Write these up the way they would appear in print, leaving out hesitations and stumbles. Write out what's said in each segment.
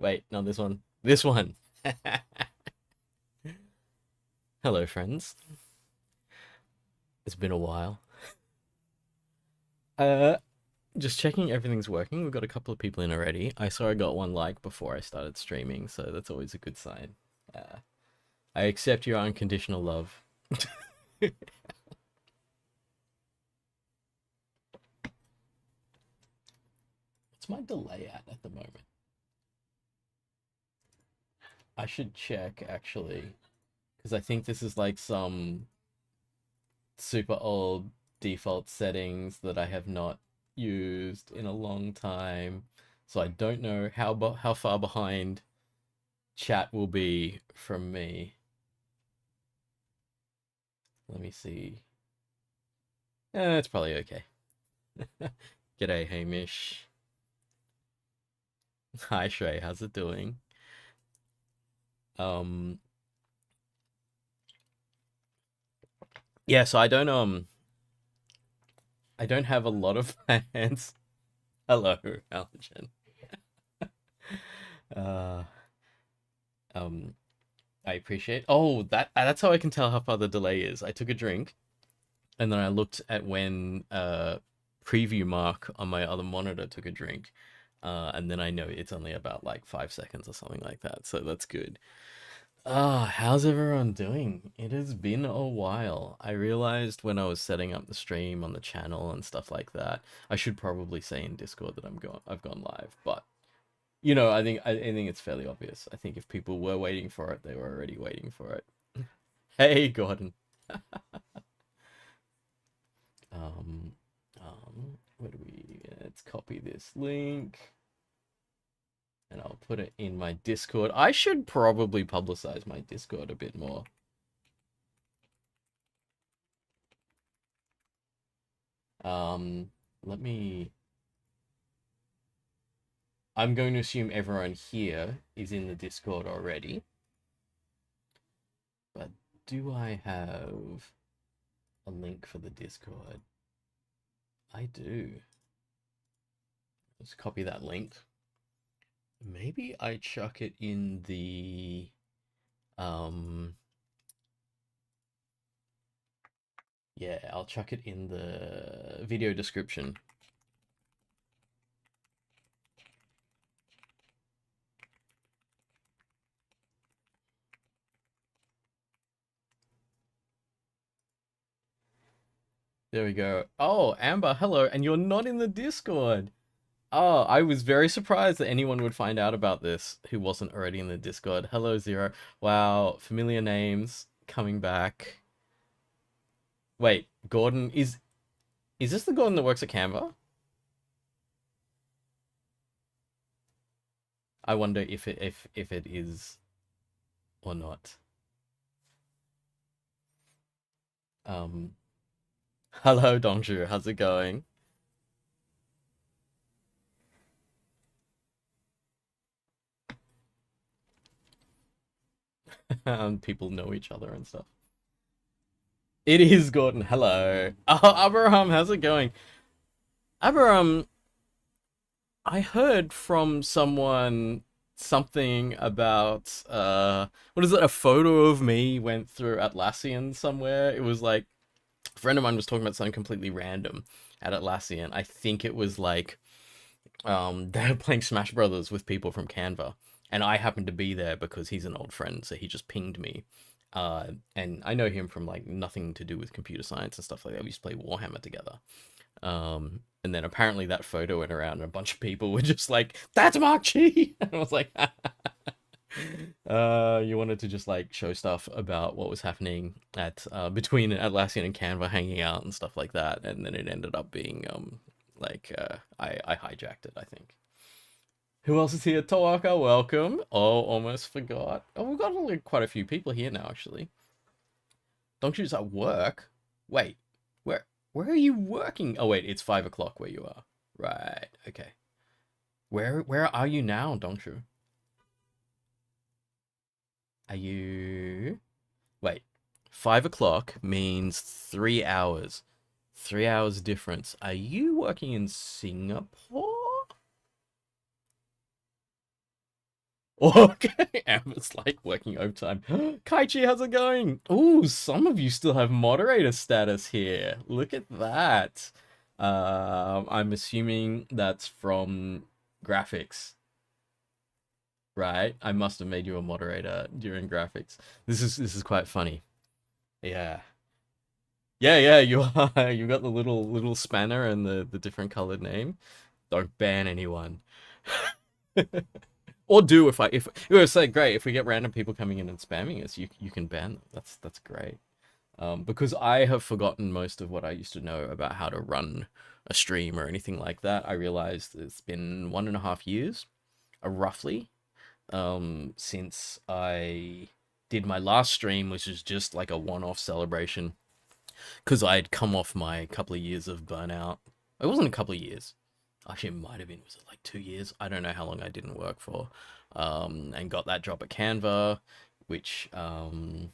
Wait, not this one. This one. Hello, friends. It's been a while. Uh, just checking everything's working. We've got a couple of people in already. I saw I got one like before I started streaming, so that's always a good sign. Uh, I accept your unconditional love. What's my delay at the moment? I should check actually, because I think this is like some super old default settings that I have not used in a long time. So I don't know how far behind chat will be from me. Let me see. It's probably okay. G'day, Hamish. Hi, Shrey. How's it doing? Um, yeah. So I don't have a lot of plans. Hello, Allergen. Uh, um, I appreciate. Oh, that's how I can tell how far the delay is. I took a drink and then I looked at when preview Mark on my other monitor took a drink, and then I know it's only about like 5 seconds or something like that. So that's good. How's everyone doing? It has been a while. I realized when I was setting up the stream on the channel and stuff like that, I should probably say in Discord that I've gone live, but I think it's fairly obvious. I think if people were waiting for it, they were already waiting for it. Hey, Gordon. Um, what do we? Let's copy this link and I'll put it in my Discord. I should probably publicize my Discord a bit more. Let me. I'm going to assume everyone here is in the Discord already, but do I have a link for the Discord? I do. Let's copy that link. Maybe I chuck it in the yeah, I'll chuck it in the video description. There we go. Oh, Amber, hello, and you're not in the Discord. Oh, I was very surprised that anyone would find out about this who wasn't already in the Discord. Hello, Zero. Wow, familiar names coming back. Wait, Gordon is this the Gordon that works at Canva? I wonder if it is or not. Um, hello, Dongshu. How's it going? People know each other and stuff. It is Gordon. Hello. Oh, Abraham, how's it going? Abraham, I heard from someone something about what is it? A photo of me went through Atlassian somewhere. It was like a friend of mine was talking about something completely random at Atlassian. I think it was like they're playing Smash Brothers with people from Canva, and I happened to be there because he's an old friend, so he just pinged me. And I know him from like nothing to do with computer science and stuff like that. We used to play Warhammer together. And then apparently that photo went around, and a bunch of people were just like, "That's Mark Chi," and I was like, you wanted to just like show stuff about what was happening at between Atlassian and Canva hanging out and stuff like that, and then it ended up being I hijacked it, I think. Who else is here? Tawaka, welcome. Oh, almost forgot. Oh, we've got like, quite a few people here now, actually. Don't you just at work? Wait, where are you working? Oh wait, it's 5 o'clock where you are. Right. Okay. Where are you now, Dongshu? Are you? Wait. 5 o'clock means 3 hours. 3 hours difference. Are you working in Singapore? Okay, Amber's like working overtime. Kaichi, how's it going? Ooh, some of you still have moderator status here. Look at that. I'm assuming that's from graphics, right? I must have made you a moderator during graphics. This is quite funny. Yeah. Yeah, yeah, you are. You got the little spanner and the different colored name. Don't ban anyone. Or do if it was like great if we get random people coming in and spamming us, you can ban them. That's great. Because I have forgotten most of what I used to know about how to run a stream or anything like that. I realized it's been 1.5 years, roughly, since I did my last stream, which is just like a one-off celebration because I'd come off my couple of years of burnout. It wasn't a couple of years. Actually, it might have been. Was it like 2 years? I don't know how long I didn't work for. And got that job at Canva, which oh,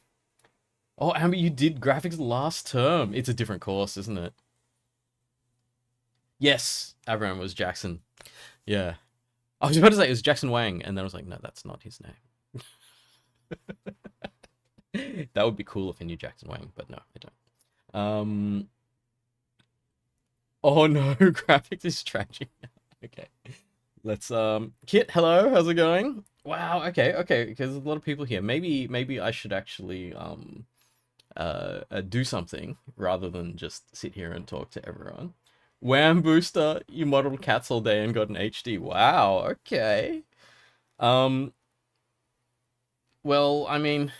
Amber, you did graphics last term. It's a different course, isn't it? Yes, Abraham was Jackson. Yeah. I was about to say it was Jackson Wang, and then I was like, no, that's not his name. That would be cool if I knew Jackson Wang, but no, I don't. Oh no, graphics is tragic. Okay. Let's Kit, hello, how's it going? Wow, okay, because there's a lot of people here. Maybe I should actually do something rather than just sit here and talk to everyone. Wham Booster, you modeled cats all day and got an HD. Wow, okay. Um well, I mean,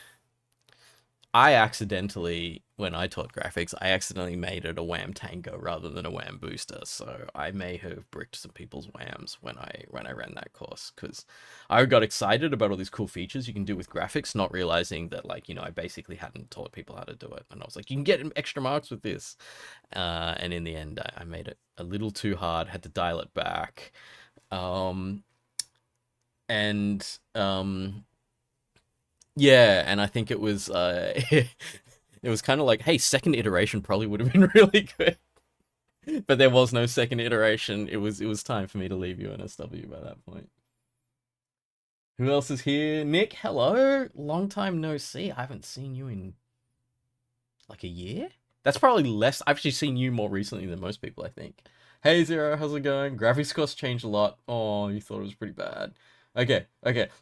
I accidentally, when I taught graphics, I accidentally made it a Wham Tango rather than a Wham Booster. So I may have bricked some people's Whams when I ran that course because I got excited about all these cool features you can do with graphics, not realizing that I basically hadn't taught people how to do it. And I was like, you can get extra marks with this. And in the end, I made it a little too hard, had to dial it back. And yeah, and I think it was it was kind of like, hey, second iteration probably would have been really good. But there was no second iteration. It was time for me to leave UNSW by that point. Who else is here? Nick, hello. Long time no see. I haven't seen you in like a year. That's probably less. I've actually seen you more recently than most people, I think. Hey Zero, how's it going? Graphics costs changed a lot. Oh, you thought it was pretty bad. Okay.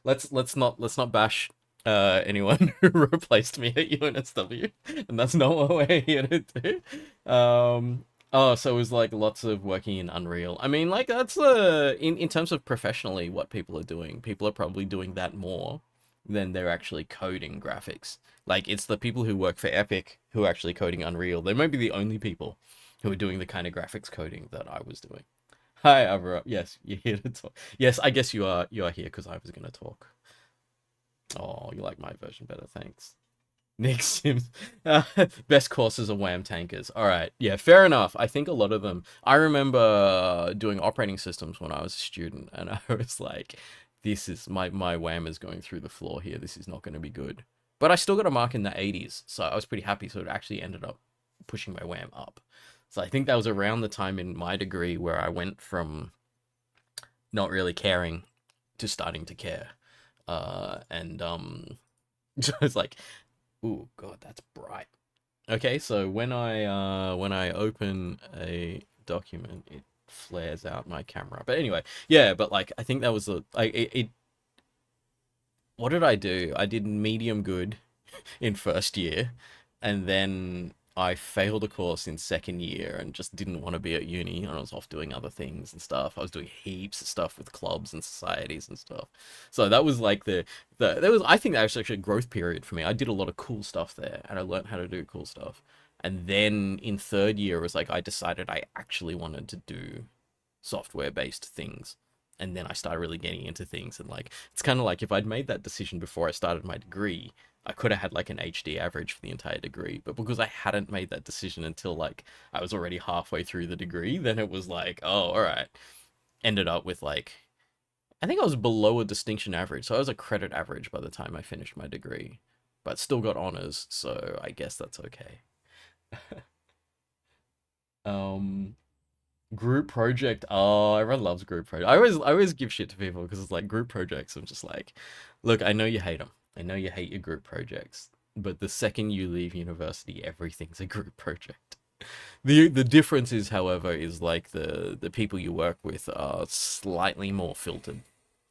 Let's not bash anyone who replaced me at UNSW, and that's not what we're here to do. Oh, so it was like lots of working in Unreal. I mean, like that's in terms of professionally what people are doing. People are probably doing that more than they're actually coding graphics. Like it's the people who work for Epic who are actually coding Unreal. They might be the only people who are doing the kind of graphics coding that I was doing. Hi, Avra. Yes, you're here to talk. Yes, I guess you are here because I was gonna talk. Oh, you like my version better, thanks. Nick Sims. Best courses are Wham tankers. All right. Yeah, fair enough. I think a lot of them. I remember doing operating systems when I was a student, and I was like, this is my Wham is going through the floor here. This is not going to be good. But I still got a mark in the 80s, so I was pretty happy. So it actually ended up pushing my Wham up. So I think that was around the time in my degree where I went from not really caring to starting to care. And so it's like, ooh, God, that's bright. Okay, so when I open a document, it flares out my camera. But anyway, yeah, but like I think that was it. What did I do? I did medium good in first year, and then I failed a course in second year and just didn't want to be at uni, and I was off doing other things and stuff. I was doing heaps of stuff with clubs and societies and stuff. So that was like there was I think that was actually a growth period for me. I did a lot of cool stuff there, and I learned how to do cool stuff. And then in third year, it was like I decided I actually wanted to do software based things. And then I started really getting into things, and like it's kind of like if I'd made that decision before I started my degree, I could have had like an HD average for the entire degree. But because I hadn't made that decision until like I was already halfway through the degree, then it was like, oh, all right. Ended up with like, I think I was below a distinction average. So I was a credit average by the time I finished my degree, but still got honors. So I guess that's okay. Um, Group project. Oh, everyone loves group project. I always give shit to people because it's like group projects. I'm just like, look, I know you hate them. I know you hate your group projects, but the second you leave university, everything's a group project. The difference is, however, is like the people you work with are slightly more filtered.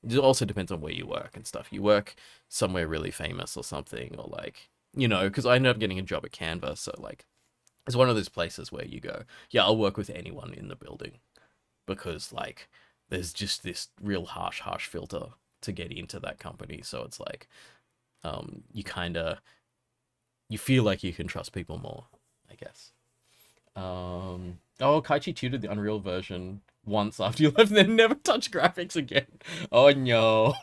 It also depends on where you work and stuff. You work somewhere really famous or something, or like, because I ended up getting a job at Canva, so like it's one of those places where you go, yeah, I'll work with anyone in the building because like there's just this real harsh filter to get into that company. So it's like you kind of you feel like you can trust people more, I guess. Oh, Kaichi tutored the Unreal version once after you left, and then never touched graphics again. Oh no.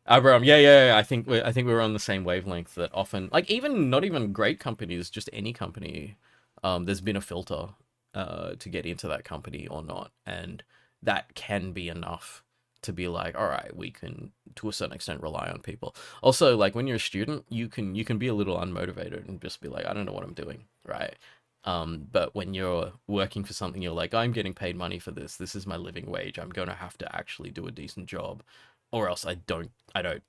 Abram, yeah. I think we're on the same wavelength. That often, like, even not even great companies, just any company, there's been a filter, to get into that company or not, and that can be enough to be like, all right, we can to a certain extent rely on people. Also, like when you're a student, you can be a little unmotivated and just be like, I don't know what I'm doing, right? But when you're working for something, you're like, I'm getting paid money for this. This is my living wage. I'm gonna have to actually do a decent job, or else I don't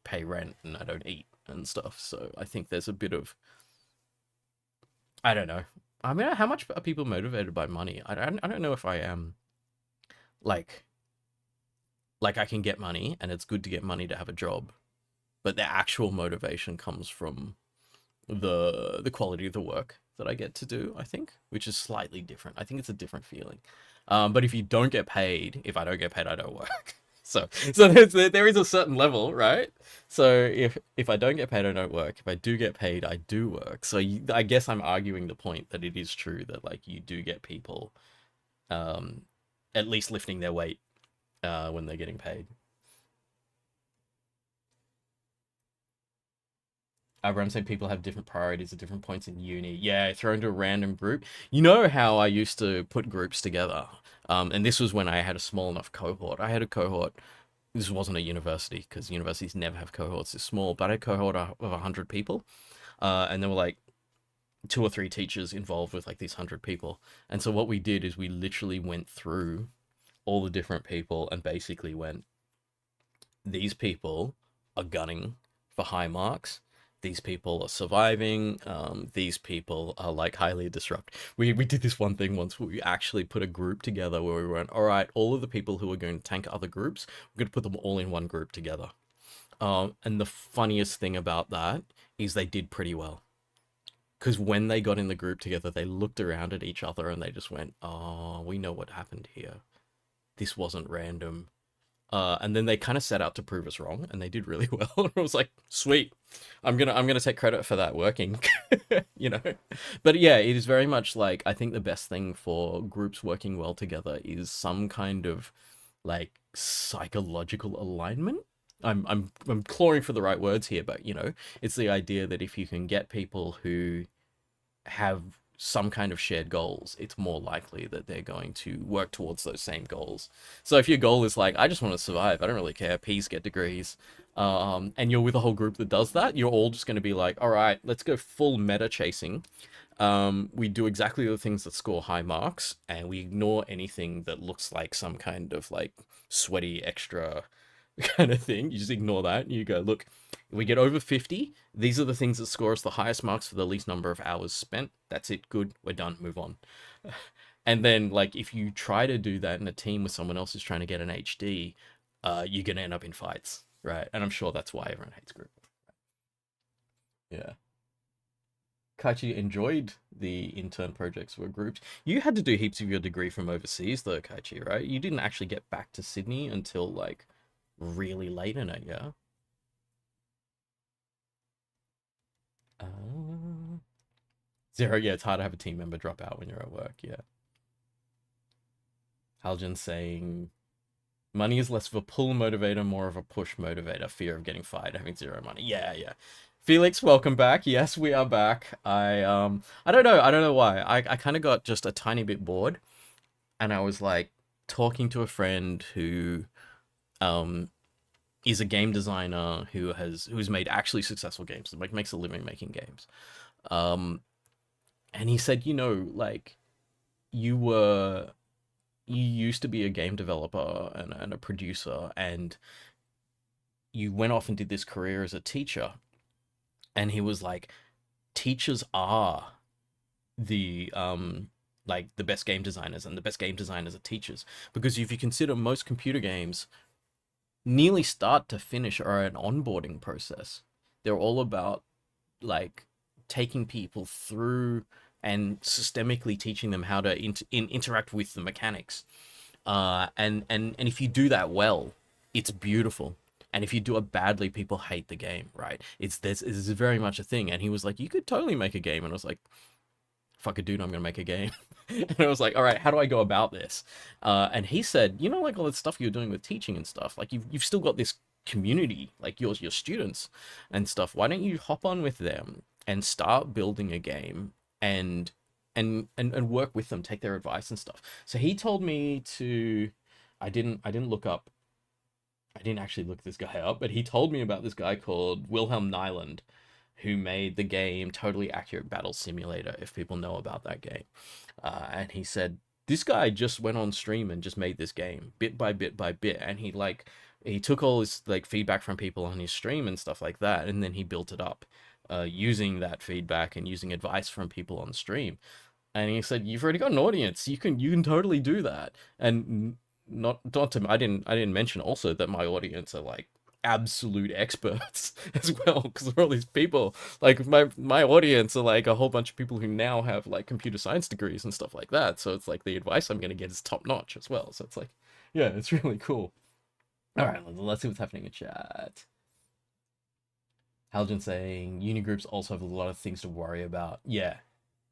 pay rent and I don't eat and stuff. So I think there's a bit of, I don't know. I mean, how much are people motivated by money? I don't know if I am like I can get money and it's good to get money to have a job, but the actual motivation comes from the quality of the work that I get to do, I think, which is slightly different. I think it's a different feeling. But if you don't get paid, if I don't get paid, I don't work. So there is a certain level, right? So if I don't get paid, I don't work. If I do get paid, I do work. So I guess I'm arguing the point that it is true that like you do get people um, at least lifting their weight when they're getting paid. Abraham said people have different priorities at different points in uni. Yeah, thrown into a random group. You know how I used to put groups together? And this was when I had a small enough cohort. I had a cohort. This wasn't a university because universities never have cohorts this small, but I had a cohort of 100 people. And there were like two or three teachers involved with like these 100 people. And so what we did is we literally went through all the different people and basically went, these people are gunning for high marks. These people are surviving. These people are like highly disrupt. We did this one thing once where we actually put a group together where we went, all right, all of the people who are going to tank other groups, we're going to put them all in one group together. And the funniest thing about that is they did pretty well. Because when they got in the group together, they looked around at each other and they just went, oh, we know what happened here. This wasn't random. And then they kind of set out to prove us wrong, and they did really well. And I was like, sweet, I'm gonna take credit for that working, you know. But yeah, it is very much like I think the best thing for groups working well together is some kind of like psychological alignment. I'm clawing for the right words here, but it's the idea that if you can get people who have some kind of shared goals, it's more likely that they're going to work towards those same goals. So if your goal is like, I just want to survive, I don't really care, P's get degrees, and you're with a whole group that does that, you're all just going to be like, all right, let's go full meta chasing. We do exactly the things that score high marks, and we ignore anything that looks like some kind of like sweaty extra kind of thing. You just ignore that and you go, look, if we get over 50, these are the things that score us the highest marks for the least number of hours spent. That's it. Good. We're done. Move on. And then, like, if you try to do that in a team with someone else who's trying to get an HD, you're going to end up in fights, right? And I'm sure that's why everyone hates group. Yeah. Kaichi enjoyed the intern projects were grouped. You had to do heaps of your degree from overseas, though, Kaichi, right? You didn't actually get back to Sydney until, like, really late in it, yeah? Uh, Zero, yeah, it's hard to have a team member drop out when you're at work, yeah. Haljan saying, money is less of a pull motivator, more of a push motivator. Fear of getting fired, having zero money. Yeah. Felix, welcome back. Yes, we are back. I don't know. I don't know why. I kind of got just a tiny bit bored, and I was like talking to a friend who um is a game designer who's made actually successful games, like makes a living making games. Um, and he said, like you used to be a game developer and a producer, and you went off and did this career as a teacher. And he was like, teachers are the like the best game designers, and the best game designers are teachers, because if you consider most computer games, nearly start to finish, are an onboarding process. They're all about like taking people through and systemically teaching them how to interact with the mechanics. And if you do that well, it's beautiful. And if you do it badly, people hate the game, right? This is very much a thing. And he was like, you could totally make a game. And I was like, fuck it, dude, I'm gonna make a game. And I was like, all right, how do I go about this? And he said, you know, like all the stuff you're doing with teaching and stuff, like you've still got this community, like your students and stuff. Why don't you hop on with them and start building a game and and work with them, take their advice and stuff. So he told me to, I didn't look up, I didn't actually look this guy up, but he told me about this guy called Wilhelm Nyland, who made the game Totally Accurate Battle Simulator, if people know about that game. And he said, this guy just went on stream and just made this game bit by bit by bit. And he took all his like feedback from people on his stream and stuff like that. And then he built it up using that feedback and using advice from people on stream. And he said, you've already got an audience. You can totally do that. And not to, I didn't mention also that my audience are like absolute experts as well, because there are all these people, like my audience are like a whole bunch of people who now have like computer science degrees and stuff like that. So it's like the advice I'm going to get is top notch as well. So it's like, yeah, it's really cool. All right, let's see what's happening in chat. Haljan saying uni groups also have a lot of things to worry about. Yeah,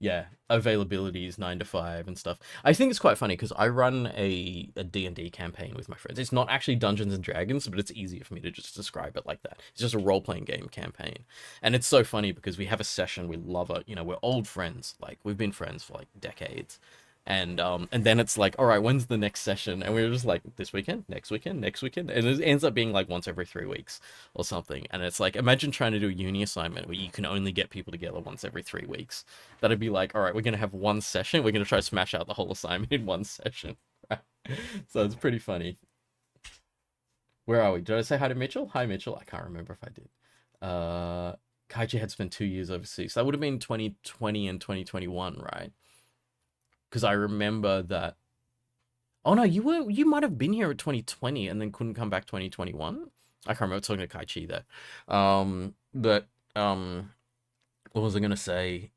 yeah, availability is 9 to 5 and stuff. I think it's quite funny because I run a D&D campaign with my friends. It's not actually Dungeons and Dragons, but it's easier for me to just describe it like that. It's just a role-playing game campaign. And it's so funny because we have a session, we love it, you know, we're old friends, like we've been friends for like decades. And then it's like, all right, when's the next session? And we're just like, this weekend, next weekend, next weekend. And it ends up being like once every 3 weeks or something. And it's like, imagine trying to do a uni assignment where you can only get people together once every 3 weeks. That'd be like, all right, we're going to have one session. We're going to try to smash out the whole assignment in one session. So it's pretty funny. Where are we? Did I say hi to Mitchell? Hi, Mitchell. I can't remember if I did. Kaiji had spent 2 years overseas. That would have been 2020 and 2021, right? Because I remember that. Oh no, you might have been here at 2020 and then couldn't come back 2021. I can't remember. Talking to Kai Chi there. But what was I gonna say?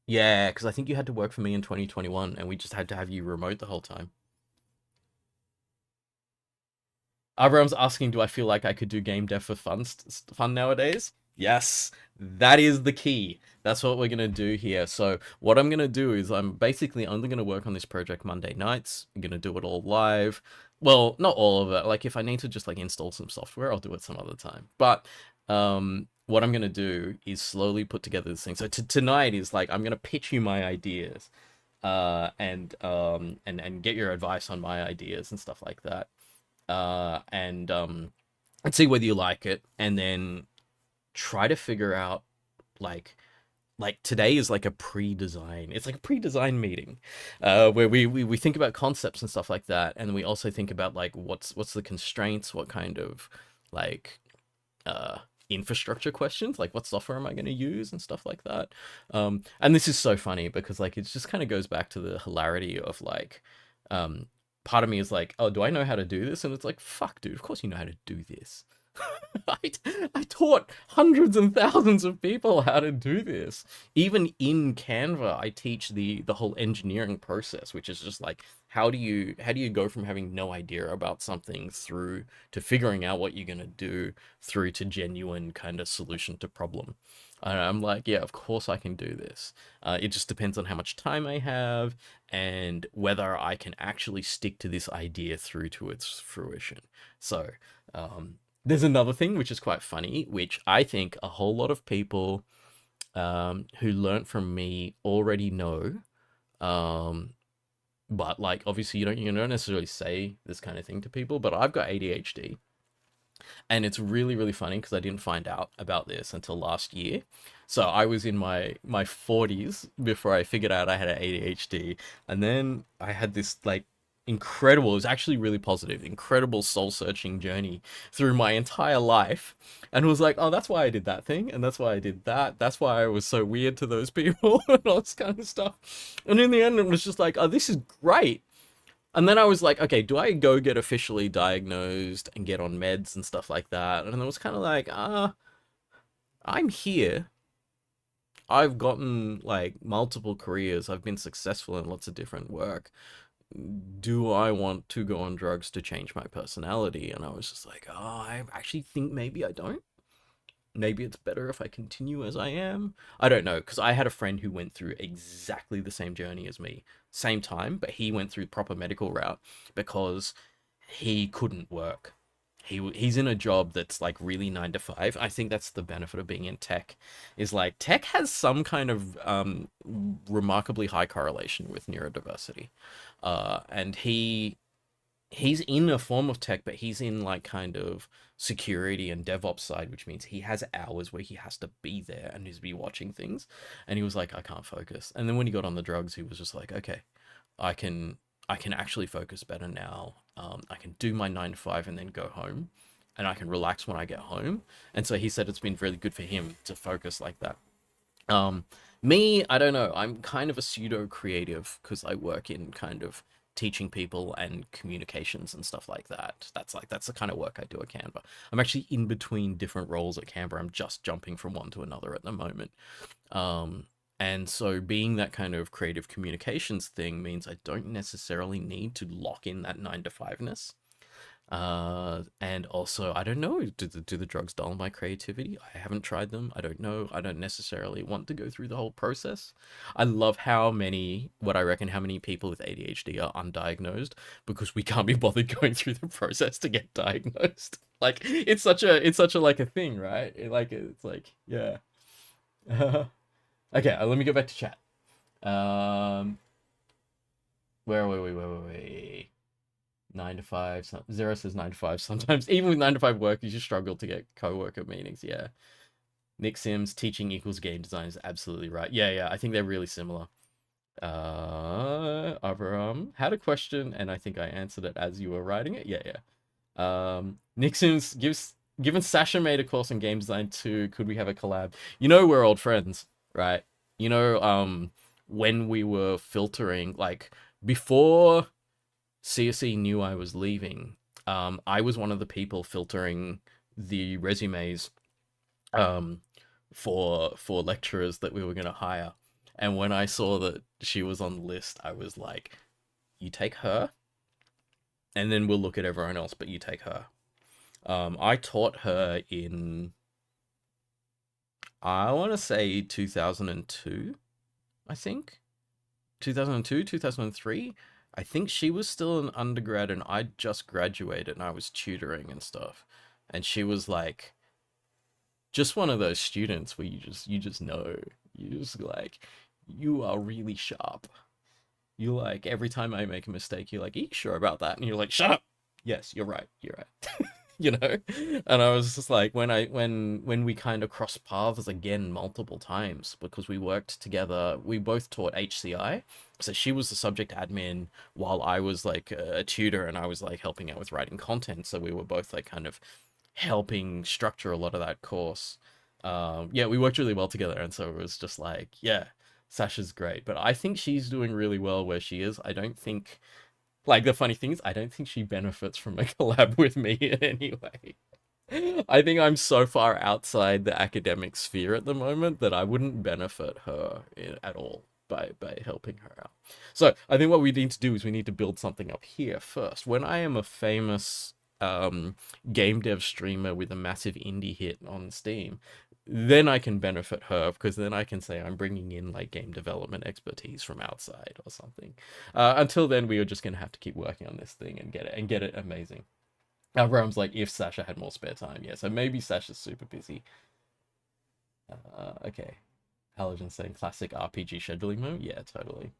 Yeah, because I think you had to work for me in 2021, and we just had to have you remote the whole time. Abraham's asking, do I feel like I could do game dev for fun nowadays? Yes, that is the key. That's what we're going to do here. So what I'm going to do is I'm basically only going to work on this project Monday nights. I'm going to do it all live. Well, not all of it. Like if I need to just like install some software, I'll do it some other time. But what I'm going to do is slowly put together this thing. So tonight is like, I'm going to pitch you my ideas and get your advice on my ideas and stuff like that. And see whether you like it, and then try to figure out like today is like a pre-design. It's like a pre-design meeting where we think about concepts and stuff like that, and we also think about like what's the constraints, what kind of like infrastructure questions, like what software am I going to use and stuff like that. And this is so funny because like it just kind of goes back to the hilarity of like part of me is like, oh, do I know how to do this? And it's like, fuck, dude, of course you know how to do this. I taught hundreds and thousands of people how to do this. Even in Canva, I teach the whole engineering process, which is just like, how do you go from having no idea about something through to figuring out what you're gonna do, through to genuine kind of solution to problem. And I'm like, yeah, of course I can do this. It just depends on how much time I have and whether I can actually stick to this idea through to its fruition. So, there's another thing which is quite funny, which I think a whole lot of people who learnt from me already know. But like, obviously you don't necessarily say this kind of thing to people, but I've got ADHD. And it's really, really funny because I didn't find out about this until last year. So I was in my 40s before I figured out I had ADHD, and then I had this like incredible, it was actually really positive, incredible soul searching journey through my entire life, and was like, oh, that's why I did that thing, and that's why I did that. That's why I was so weird to those people and all this kind of stuff. And in the end, it was just like, oh, this is great. And then I was like, okay, do I go get officially diagnosed and get on meds and stuff like that? And it was kind of like, I'm here. I've gotten like multiple careers. I've been successful in lots of different work. Do I want to go on drugs to change my personality? And I was just like, oh, I actually think maybe I don't. Maybe it's better if I continue as I am. I don't know, because I had a friend who went through exactly the same journey as me, same time, but he went through proper medical route because he couldn't work. He's in a job that's like really 9 to 5. I think that's the benefit of being in tech, is like tech has some kind of remarkably high correlation with neurodiversity, and he's in a form of tech, but he's in like kind of security and DevOps side, which means he has hours where he has to be there and he's be watching things. And he was like, I can't focus. And then when he got on the drugs, he was just like, okay, I can I can actually focus better now. I can do my 9 to 5 and then go home, and I can relax when I get home. And so he said it's been really good for him to focus like that. Um, Me, I don't know. I'm kind of a pseudo creative because I work in kind of teaching people and communications and stuff like that. That's the kind of work I do at Canva. I'm actually in between different roles at Canva. I'm just jumping from one to another at the moment. And so being that kind of creative communications thing means I don't necessarily need to lock in that 9 to 5ness. And also, I don't know, do the drugs dull my creativity? I haven't tried them. I don't know. I don't necessarily want to go through the whole process. I love how many, what I reckon, how many people with ADHD are undiagnosed because we can't be bothered going through the process to get diagnosed. Like, it's such a like a thing, right? It's like, yeah. Okay, let me go back to chat. Um, where were we? Where were we? 9 to 5. Zero says 9 to 5. Sometimes, even with 9 to 5 work, you just struggle to get co-worker meetings. Yeah. Nick Sims, teaching equals game design is absolutely right. Yeah, yeah. I think they're really similar. Abraham had a question, and I think I answered it as you were writing it. Yeah, yeah. Nick Sims given Sasha made a course in game design too, could we have a collab? You know, we're old friends, right? You know, when we were filtering, like before CSE knew I was leaving, I was one of the people filtering the resumes um, for lecturers that we were going to hire. And when I saw that she was on the list, I was like, you take her, and then we'll look at everyone else, but you take her. I taught her in, I want to say 2002, I think. 2002, 2003. I think she was still an undergrad and I just graduated and I was tutoring and stuff. And she was like just one of those students where you just know. You just like, you are really sharp. You like, every time I make a mistake, you're like, are you sure about that? And you're like, shut up. Yes, you're right. You're right. You know? And I was just like, when we kind of crossed paths again multiple times because we worked together, we both taught HCI. So she was the subject admin while I was like a tutor and I was like helping out with writing content. So we were both like kind of helping structure a lot of that course. Yeah, we worked really well together. And so it was just like, yeah, Sasha's great. But I think she's doing really well where she is. I don't think, like, the funny thing is, I don't think she benefits from a collab with me in any way. I think I'm so far outside the academic sphere at the moment that I wouldn't benefit her at all by helping her out. So I think what we need to do is we need to build something up here first. When I am a famous game dev streamer with a massive indie hit on Steam, then I can benefit her because then I can say I'm bringing in like game development expertise from outside or something. Until then, we are just gonna have to keep working on this thing and get it amazing. Abraham's like, if Sasha had more spare time, yeah. So maybe Sasha's super busy. Okay. Halogen's saying classic RPG scheduling mode. Yeah, totally.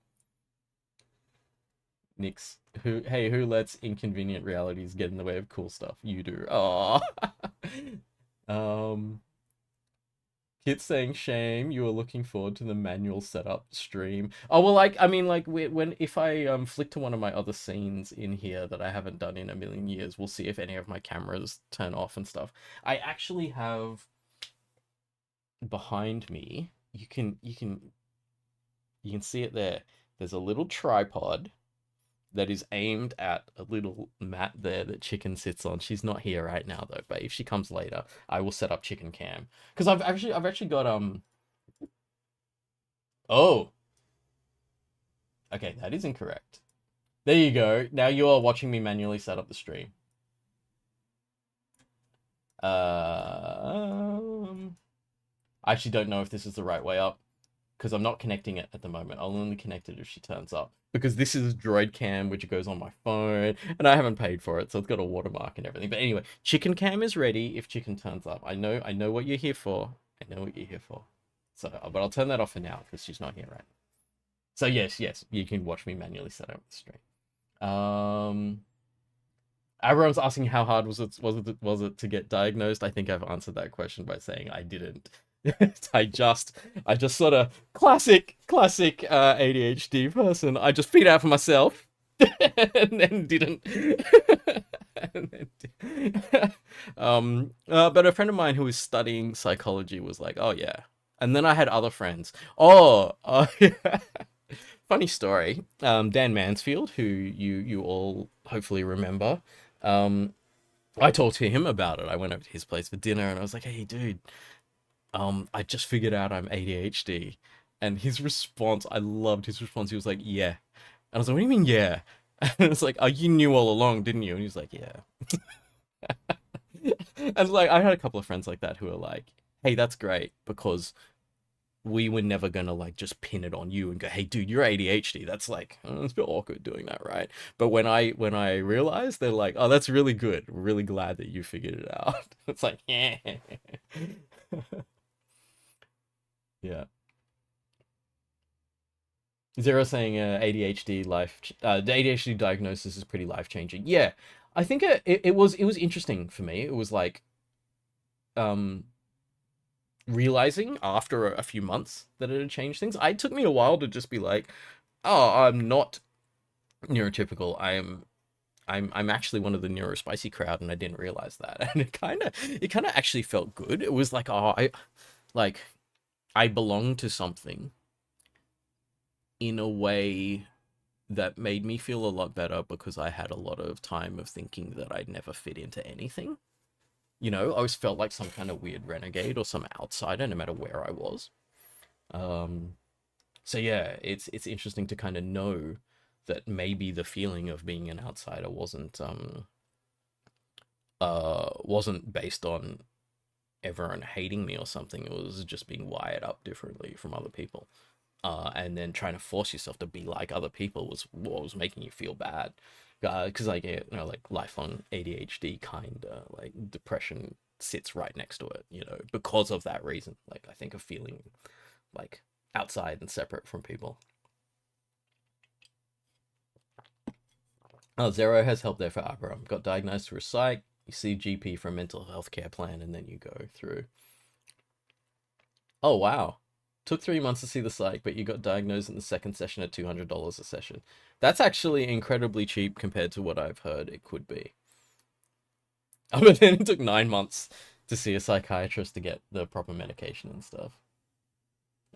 Nick's who lets inconvenient realities get in the way of cool stuff? You do. Oh. Kit saying shame. You were looking forward to the manual setup stream. Oh well, like I mean, like when if I flick to one of my other scenes in here that I haven't done in a million years, we'll see if any of my cameras turn off and stuff. I actually have behind me. You can see it there. There's a little tripod that is aimed at a little mat there that Chicken sits on. She's not here right now though, but if she comes later, I will set up Chicken Cam because I've actually got oh, okay, that is incorrect. There you go. Now you are watching me manually set up the stream. I actually don't know if this is the right way up because I'm not connecting it at the moment. I'll only connect it if she turns up because this is Droid Cam, which goes on my phone, and I haven't paid for it, so it's got a watermark and everything. But anyway, Chicken Cam is ready if Chicken turns up. I know what you're here for. I know what you're here for. So, but I'll turn that off for now because she's not here right now. So yes, you can watch me manually set up the stream. Everyone's asking how hard was it to get diagnosed. I think I've answered that question by saying I didn't. I just sort of classic ADHD person. I just figured out for myself and then didn't. But a friend of mine who was studying psychology was like, "Oh yeah," and then I had other friends. Yeah. Funny story. Dan Mansfield, who you all hopefully remember. I talked to him about it. I went over to his place for dinner and I was like, "Hey, dude, I just figured out I'm ADHD." And his response, I loved his response. He was like, "Yeah." And I was like, "What do you mean, yeah?" And it's like, "Oh, you knew all along, didn't you?" And he was like, "Yeah." And like, I had a couple of friends like that who were like, "Hey, that's great because we were never gonna like just pin it on you and go, hey dude, you're ADHD." That's like, it's a bit awkward doing that, right? But when I realized, they're like, "Oh, that's really good. We're really glad that you figured it out." It's like, yeah. Yeah. Zero saying the ADHD diagnosis is pretty life changing. Yeah, I think it was interesting for me. It was like um realizing after a few months that it had changed things. It took me a while to just be like, "Oh, I'm not neurotypical. I'm actually one of the neurospicy crowd," and I didn't realize that. And it kind of actually felt good. It was like, oh, like I belong to something in a way that made me feel a lot better because I had a lot of time of thinking that I'd never fit into anything. I always felt like some kind of weird renegade or some outsider, no matter where I was. Um, so yeah, it's interesting to kind of know that maybe the feeling of being an outsider wasn't based on everyone hating me or something. It was just being wired up differently from other people. And then trying to force yourself to be like other people was what was making you feel bad. Because like like lifelong ADHD kind of like depression sits right next to it, because of that reason. Like I think of feeling like outside and separate from people. Oh, Zero has help there for Abram. Got diagnosed through a psych. You see GP for a mental health care plan, and then you go through. Oh wow. Took 3 months to see the psych, but you got diagnosed in the second session at $200 a session. That's actually incredibly cheap compared to what I've heard it could be. Oh, but then it took 9 months to see a psychiatrist to get the proper medication and stuff.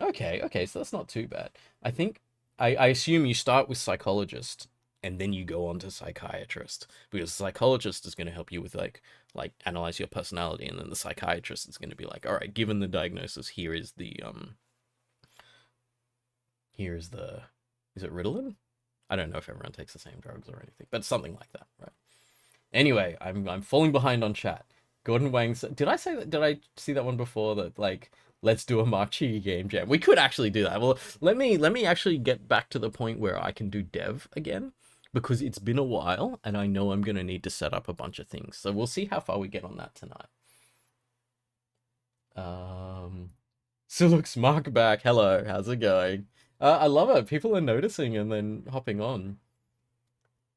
Okay, so that's not too bad. I think I assume you start with psychologist and then you go on to psychiatrist because the psychologist is going to help you with like analyze your personality, and then the psychiatrist is going to be like, all right, given the diagnosis, here is the is it Ritalin? I don't know if everyone takes the same drugs or anything, but something like that, right? Anyway, I'm falling behind on chat. Gordon Wang said, did I say that? Did I see that one before? That like, let's do a Mark Chi game jam. We could actually do that. Well, let me actually get back to the point where I can do dev again because it's been a while and I know I'm gonna need to set up a bunch of things. So we'll see how far we get on that tonight. Silux Mark back. Hello, how's it going? I love it. People are noticing and then hopping on.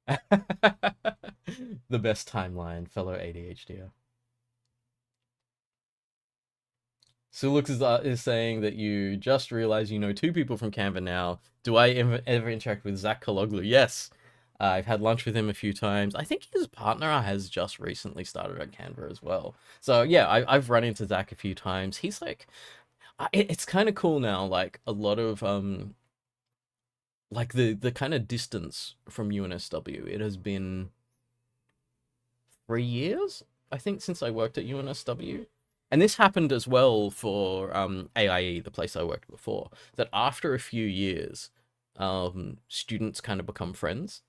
The best timeline, fellow ADHD. Sulux is saying that you just realized you know two people from Canva now. Do I ever interact with Zach Kaloglu? Yes. I've had lunch with him a few times. I think his partner has just recently started at Canva as well. So yeah, I've run into Zach a few times. He's like, it's kind of cool now. Like a lot of like the kind of distance from UNSW. It has been 3 years, I think, since I worked at UNSW. And this happened as well for AIE, the place I worked before, that after a few years, students kind of become friends.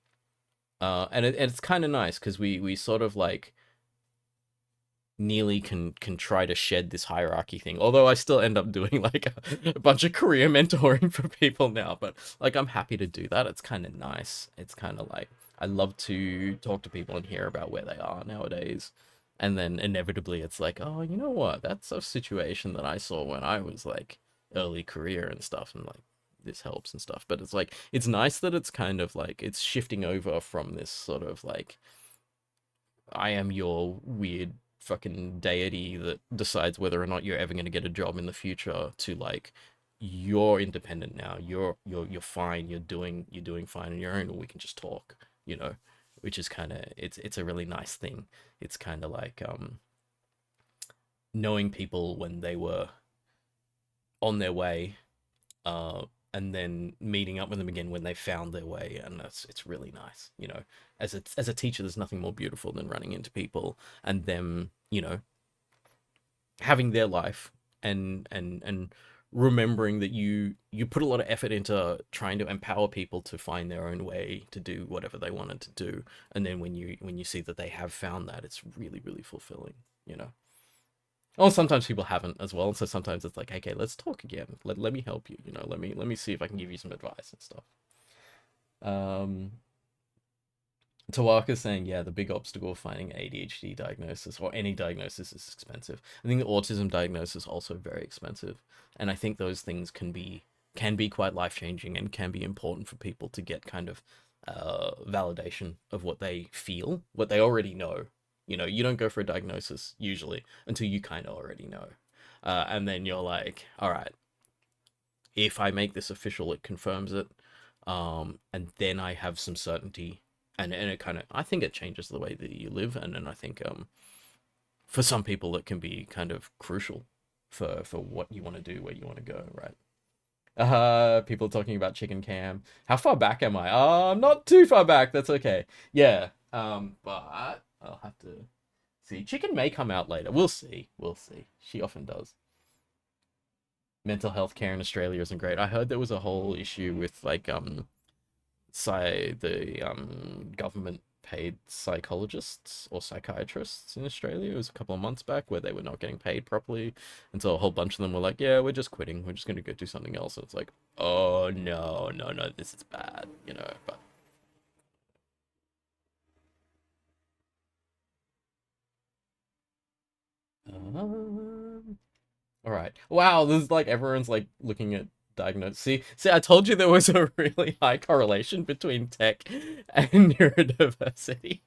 And it's kind of nice because we sort of like nearly can try to shed this hierarchy thing. Although I still end up doing like a bunch of career mentoring for people now, but like I'm happy to do that. It's kind of nice. It's kind of like I love to talk to people and hear about where they are nowadays. And then inevitably it's like, oh, you know what? That's a situation that I saw when I was like early career and stuff, and like this helps and stuff. But it's like it's nice that it's kind of like it's shifting over from this sort of like I am your weird fucking deity that decides whether or not you're ever going to get a job in the future to like you're independent now. You're fine. You're doing fine on your own, or we can just talk, you know, which is kind of it's a really nice thing. It's kind of like knowing people when they were on their way and then meeting up with them again when they found their way, and it's really nice, you know. As a teacher, there's nothing more beautiful than running into people and them, you know, having their life and remembering that you put a lot of effort into trying to empower people to find their own way to do whatever they wanted to do, and then when you see that they have found that, it's really fulfilling, you know. Oh, sometimes people haven't as well, so sometimes it's like, okay, let's talk again. Let me help you, you know. Let me see if I can give you some advice and stuff. Um, Tawaka's saying, yeah, the big obstacle of finding ADHD diagnosis or any diagnosis is expensive. I think the autism diagnosis is also very expensive, and I think those things can be quite life changing and can be important for people to get kind of validation of what they feel, what they already know. You know, you don't go for a diagnosis usually until you kind of already know, and then you're like, all right, if I make this official, it confirms it, and then I have some certainty, and it kind of, I think it changes the way that you live, and then I think for some people it can be kind of crucial for what you want to do, where you want to go, right? People talking about chicken cam. How far back am I? I'm not too far back. That's okay. Yeah. But I'll have to see. Chicken may come out later. We'll see. We'll see. She often does. Mental health care in Australia isn't great. I heard there was a whole issue with like say the government paid psychologists or psychiatrists in Australia. It was a couple of months back where they were not getting paid properly, and so a whole bunch of them were like, "Yeah, we're just quitting. We're just going to go do something else." And it's like, "Oh no, no, no, this is bad," you know. But all right, wow, this is like everyone's like looking at diagnose. See, I told you there was a really high correlation between tech and neurodiversity.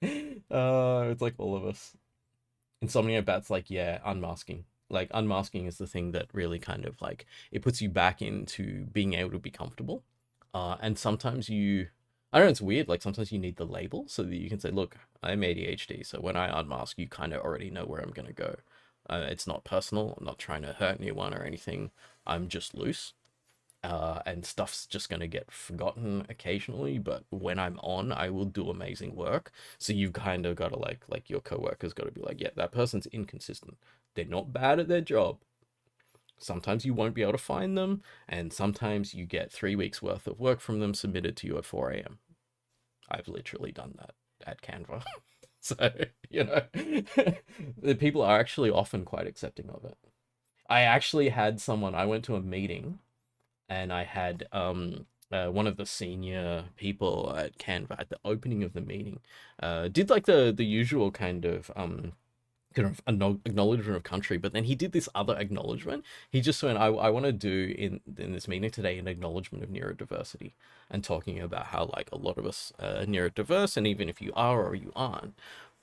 It's like all of us. Insomnia Bat's like, yeah, unmasking. Like unmasking is the thing that really kind of like it puts you back into being able to be comfortable. And sometimes I don't know, it's weird. Like sometimes you need the label so that you can say, look, I'm ADHD. So when I unmask, you kind of already know where I'm gonna go. It's not personal. I'm not trying to hurt anyone or anything. I'm just loose, and stuff's just gonna get forgotten occasionally. But when I'm on, I will do amazing work. So you've kind of got to like your coworkers got to be like, yeah, that person's inconsistent. They're not bad at their job. Sometimes you won't be able to find them, and sometimes you get 3 weeks worth of work from them submitted to you at 4 a.m. I've literally done that at Canva. So, you know, the people are actually often quite accepting of it. I actually had someone, I went to a meeting and I had one of the senior people at Canva at the opening of the meeting did like the usual kind of acknowledgement of country, but then he did this other acknowledgement. He just went, I want to do in this meeting today an acknowledgement of neurodiversity and talking about how like a lot of us are neurodiverse, and even if you are or you aren't,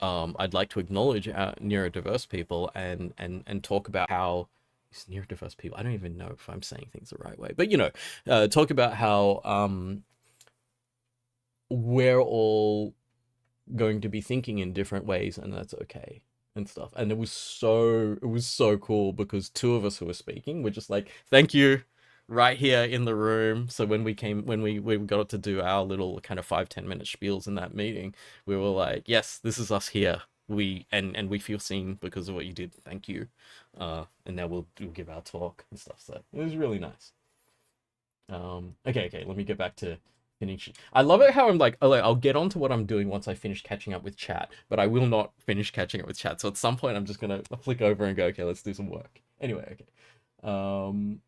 I'd like to acknowledge neurodiverse people and talk about how it's neurodiverse people. I don't even know if I'm saying things the right way, but talk about how we're all going to be thinking in different ways, and that's okay and stuff. And it was so cool because two of us who were speaking were just like, "Thank you." Right here in the room. So when we got to do our little kind of 5-10 minute spiels in that meeting, we were like, yes, this is us here. And we feel seen because of what you did. Thank you. And now we'll give our talk and stuff. So it was really nice. Okay, let me get back to finishing. I love it how I'm like, oh, I'll get on to what I'm doing once I finish catching up with chat, but I will not finish catching up with chat. So at some point, I'm just gonna flick over and go, okay, let's do some work. Anyway, okay.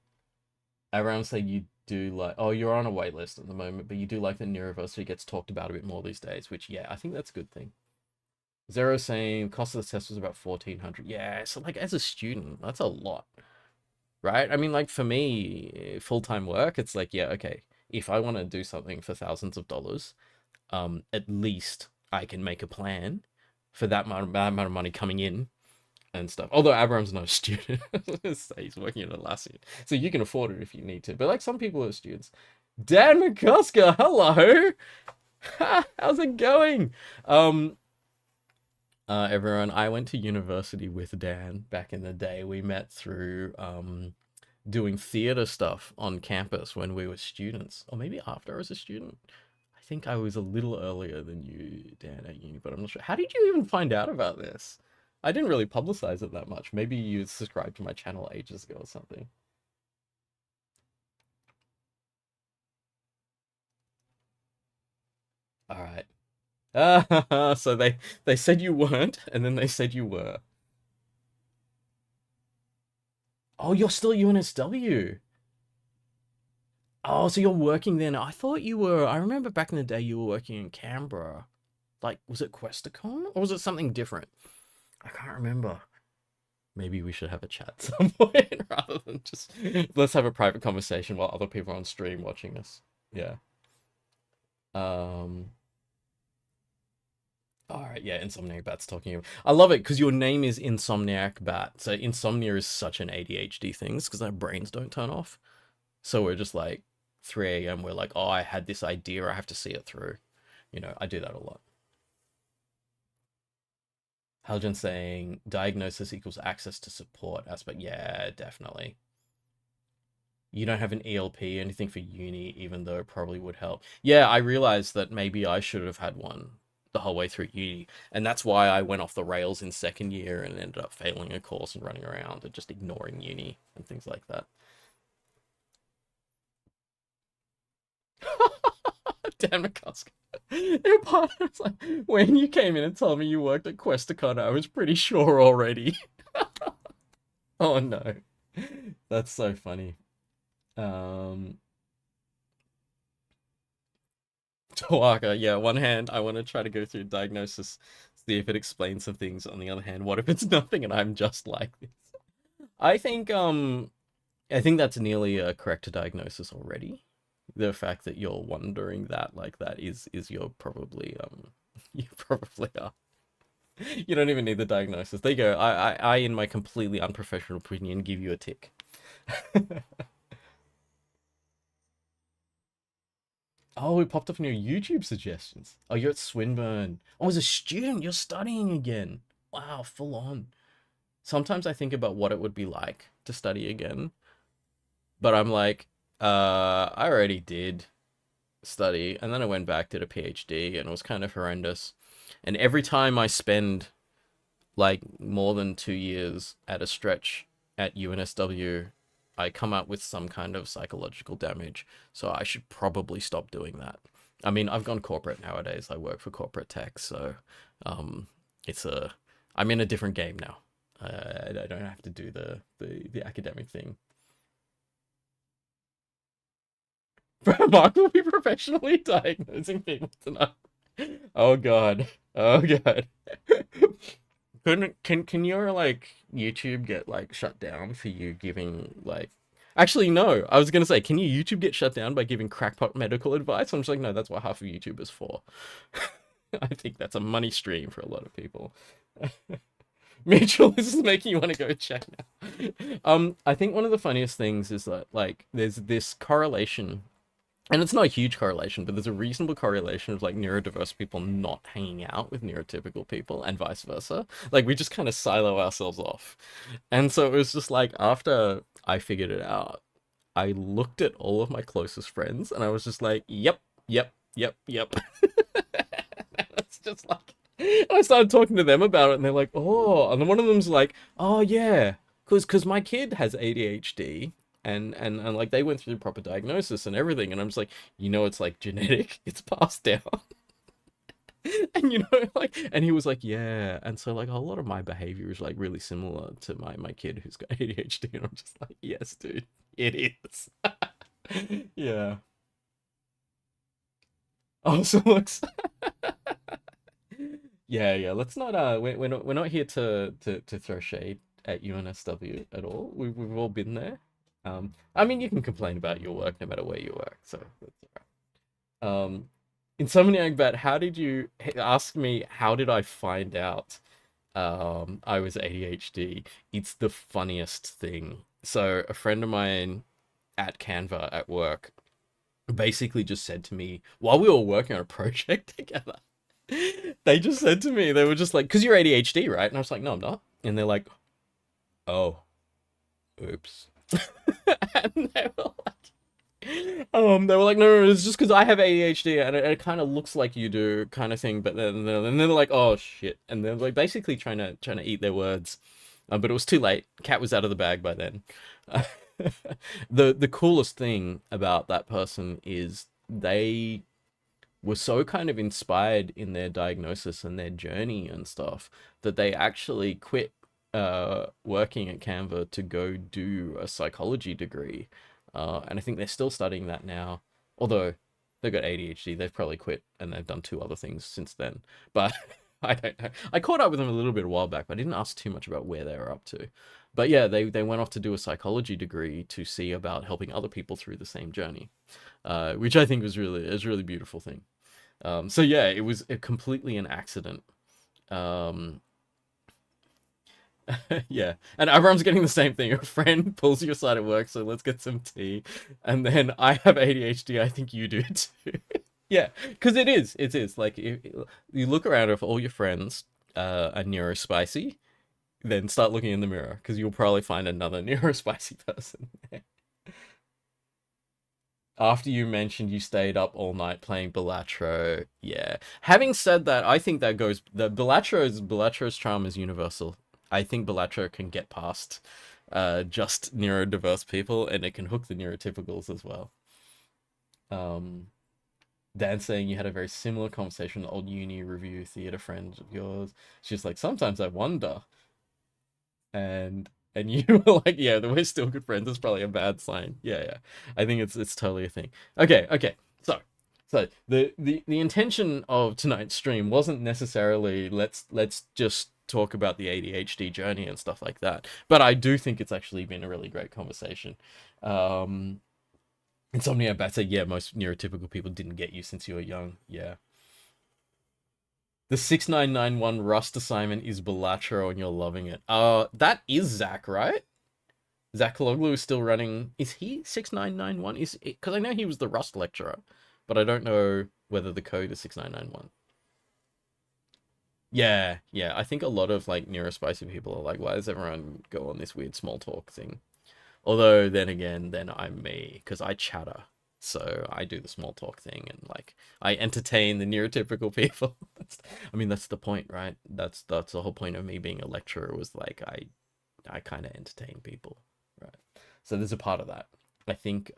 Around say you do like, oh, you're on a wait list at the moment, but you do like the neurodiversity gets talked about a bit more these days, which, yeah, I think that's a good thing. Zero saying cost of the test was about 1,400. Yeah, so like as a student, that's a lot, right? I mean, like for me, full-time work, it's like, yeah, okay, if I want to do something for thousands of dollars, at least I can make a plan for that amount of money coming in and stuff. Although Abram's not a student, he's working at Atlassian, so you can afford it if you need to. But like some people are students. Dan McCusker, hello. How's it going? Everyone, I went to university with Dan back in the day. We met through doing theater stuff on campus when we were students, or maybe after I was a student. I think I was a little earlier than you, Dan, at uni, but I'm not sure. How did you even find out about this? I didn't really publicize it that much. Maybe you subscribed to my channel ages ago or something. All right. So they said you weren't, and then they said you were. Oh, you're still UNSW. Oh, so you're working then. I thought you were. I remember back in the day you were working in Canberra. Like, was it Questacon or was it something different? I can't remember. Maybe we should have a chat some point rather than just let's have a private conversation while other people are on stream watching us. Yeah. Um. All right. Yeah. Insomniac Bat's talking about. I love it because your name is Insomniac Bat. So insomnia is such an ADHD thing because our brains don't turn off. So we're just like 3 a.m. We're like, oh, I had this idea. I have to see it through. I do that a lot. Haljan saying diagnosis equals access to support aspect. Yeah, definitely. You don't have an ELP, anything for uni, even though it probably would help. Yeah, I realized that maybe I should have had one the whole way through uni. And that's why I went off the rails in second year and ended up failing a course and running around and just ignoring uni and things like that. Dan McCusker. Your partner's like, when you came in and told me you worked at Questacon, I was pretty sure already. Oh no. That's so funny. Um Tawaka, yeah, one hand, I want to try to go through diagnosis, see if it explains some things. On the other hand, what if it's nothing and I'm just like this? I think I think that's nearly a correct diagnosis already. The fact that you're wondering that like that is you're probably you probably are. You don't even need the diagnosis. There you go. I in my completely unprofessional opinion give you a tick. Oh, it popped up in your YouTube suggestions. Oh, you're at Swinburne. Oh, as a student, you're studying again. Wow, full on. Sometimes I think about what it would be like to study again, but I'm like, I already did study, and then I went back, did a PhD, and it was kind of horrendous. And every time I spend like more than 2 years at a stretch at UNSW, I come up with some kind of psychological damage. So I should probably stop doing that. I mean, I've gone corporate nowadays. I work for corporate tech, so it's a I'm in a different game now. I don't have to do the academic thing. Mark will be professionally diagnosing people tonight. Oh god. Oh god. Can your like YouTube get like shut down for you giving like actually no, I was gonna say, can your YouTube get shut down by giving crackpot medical advice? I'm just like, no, that's what half of YouTube is for. I think that's a money stream for a lot of people. Mitchell, this is making you want to go check now. I think one of the funniest things is that like there's this correlation, and it's not a huge correlation, but there's a reasonable correlation of like neurodiverse people not hanging out with neurotypical people and vice versa. Like we just kind of silo ourselves off. And so it was just like after I figured it out, I looked at all of my closest friends and I was just like, yep, yep, yep, yep. It's just like I started talking to them about it and they're like, oh, and then one of them's like, oh yeah, cause my kid has ADHD and like they went through proper diagnosis and everything, and I'm just like, it's like genetic, it's passed down. And like, and he was like, yeah, and so like a lot of my behavior is like really similar to my kid who's got ADHD, and I'm just like, yes, dude, it is. Yeah. Also looks. Yeah, yeah. Let's not. We're not here to throw shade at UNSW at all. We've all been there. I mean, you can complain about your work no matter where you work, so that's all right. Insomniac Bat, how did you ask me? How did I find out? I was ADHD. It's the funniest thing. So a friend of mine at Canva at work basically just said to me while we were working on a project together. They just said to me, they were just like, "Because you're ADHD, right?" And I was like, "No, I'm not." And they're like, "Oh, oops." And they were like, "No, no, it's just because I have ADHD and it kind of looks like you do, kind of thing." But then they're like, "Oh shit!" And they're like basically trying to eat their words, but it was too late. Cat was out of the bag by then. The coolest thing about that person is they were so kind of inspired in their diagnosis and their journey and stuff that they actually quit working at Canva to go do a psychology degree. And I think they're still studying that now. Although they've got ADHD, they've probably quit and they've done two other things since then. But I don't know. I caught up with them a little bit a while back, but I didn't ask too much about where they were up to. But yeah, they went off to do a psychology degree to see about helping other people through the same journey, which I think was really beautiful thing. So yeah, it was completely an accident. Um, yeah, and everyone's getting the same thing. A friend pulls you aside at work, so let's get some tea. And then I have ADHD. I think you do too. Yeah, because it is like if you look around, if all your friends are neurospicy, then start looking in the mirror because you'll probably find another neurospicy person. After you mentioned you stayed up all night playing Balatro, yeah. Having said that, I think that goes the Balatro's charm is universal. I think Balatro can get past just neurodiverse people, and it can hook the neurotypicals as well. Um, Dan saying you had a very similar conversation with old uni review theater friend of yours. She's like, sometimes I wonder, and you were like, yeah, we're still good friends. That's probably a bad sign. Yeah, yeah. I think it's totally a thing. Okay, okay. So the intention of tonight's stream wasn't necessarily let's just talk about the ADHD journey and stuff like that. But I do think it's actually been a really great conversation. Um Insomnia Bat said, yeah, most neurotypical people didn't get you since you were young. Yeah. The 6991 Rust assignment is Balatro and you're loving it. That is Zach, right? Zach Kaloglu is still running. Is he 6991? Is it because I know he was the Rust lecturer, but I don't know whether the code is 6991. Yeah, yeah. I think a lot of like neurospicy people are like, why does everyone go on this weird small talk thing? Although then again, then I'm me because I chatter. So I do the small talk thing and like I entertain the neurotypical people. I mean that's the point, right? That's the whole point of me being a lecturer was like I kind of entertain people, right? So there's a part of that. I think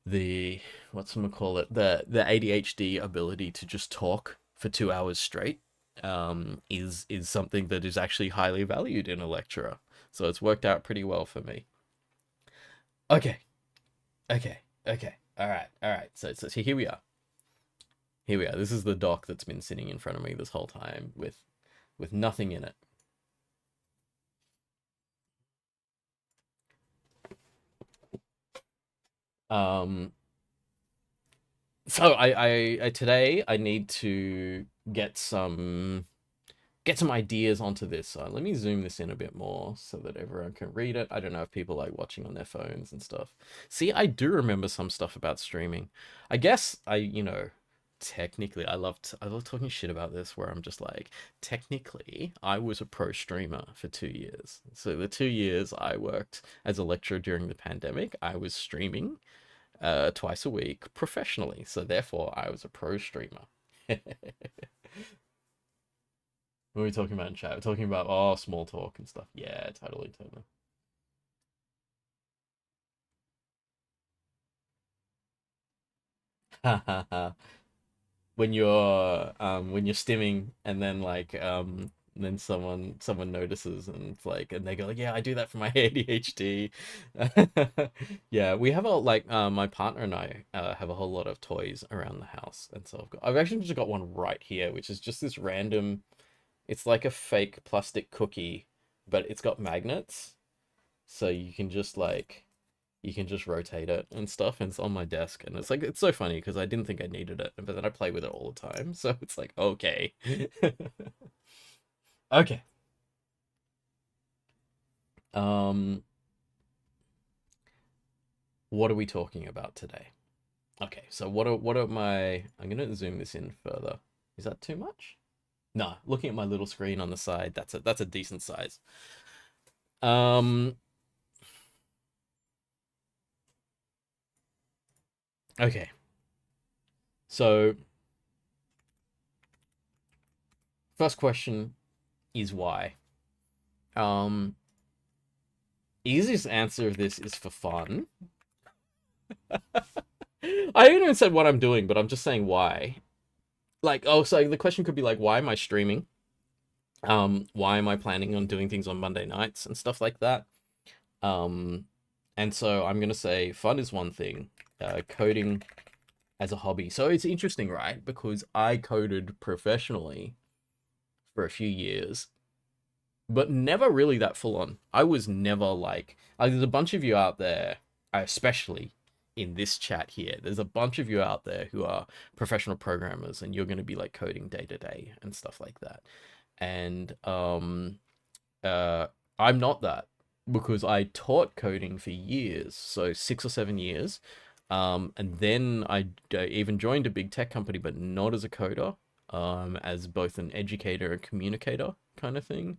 the what's gonna call it the ADHD ability to just talk for 2 hours straight is something that is actually highly valued in a lecturer. So it's worked out pretty well for me. Okay, okay, okay. All right. So here we are. Here we are. This is the doc that's been sitting in front of me this whole time with nothing in it. Um So I today I need to get some get some ideas onto this. So let me zoom this in a bit more so that everyone can read it. I don't know if people like watching on their phones and stuff. See, I do remember some stuff about streaming. I guess technically I love talking shit about this where I'm just like, technically I was a pro streamer for 2 years. So the 2 years I worked as a lecturer during the pandemic, I was streaming twice a week professionally. So therefore I was a pro streamer. What are we talking about in chat? We're talking about small talk and stuff. Yeah, totally, totally. When you're stimming and then then someone notices and it's like and they go like, yeah, I do that for my ADHD. Yeah, we have a my partner and I have a whole lot of toys around the house, and so I've actually just got one right here, which is just this random. It's like a fake plastic cookie, but it's got magnets, so you can just rotate it and stuff, and it's on my desk, and it's like it's so funny because I didn't think I needed it, but then I play with it all the time, so it's like okay. Okay. Um, what are we talking about today? Okay, so what are my? I'm gonna zoom this in further. Is that too much? No, looking at my little screen on the side, that's a decent size. Um, okay. So, first question is why. Um, Easiest answer of this is for fun. I haven't even said what I'm doing, but I'm just saying why. Like, oh, so the question could be like, why am I streaming? Why am I planning on doing things on Monday nights and stuff like that? Um, and so I'm gonna say fun is one thing, coding as a hobby. So it's interesting, right? Because I coded professionally for a few years, but never really that full on. I was never like there's a bunch of you out there, especially in this chat here. There's a bunch of you out there who are professional programmers, and you're going to be like coding day to day and stuff like that. And uh, I'm not that because I taught coding for years, so 6 or 7 years. And then I even joined a big tech company, but not as a coder, as both an educator and communicator kind of thing.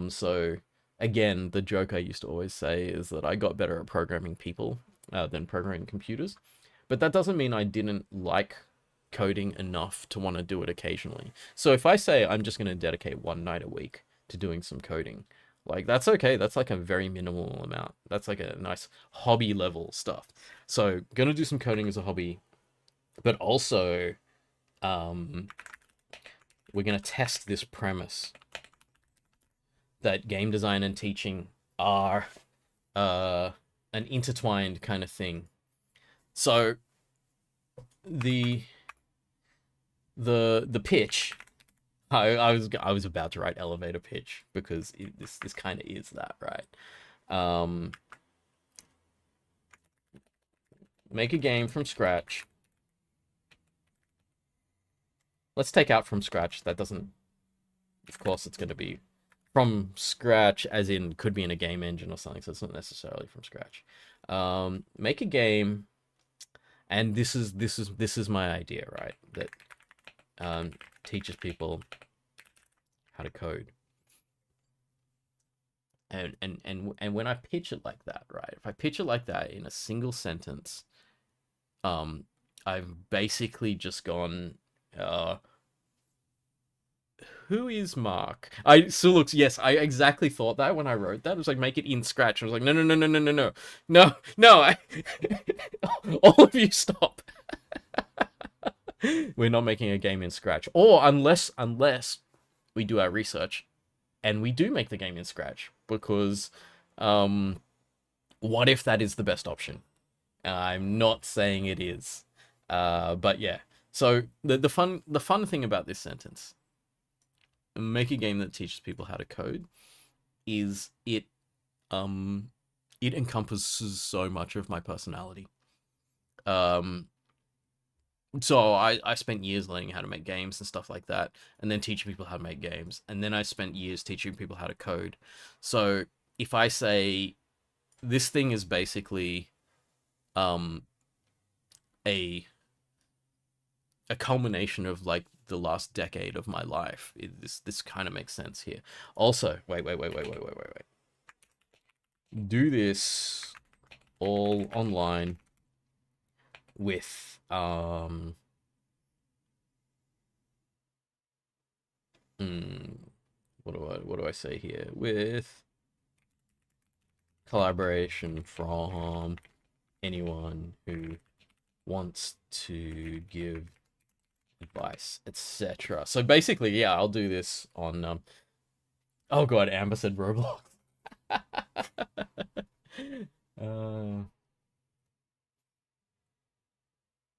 So again, the joke I used to always say is that I got better at programming people than programming computers. But that doesn't mean I didn't like coding enough to want to do it occasionally. So if I say I'm just going to dedicate one night a week to doing some coding, like that's okay. That's like a very minimal amount. That's like a nice hobby level stuff. So gonna do some coding as a hobby, but also um, we're gonna test this premise that game design and teaching are uh, an intertwined kind of thing. So the the pitch. I was about to write elevator pitch because this kind of is that, right? Um, make a game from scratch. Let's take out from scratch. That doesn't. Of course, it's going to be from scratch, as in could be in a game engine or something. So it's not necessarily from scratch. Make a game, and this is my idea, right? That teaches people how to code. And when I pitch it like that, right? If I pitch it like that in a single sentence, I've basically just gone, who is Mark? I still looks yes, I exactly thought that when I wrote that. It was like make it in scratch. I was like, no, no, no, no, no, no, no, no, no. All of you stop. We're not making a game in scratch, or unless we do our research and we do make the game in scratch, because what if that is the best option? I'm not saying it is, but yeah. So the fun thing about this sentence, make a game that teaches people how to code, is it encompasses so much of my personality. Um, So I spent years learning how to make games and stuff like that, and then teaching people how to make games, and then I spent years teaching people how to code. So if I say this thing is basically um a a culmination of like the last decade of my life, this kind of makes sense here. Also, wait. Do this all online with what do I say here? With collaboration from anyone who wants to give advice, etc. So basically, yeah, I'll do this on oh god, Amber said Roblox. uh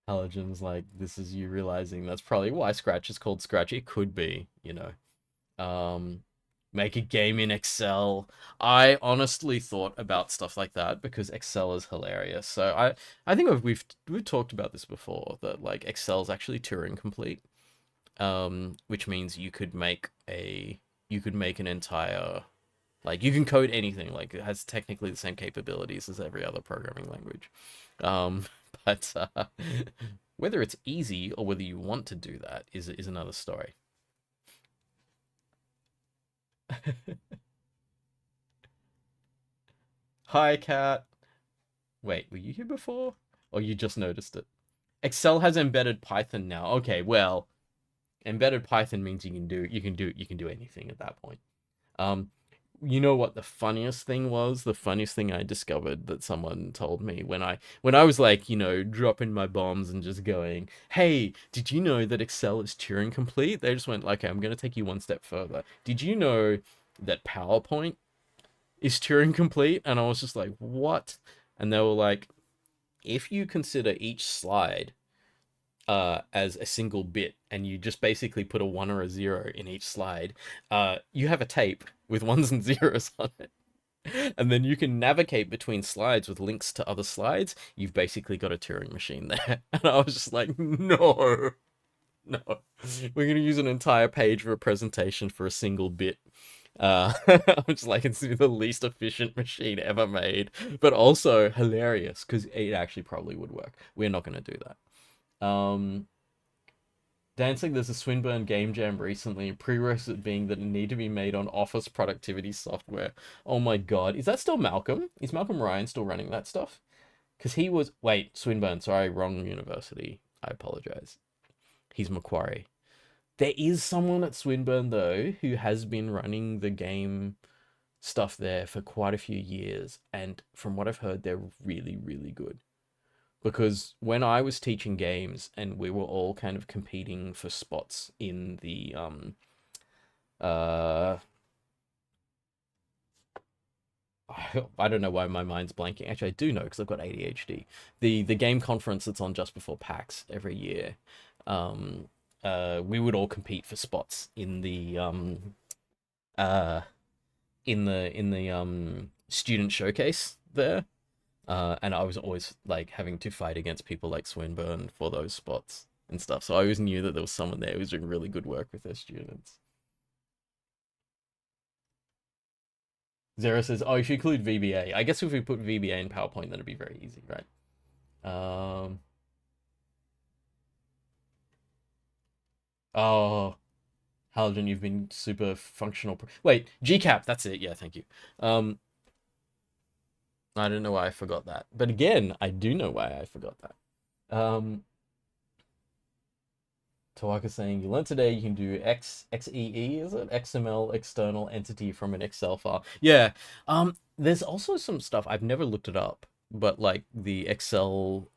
Halogen's like, this is you realizing that's probably why Scratch is called Scratch. It could be, you know. Um, make a game in Excel. I honestly thought about stuff like that because Excel is hilarious. So I think we've talked about this before, that like Excel is actually Turing complete. Which means you could make an entire, like, you can code anything. Like, it has technically the same capabilities as every other programming language. Um, but whether it's easy or whether you want to do that is another story. Hi, cat. Wait, were you here before? Or you just noticed it? Excel has embedded Python now. Okay, well, embedded Python means you can do anything at that point. Um, you know what the funniest thing was? The funniest thing I discovered that someone told me when I was like, dropping my bombs and just going, "Hey, did you know that Excel is Turing complete?" They just went like, "Okay, I'm going to take you one step further. Did you know that PowerPoint is Turing complete?" And I was just like, "What?" And they were like, "If you consider each slide as a single bit, and you just basically put a one or a zero in each slide, you have a tape with ones and zeros on it. And then you can navigate between slides with links to other slides. You've basically got a Turing machine there." And I was just like, no, no. We're going to use an entire page of a presentation for a single bit. I'm just like, it's the least efficient machine ever made, but also hilarious because it actually probably would work. We're not going to do that. Dancing, there's a Swinburne game jam recently, prerequisite being that it need to be made on office productivity software. Oh my god. Is that still Malcolm? Is Malcolm Ryan still running that stuff? Because he was... Wait, Swinburne, sorry, wrong university. I apologize. He's Macquarie. There is someone at Swinburne, though, who has been running the game stuff there for quite a few years, and from what I've heard, they're really, really good. Because when I was teaching games and we were all kind of competing for spots in the uh I don't know why my mind's blanking. Actually, I do know because I've got ADHD. The game conference that's on just before PAX every year, um we would all compete for spots uh in the student showcase there. And I was always like having to fight against people like Swinburne for those spots and stuff. So I always knew that there was someone there who was doing really good work with their students. Zero says, "Oh, you should include VBA." I guess if we put VBA in PowerPoint, that'd be very easy, right? Um. Oh, Halogen, you've been super functional. Wait, GCAP. That's it. Yeah, thank you. Um. I don't know why I forgot that, but again, I do know why I forgot that. Tawaka saying, you learned today you can do XEE, is it? XML external entity from an Excel file. Yeah. There's also some stuff, I've never looked it up, but like the Excel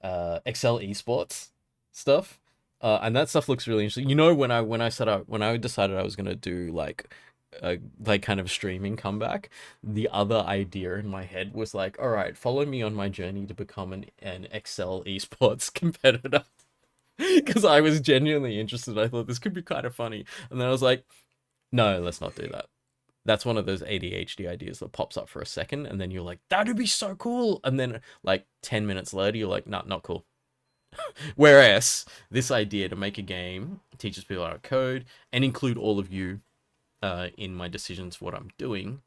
esports stuff. And that stuff looks really interesting. When I decided I was gonna do like kind of streaming comeback, the other idea in my head was like, all right, follow me on my journey to become an Excel esports competitor. Because I was genuinely interested. I thought this could be kind of funny. And then I was like, no, let's not do that. That's one of those ADHD ideas that pops up for a second, and then you're like, that'd be so cool. And then, like, 10 minutes later, you're like, nah, not cool. Whereas this idea to make a game teaches people how to code and include all of you in my decisions for what I'm doing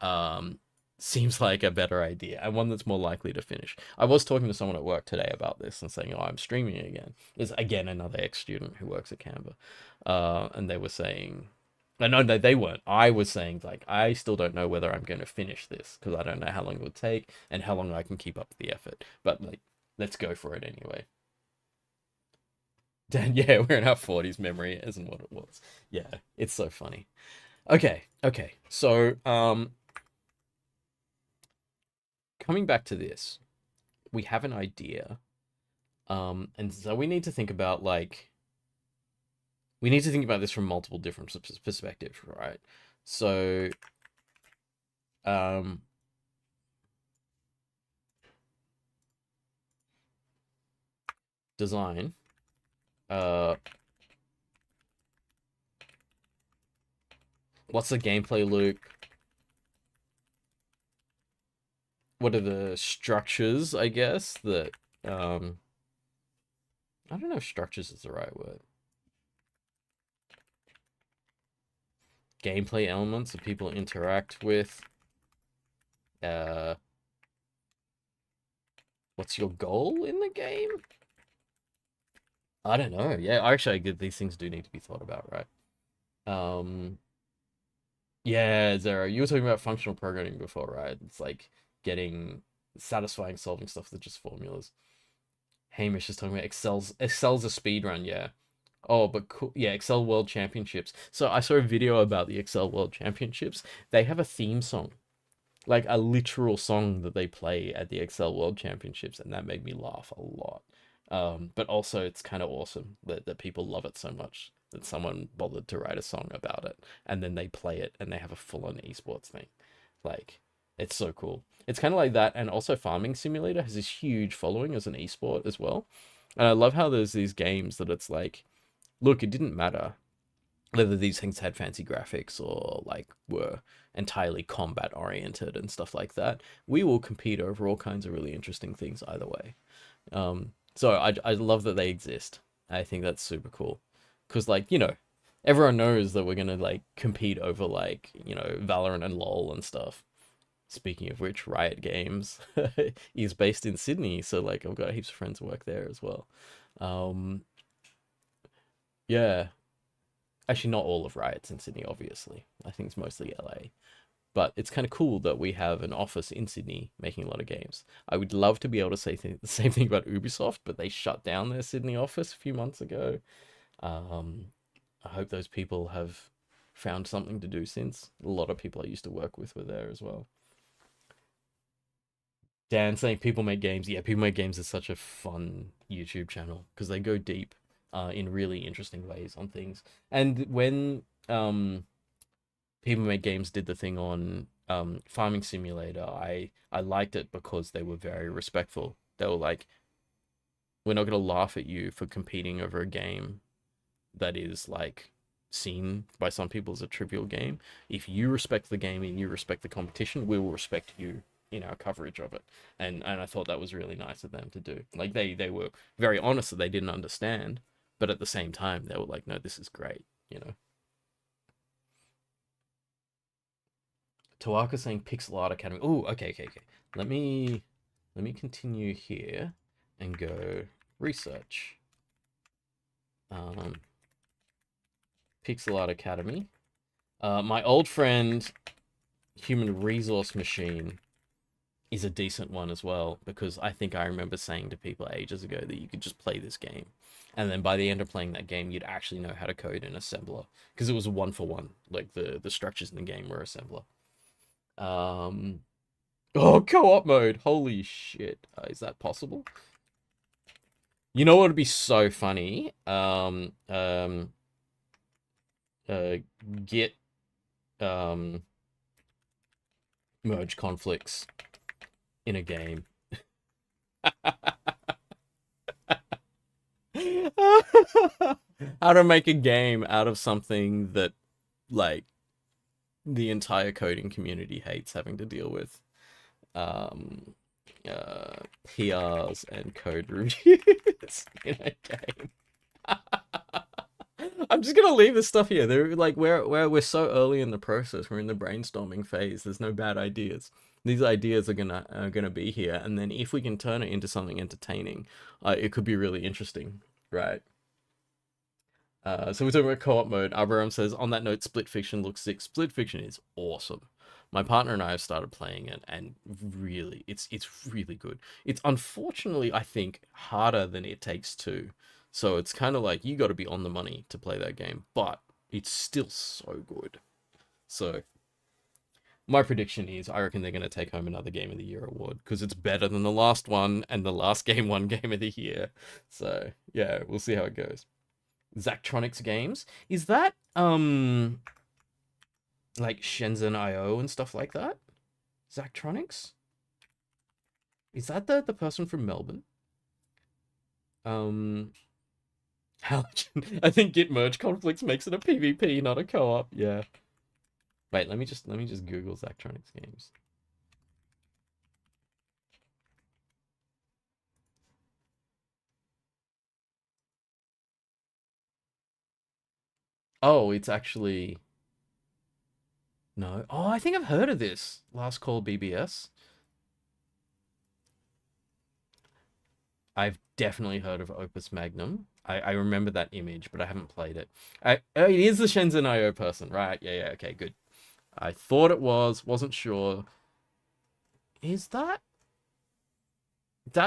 um, seems like a better idea and one that's more likely to finish. I was talking to someone at work today about this and saying, "Oh, I'm streaming again." There's again another ex-student who works at Canva, and they were saying, no, they weren't. I was saying like I still don't know whether I'm going to finish this because I don't know how long it would take and how long I can keep up the effort. But like, let's go for it anyway. Dan, yeah, we're in our 40s. Memory isn't what it was. Yeah, it's so funny. Okay. So, coming back to this, we have an idea, and so we need to think about like we need to think about this from multiple different perspectives, right? So, um, design. What's the gameplay loop? What are the structures, I guess, that I don't know if structures is the right word. Gameplay elements that people interact with. What's your goal in the game? I don't know. Yeah, actually, these things do need to be thought about, right? Yeah, Zero, you were talking about functional programming before, right? It's like getting satisfying solving stuff that just formulas. Hamish is talking about Excel's a speed run, yeah. Oh, but cool. Yeah, Excel World Championships. So I saw a video about the Excel World Championships. They have a theme song, like a literal song that they play at the Excel World Championships, and that made me laugh a lot. But also, it's kind of awesome that people love it so much that someone bothered to write a song about it, and then they play it, and they have a full-on esports thing. Like, it's so cool. It's kind of like that, and also Farming Simulator has this huge following as an esport as well. And I love how there's these games that it's like, look, it didn't matter whether these things had fancy graphics or like were entirely combat oriented and stuff like that. We will compete over all kinds of really interesting things either way. So I love that they exist. I think that's super cool because like everyone knows that we're gonna like compete over like Valorant and LOL and stuff. Speaking of which, Riot Games is based in Sydney, so like I've got heaps of friends who work there as well. Um, yeah, actually not all of Riot's in Sydney, obviously. I think it's mostly LA. But it's kind of cool that we have an office in Sydney making a lot of games. I would love to be able to say the same thing about Ubisoft, but they shut down their Sydney office a few months ago. Um, I hope those people have found something to do since. A lot of people I used to work with were there as well. Dan saying people make games. Yeah, people make games is such a fun YouTube channel because they go deep in really interesting ways on things. And when people make games did the thing on Farming Simulator, I liked it because they were very respectful. They were like, we're not going to laugh at you for competing over a game that is like seen by some people as a trivial game. If you respect the game and you respect the competition, we will respect you in our coverage of it. And I thought that was really nice of them to do. Like they were very honest that they didn't understand, but at the same time they were like, no, this is great. Tawaka saying Pixel Art Academy. Oh, okay. Let me continue here and go research. Pixel Art Academy. My old friend Human Resource Machine is a decent one as well, because I think I remember saying to people ages ago that you could just play this game, and then by the end of playing that game, you'd actually know how to code in assembler, because it was a one for one. Like the structures in the game were assembler. Oh, co-op mode. Holy shit. Is that possible? You know what would be so funny? Get merge conflicts in a game. How to make a game out of something that like the entire coding community hates having to deal with. PRs and code reviews in a game. I'm just gonna leave this stuff here. They're like we're so early in the process. We're in the brainstorming phase. There's no bad ideas. These ideas are gonna be here, and then if we can turn it into something entertaining, it could be really interesting, right? So we're talking about co-op mode. Abraham says, on that note, Split Fiction looks sick. Split Fiction is awesome. My partner and I have started playing it, and really, it's really good. It's unfortunately, I think, harder than It Takes Two. So it's kind of like you got to be on the money to play that game, but it's still so good. So my prediction is I reckon they're going to take home another Game of the Year award because it's better than the last one, and the last game won Game of the Year. So yeah, we'll see how it goes. Zachtronics Games. Is that like Shenzhen IO and stuff like that? Zachtronics? Is that the person from Melbourne? Halogen. I think Git merge conflicts makes it a PvP, not a co-op. Yeah. Wait, let me just Google Zachtronics Games. Oh, it's actually no. Oh, I think I've heard of this. Last Call BBS. I've definitely heard of Opus Magnum. I remember that image, but I haven't played it. Oh, it is the Shenzhen IO person, right? Yeah, okay, good. I thought it wasn't sure. Is that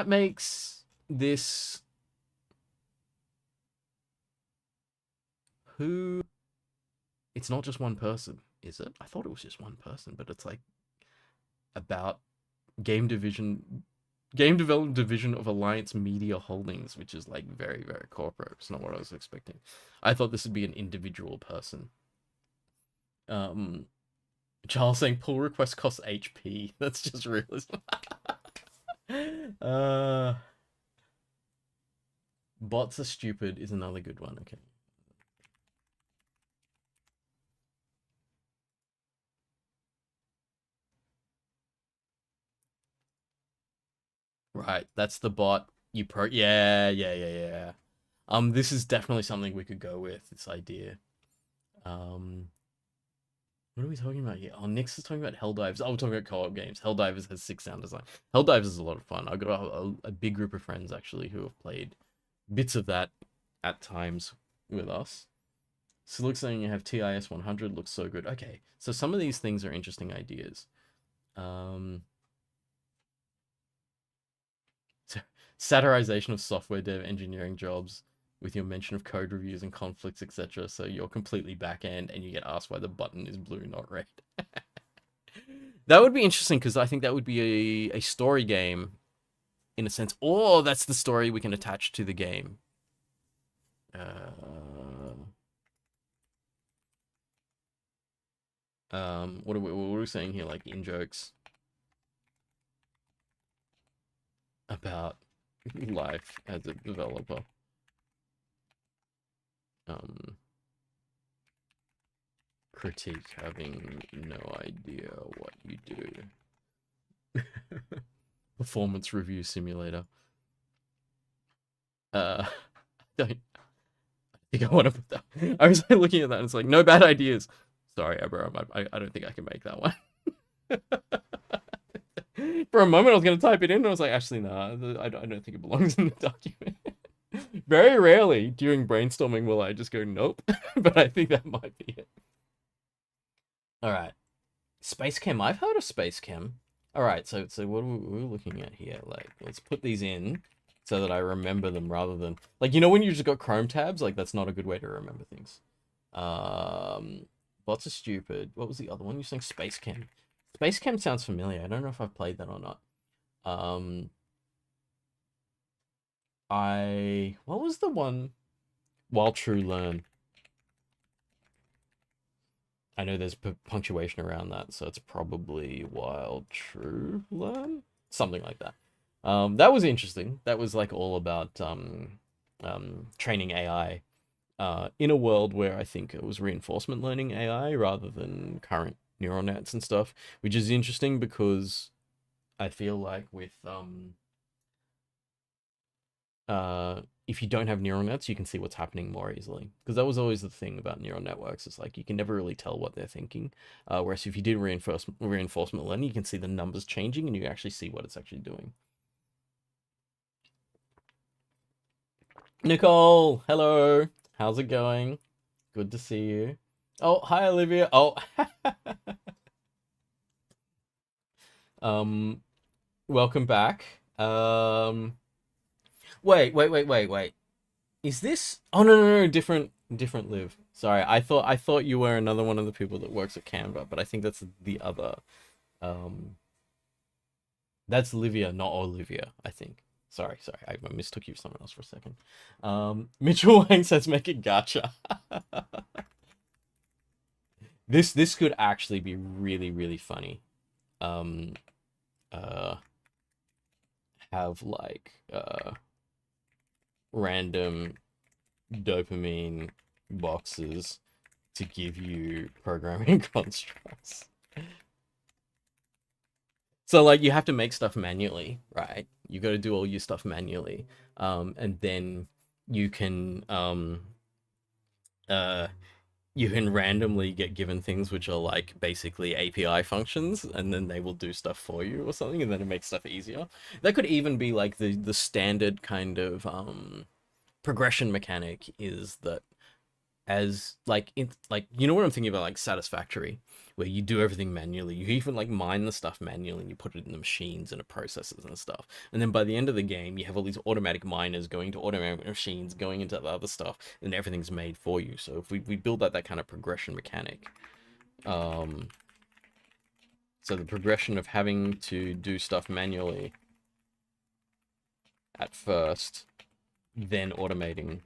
makes this who? It's not just one person, is it? I thought it was just one person, but it's like about game division game development division of Alliance Media Holdings, which is like very, very corporate. It's not what I was expecting. I thought this would be an individual person. Charles saying pull request costs HP. That's just realism. Bots are stupid is another good one. Okay. Right, that's the bot. Yeah. This is definitely something we could go with, this idea. What are we talking about here? Oh, Nix is talking about Helldivers. Oh, we're talking about co-op games. Helldivers has 6 sound design. Helldivers is a lot of fun. I've got a big group of friends, actually, who have played bits of that at times with us. So looks like you have TIS 100. Looks so good. Okay, so some of these things are interesting ideas. Satirization of software dev engineering jobs with your mention of code reviews and conflicts, etc. So you're completely back end and you get asked why the button is blue, not red. That would be interesting because I think that would be a story game in a sense. Or that's the story we can attach to the game. What are we saying here? Like in jokes about life as a developer. Critique having no idea what you do. Performance review simulator. Don't. I think I want to put that. I was like, looking at that and it's like, no bad ideas. Sorry, Abraham. I don't think I can make that one. For a moment, I was going to type it in and I was like, actually, nah, I don't think it belongs in the document. Very rarely during brainstorming will I just go, nope. But I think that might be it. All right. Space Chem. I've heard of Space Chem. All right. So what are we looking at here? Like, let's put these in so that I remember them rather than like, you know, when you just got Chrome tabs, like that's not a good way to remember things. Bots are stupid. What was the other one? You're saying Space Chem. Space Chem sounds familiar. I don't know if I've played that or not. What was the one? While True Learn. I know there's punctuation around that, so it's probably While True Learn? Something like that. That was interesting. That was like all about training AI in a world where I think it was reinforcement learning AI rather than current neural nets and stuff, which is interesting because I feel like with if you don't have neural nets, you can see what's happening more easily. Because that was always the thing about neural networks. It's like you can never really tell what they're thinking. Whereas if you did reinforcement learning, you can see the numbers changing and you actually see what it's actually doing. Nicole, hello. How's it going? Good to see you. Oh, hi Olivia. Oh, um, welcome back. Wait. Is this? Oh no, different Liv. Sorry, I thought you were another one of the people that works at Canva, but I think that's the other. Um, that's Livia, not Olivia. I think. Sorry, I mistook you for someone else for a second. Mitchell Wang says make it gotcha. This could actually be really funny. Um, uh, have like random dopamine boxes to give you programming constructs. So like you have to make stuff manually, right? You got to do all your stuff manually, and then you can uh you can randomly get given things which are like basically API functions, and then they will do stuff for you or something, and then it makes stuff easier. That could even be like the standard kind of progression mechanic is that as like in like you know what I'm thinking about, like satisfactory, where you do everything manually. You even like mine the stuff manually and you put it in the machines and the processors and stuff, and then by the end of the game you have all these automatic miners going to automatic machines going into the other stuff, and everything's made for you. So if we build out that kind of progression mechanic, um so the progression of having to do stuff manually at first, then automating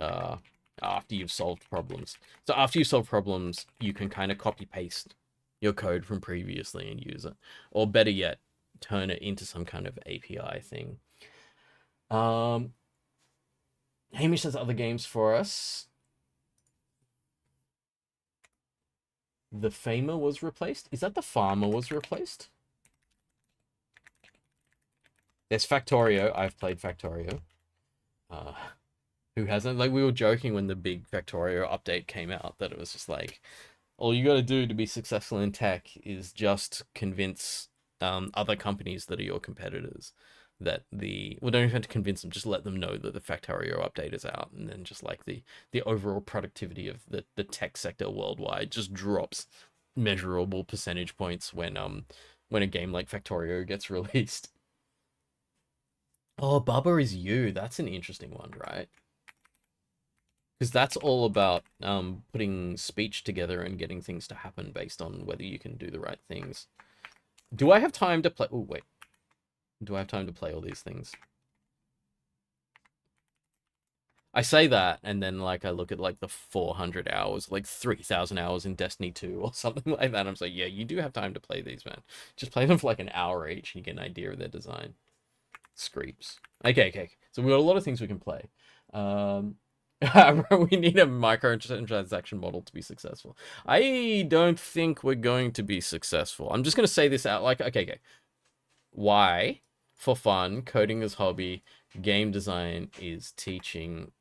uh after you've solved problems. So after you solve problems, you can kind of copy paste your code from previously and use it. Or better yet, turn it into some kind of API thing. Hamish has other games for us. The Famer was replaced? Is that the Farmer was replaced? There's Factorio. I've played Factorio. Who hasn't? Like, we were joking when the big Factorio update came out that it was just like, all you got to do to be successful in tech is just convince other companies that are your competitors that well, don't even have to convince them, just let them know that the Factorio update is out, and then just like the overall productivity of the tech sector worldwide just drops measurable percentage points when a game like Factorio gets released. Oh, Bubba is you. That's an interesting one, right? Because that's all about putting speech together and getting things to happen based on whether you can do the right things. Do I have time to play? Oh, wait. Do I have time to play all these things? I say that, and then like I look at like the 400 hours, like 3,000 hours in Destiny 2 or something like that. I'm like, yeah, you do have time to play these, man. Just play them for like an hour each, and you get an idea of their design. Screeps. Okay. So we've got a lot of things we can play. We need a microtransaction model to be successful. I don't think we're going to be successful. I'm just going to say this out like, okay. Why? For fun, coding is hobby, game design is teaching.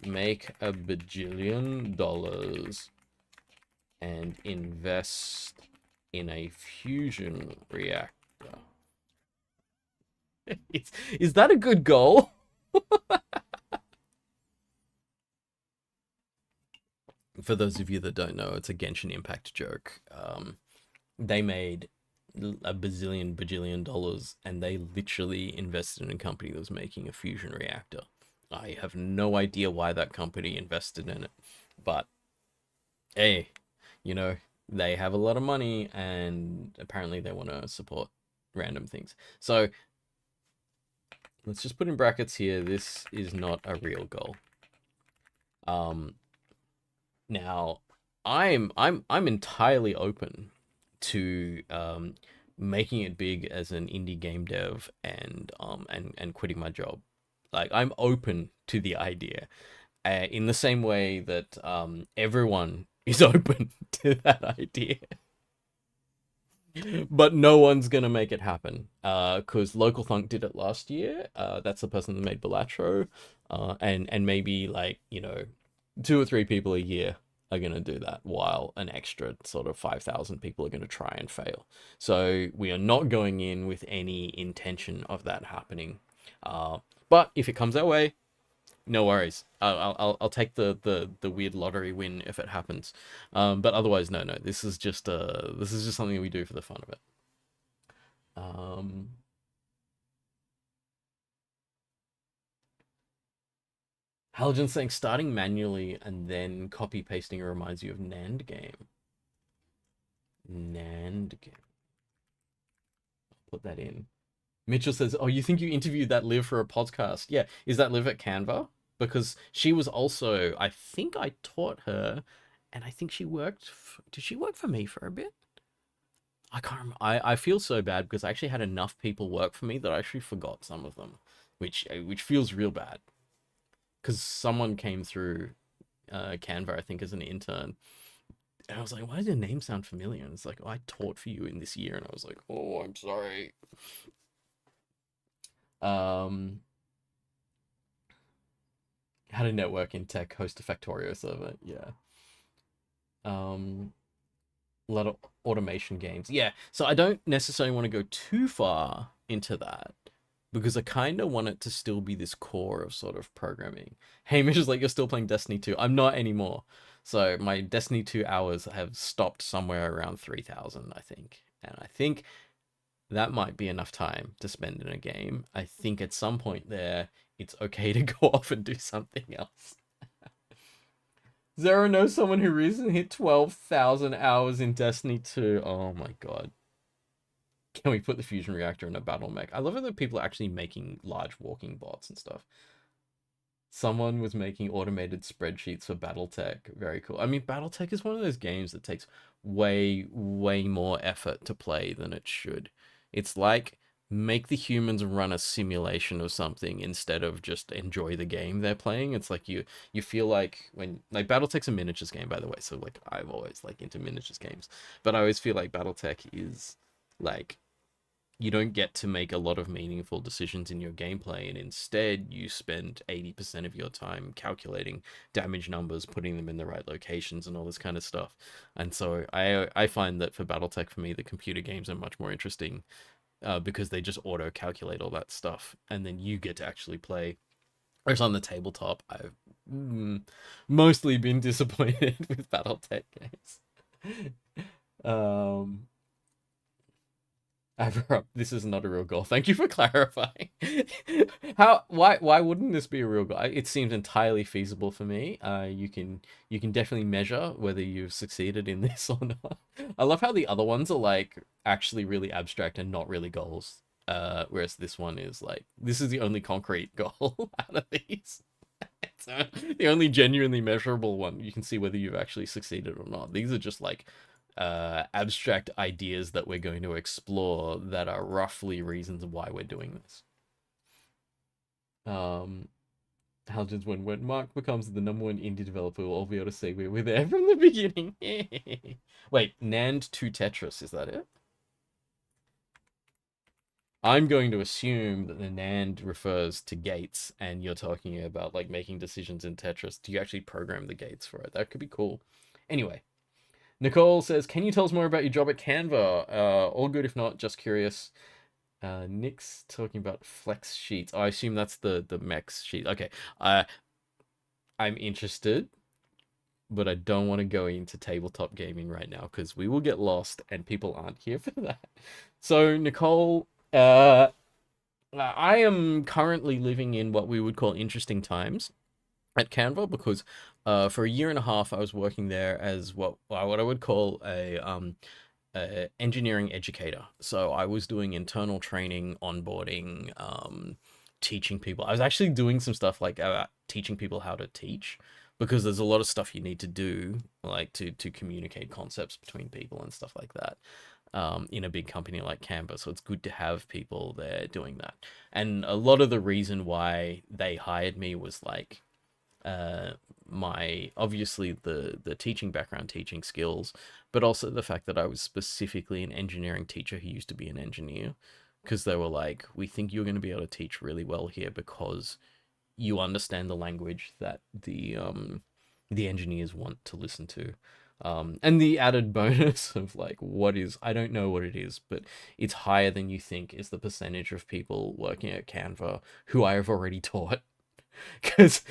Make a bajillion dollars and invest in a fusion reactor. Is that a good goal? For those of you that don't know, it's a Genshin Impact joke. They made a bajillion dollars, and they literally invested in a company that was making a fusion reactor. I have no idea why that company invested in it, but hey, you know, they have a lot of money, and apparently they want to support random things. So let's just put in brackets here, this is not a real goal. Now I'm entirely open to making it big as an indie game dev and quitting my job. Like, I'm open to the idea, in the same way that everyone is open to that idea. But no one's gonna make it happen. Because Local Thunk did it last year. That's the person that made Balatro. And maybe like, you know, two or three people a year are gonna do that, while an extra sort of 5,000 people are gonna try and fail. So we are not going in with any intention of that happening. Uh, but if it comes our way, no worries. I'll take the weird lottery win if it happens. But otherwise, no. This is just something we do for the fun of it. Um, Halogen saying starting manually and then copy pasting reminds you of NAND game. NAND game. Put that in. Mitchell says, "Oh, you think you interviewed that Liv for a podcast? Yeah, is that Liv at Canva? Because she was also, I think I taught her, and I think she worked. Did she work for me for a bit? I can't remember. I feel so bad because I actually had enough people work for me that I actually forgot some of them, which feels real bad. Because someone came through Canva, I think, as an intern, and I was like, "Why does your name sound familiar?" And it's like, "Oh, I taught for you in this year," and I was like, "Oh, I'm sorry." Um, how to network in tech, host a Factorio server. Yeah. Um, a lot of automation games. Yeah. So I don't necessarily want to go too far into that because I kind of want it to still be this core of sort of programming. Hamish is like, "You're still playing Destiny 2. I'm not anymore. So my Destiny 2 hours have stopped somewhere around 3,000, I think. And I think that might be enough time to spend in a game. I think at some point there, it's okay to go off and do something else. Zero knows someone who recently hit 12,000 hours in Destiny 2. Oh my god. Can we put the fusion reactor in a battle mech? I love it that people are actually making large walking bots and stuff. Someone was making automated spreadsheets for Battletech. Very cool. I mean, Battletech is one of those games that takes way more effort to play than it should. It's like make the humans run a simulation of something instead of just enjoy the game they're playing. It's like you feel like when like Battletech's a miniatures game, by the way. So like I've always like into miniatures games, but I always feel like Battletech is like you don't get to make a lot of meaningful decisions in your gameplay, and instead you spend 80% of your time calculating damage numbers, putting them in the right locations, and all this kind of stuff. And so I find that for BattleTech, for me, the computer games are much more interesting because they just auto calculate all that stuff, and then you get to actually play. Whereas on the tabletop, I've mostly been disappointed with BattleTech games. um, this is not a real goal. Thank you for clarifying. Why wouldn't this be a real goal? It seems entirely feasible for me. You can definitely measure whether you've succeeded in this or not. I love how the other ones are like actually really abstract and not really goals. Whereas this one is like this is the only concrete goal out of these. It's the only genuinely measurable one. You can see whether you've actually succeeded or not. These are just like abstract ideas that we're going to explore that are roughly reasons why we're doing this. Halgens, when Marc becomes the #1 indie developer, we'll all be able to say we were there from the beginning. Wait, NAND to Tetris, is that it? I'm going to assume that the NAND refers to gates, and you're talking about like making decisions in Tetris. Do you actually program the gates for it? That could be cool. Anyway, Nicole says, "Can you tell us more about your job at Canva? All good, if not, just curious." Nick's talking about flex sheets. I assume that's the Mex sheet. Okay. I'm interested, but I don't want to go into tabletop gaming right now because we will get lost and people aren't here for that. So, Nicole, I am currently living in what we would call interesting times at Canva because for a year and a half I was working there as what I would call a engineering educator. So I was doing internal training, onboarding, teaching people. I was actually doing some stuff like teaching people how to teach because there's a lot of stuff you need to do like to communicate concepts between people and stuff like that. In a big company like Canva, so it's good to have people there doing that. And a lot of the reason why they hired me was like uh, my obviously the teaching background, teaching skills, but also the fact that I was specifically an engineering teacher who used to be an engineer, because they were like, we think you're going to be able to teach really well here because you understand the language that the engineers want to listen to. And the added bonus of like what is, I don't know what it is, but it's higher than you think, is the percentage of people working at Canva who I have already taught. Because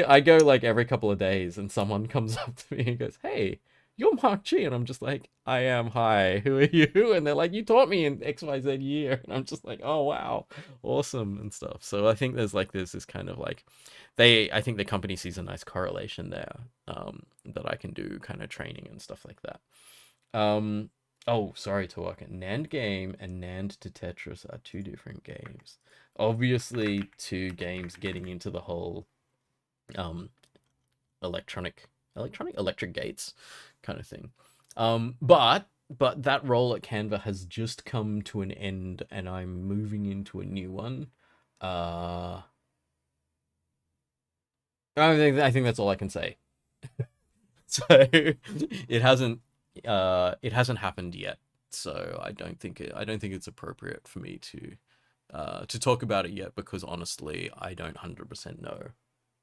I go like every couple of days and someone comes up to me and goes, "Hey, you're Mark G," and I'm just like, "I am. Hi, who are you?" And they're like, "You taught me in XYZ year," and I'm just like, "Oh wow, awesome," and stuff. So I think there's this kind of like, I think the company sees a nice correlation there, that I can do kind of training and stuff like that. Um, oh, sorry to work. NAND game and NAND to Tetris are two different games. Obviously, two games getting into the whole um electric gates kind of thing. But that role at Canva has just come to an end, and I'm moving into a new one. Uh, I think that's all I can say. So it hasn't happened yet. So I don't think it's appropriate for me to talk about it yet, because honestly, I don't 100% know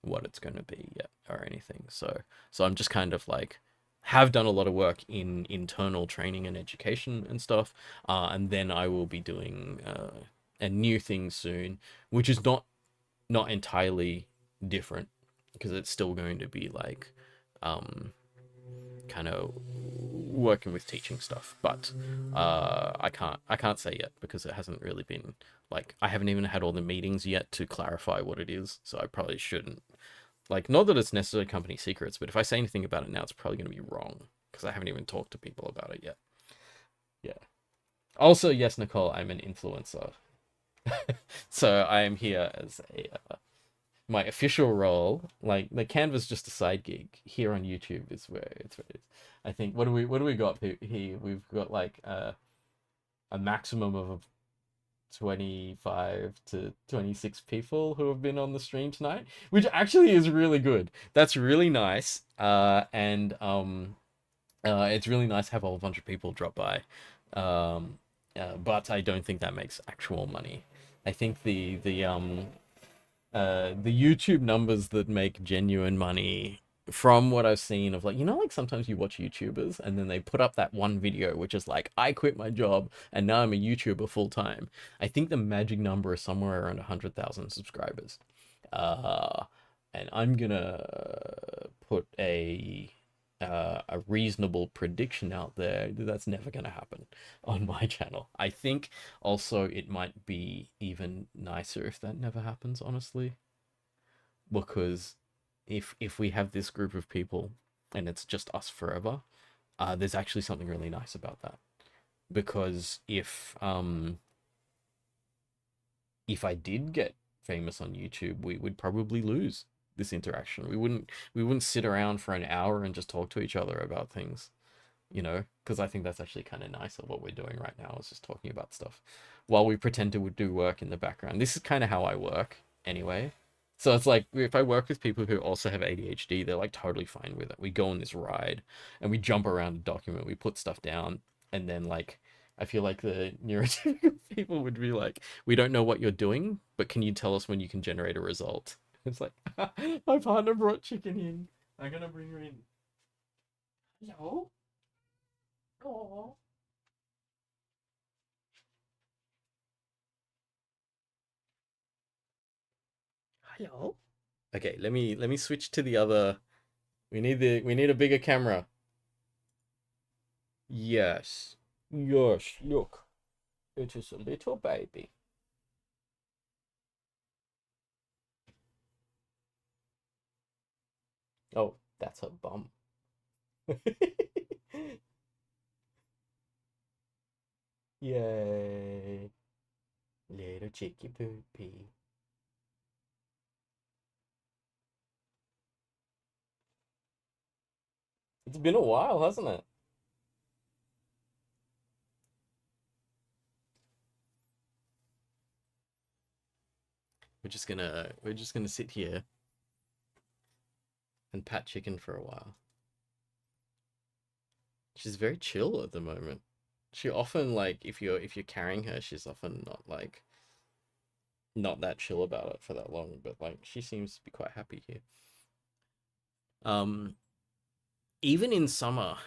what it's going to be yet or anything. So I'm just kind of like, have done a lot of work in internal training and education and stuff, and then I will be doing a new thing soon, which is not entirely different, because it's still going to be like um kind of working with teaching stuff, but I can't say yet, because it hasn't really been, like, I haven't even had all the meetings yet to clarify what it is, so I probably shouldn't, like, not that it's necessarily company secrets, but if I say anything about it now, it's probably going to be wrong, because I haven't even talked to people about it yet. Yeah. Also, yes, Nicole, I'm an influencer. So I am here as a my official role. Like, the Canva's just a side gig. Here on YouTube is where it's. I think, what do we got here? We've got like a maximum of 25 to 26 people who have been on the stream tonight, which actually is really good. That's really nice. And it's really nice to have a whole bunch of people drop by. But I don't think that makes actual money. I think the YouTube numbers that make genuine money, from what I've seen of, like, like sometimes you watch YouTubers and then they put up that one video which is like, I quit my job and now I'm a YouTuber full time. I think the magic number is somewhere around 100,000 subscribers. Uh, and I'm gonna put a reasonable prediction out there that that's never gonna happen on my channel. I think also it might be even nicer if that never happens, honestly, because if we have this group of people and it's just us forever, there's actually something really nice about that. Because if I did get famous on YouTube, we would probably lose this interaction. We wouldn't sit around for an hour and just talk to each other about things, because I think that's actually kind of nice of what we're doing right now, is just talking about stuff while we pretend to do work in the background. This is kind of how I work anyway. So it's like, if I work with people who also have ADHD, they're like totally fine with it. We go on this ride and we jump around a document, we put stuff down, and then like, I feel like the neurotypical people would be like, we don't know what you're doing, but can you tell us when you can generate a result? It's like, my partner brought chicken in. I'm gonna bring her in. Hello? Oh. Hello. Okay, let me switch to the other. We need a bigger camera. Yes. Yes, look. It is a little baby. Oh, that's a bum. Yay. Little cheeky poopy. It's been a while, hasn't it? We're just gonna sit here. and pat Chicken for a while. She's very chill at the moment. She often like if you're carrying her, she's often not that chill about it for that long, but like she seems to be quite happy here. Um, Even in summer,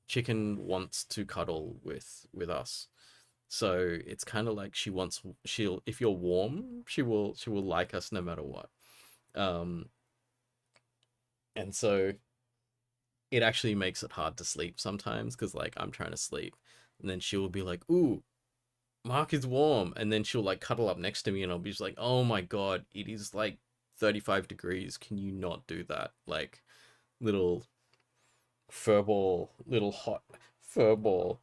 Chicken wants to cuddle with us. So it's kind of like she'll if you're warm, she will like us no matter what. Um, and so it actually makes it hard to sleep sometimes because like I'm trying to sleep, and then she will be like, "Ooh, Mark is warm," and then she'll like cuddle up next to me, and I'll be just like, "Oh my god, it is like 35 degrees. Can you not do that?" Like little furball, little hot furball.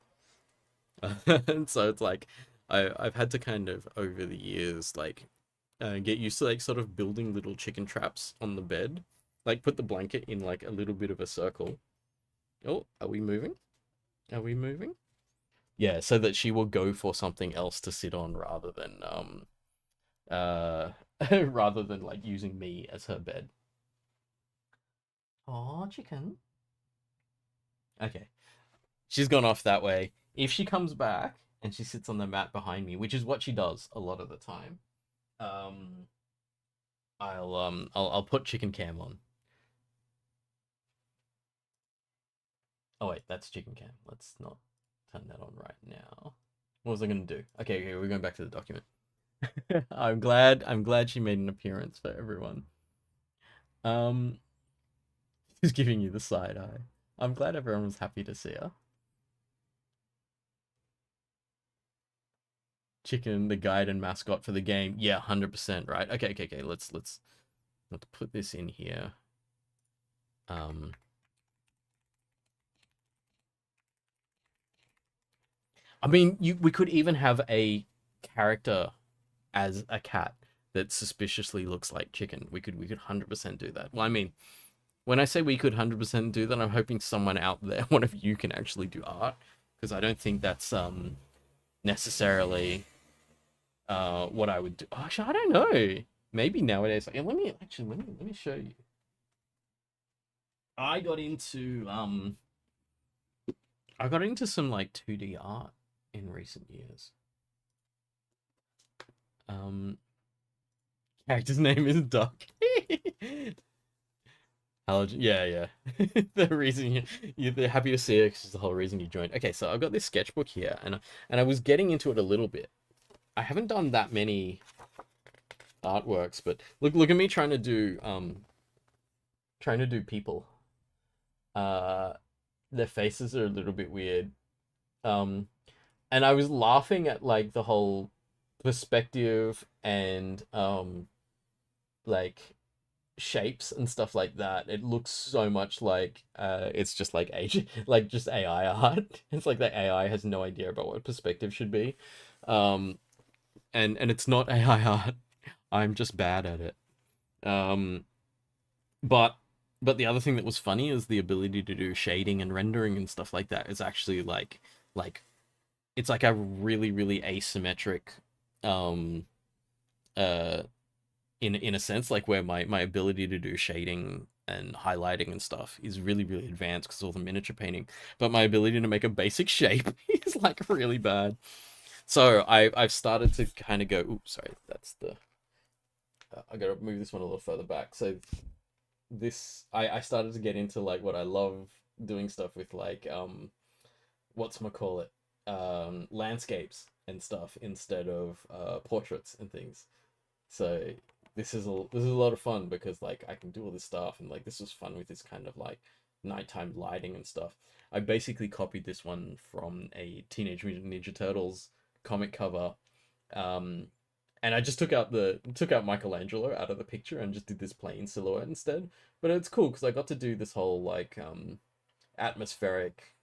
And so it's like I've had to kind of over the years like get used to like sort of building little chicken traps on the bed, like put the blanket in like a little bit of a circle. Oh, are we moving? Are we moving? Yeah, so that she will go for something else to sit on rather than uh rather than like using me as her bed. Oh, chicken. Okay. She's gone off that way. If she comes back and she sits on the mat behind me, which is what she does a lot of the time, um I'll put chicken cam on. Oh wait, that's chicken cam. Let's not turn that on right now. What was I gonna do? Okay, we're going back to the document. I'm glad she made an appearance for everyone. Um she's giving you the side eye. I'm glad everyone was happy to see her. Chicken, the guide and mascot for the game. Yeah, 100%, right? Okay. Let's put this in here. Um I mean, we could even have a character as a cat that suspiciously looks like chicken. We could 100% do that. Well, I mean, when I say we could 100% do that, I'm hoping someone out there, one of you, can actually do art, because I don't think that's necessarily what I would do. Actually, I don't know. Maybe nowadays. Like, let me show you. I got into I got into some like 2D art in recent years. Um, Character's name is Duck. Halogen, yeah. The reason you're happy to see it because it's the whole reason you joined. Okay, so I've got this sketchbook here, and I was getting into it a little bit. I haven't done that many artworks, but look at me trying to do people. Uh, their faces are a little bit weird. Um, and I was laughing at like the whole perspective and like shapes and stuff like that. It looks so much like it's just like age like just AI art. It's like that AI has no idea about what perspective should be. Um and it's not AI art. I'm just bad at it. Um but the other thing that was funny is the ability to do shading and rendering and stuff like that is actually like it's like a really asymmetric um uh in a sense, like where my ability to do shading and highlighting and stuff is really advanced because all the miniature painting, but my ability to make a basic shape is like really bad. So I've started to kind of go, oops, sorry, that's the I gotta move this one a little further back. So this I started to get into like what I love doing stuff with, like what's my call it, landscapes and stuff instead of portraits and things. So this is a lot of fun because like I can do all this stuff, and like this was fun with this kind of like nighttime lighting and stuff. I basically copied this one from a Teenage Mutant Ninja Turtles comic cover, um, and I just took out Michelangelo out of the picture and just did this plain silhouette instead. But it's cool because I got to do this whole like atmospheric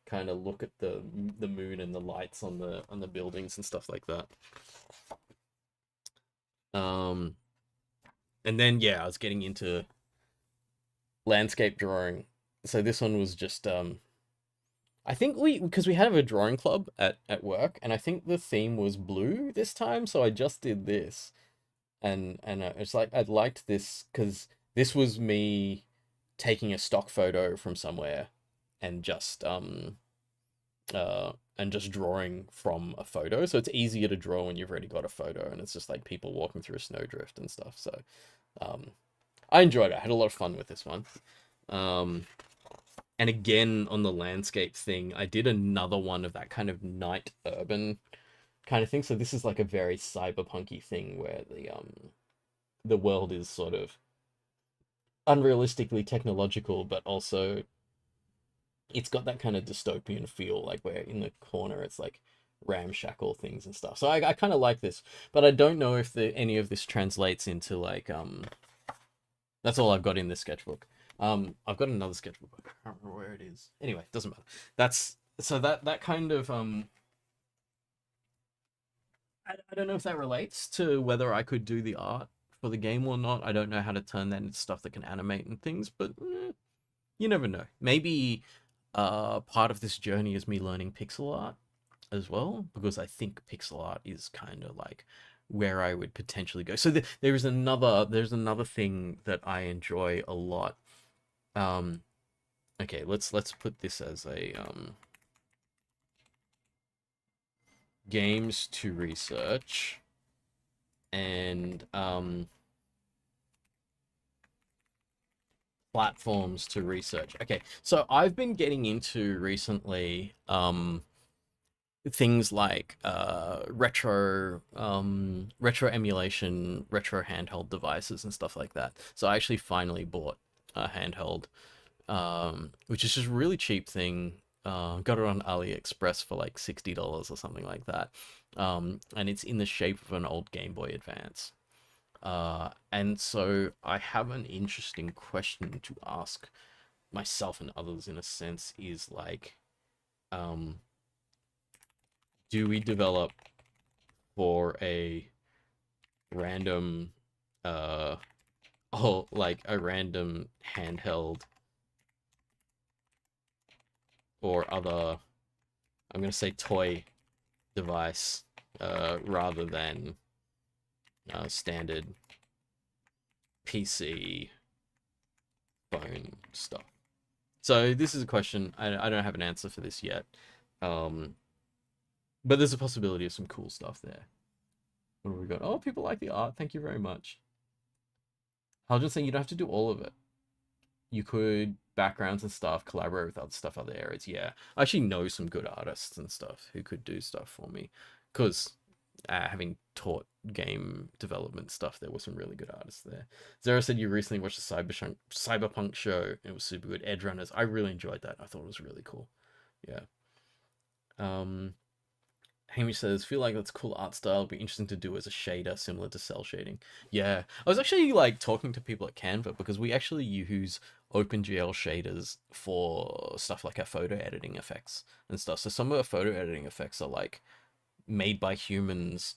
kind of look at the moon and the lights on the buildings and stuff like that. Um, and then yeah, I was getting into landscape drawing. So this one was just I think because we have a drawing club at work, and I think the theme was blue this time, so I just did this. And it's like I liked this because this was me taking a stock photo from somewhere and just drawing from a photo. So it's easier to draw when you've already got a photo, and it's just like people walking through a snowdrift and stuff. So um, I enjoyed it. I had a lot of fun with this one. Um, and again, on the landscape thing, I did another one of that kind of night urban kind of thing. So this is like a very cyberpunky thing where the world is sort of unrealistically technological, but also it's got that kind of dystopian feel, like where in the corner it's like ramshackle things and stuff. So I kind of like this, but I don't know if any of this translates into like that's all I've got in this sketchbook. I've got another sketchbook. I can't remember where it is. Anyway, doesn't matter. That's so that kind of I don't know if that relates to whether I could do the art for the game or not. I don't know how to turn that into stuff that can animate and things, but you never know. Maybe part of this journey is me learning pixel art as well, because I think pixel art is kind of like where I would potentially go. So there's another thing that I enjoy a lot. Okay, let's put this as a games to research and platforms to research. Okay, so I've been getting into recently things like retro emulation, retro handheld devices and stuff like that. So I actually finally bought a handheld, which is just a really cheap thing. Got it on AliExpress for like $60 or something like that. And it's in the shape of an old Game Boy Advance. And so I have an interesting question to ask myself and others in a sense is like, do we develop for a random, like a random handheld or other, I'm going to say toy device, rather than standard PC phone stuff? So this is a question. I don't have an answer for this yet. But there's a possibility of some cool stuff there. What have we got? Oh, people like the art. Thank you very much. I'll just say you don't have to do all of it. You could backgrounds and stuff, collaborate with other stuff, other areas. Yeah, I actually know some good artists and stuff who could do stuff for me, because having taught game development stuff, there were some really good artists there. Zara said you recently watched the Cyberpunk show. It was super good. Edge Runners. I really enjoyed that. I thought it was really cool. Yeah. Hamish says, feel like that's cool art style. Be interesting to do as a shader similar to cell shading. Yeah. I was actually like talking to people at Canva because we actually use OpenGL shaders for stuff like our photo editing effects and stuff. So some of our photo editing effects are like made by humans.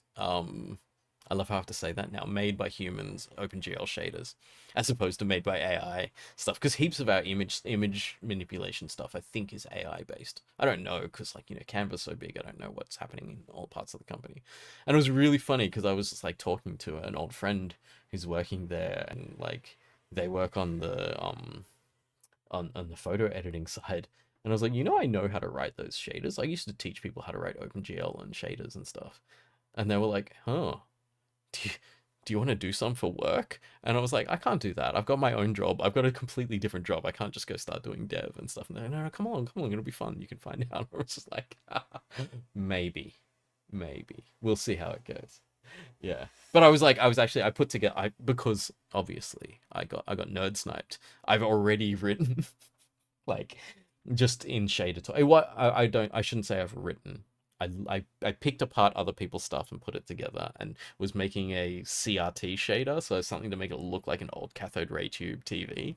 I love how I have to say that now. Made by humans, OpenGL shaders, as opposed to made by AI stuff. Because heaps of our image manipulation stuff, I think, is AI based. I don't know, because like Canva's so big, I don't know what's happening in all parts of the company. And it was really funny because I was just like talking to an old friend who's working there, and like they work on the on the photo editing side. And I was like, I know how to write those shaders. I used to teach people how to write OpenGL and shaders and stuff. And they were like, huh, do you want to do some for work? And I was like, I can't do that. I've got my own job. I've got a completely different job. I can't just go start doing dev and stuff. And they're like, no, come on, it'll be fun. You can find out. I was just like, maybe. We'll see how it goes. Yeah. But I put together, because obviously I got nerd sniped. I've already written like just in shader. I shouldn't say I've written. I picked apart other people's stuff and put it together and was making a CRT shader, so something to make it look like an old cathode ray tube TV.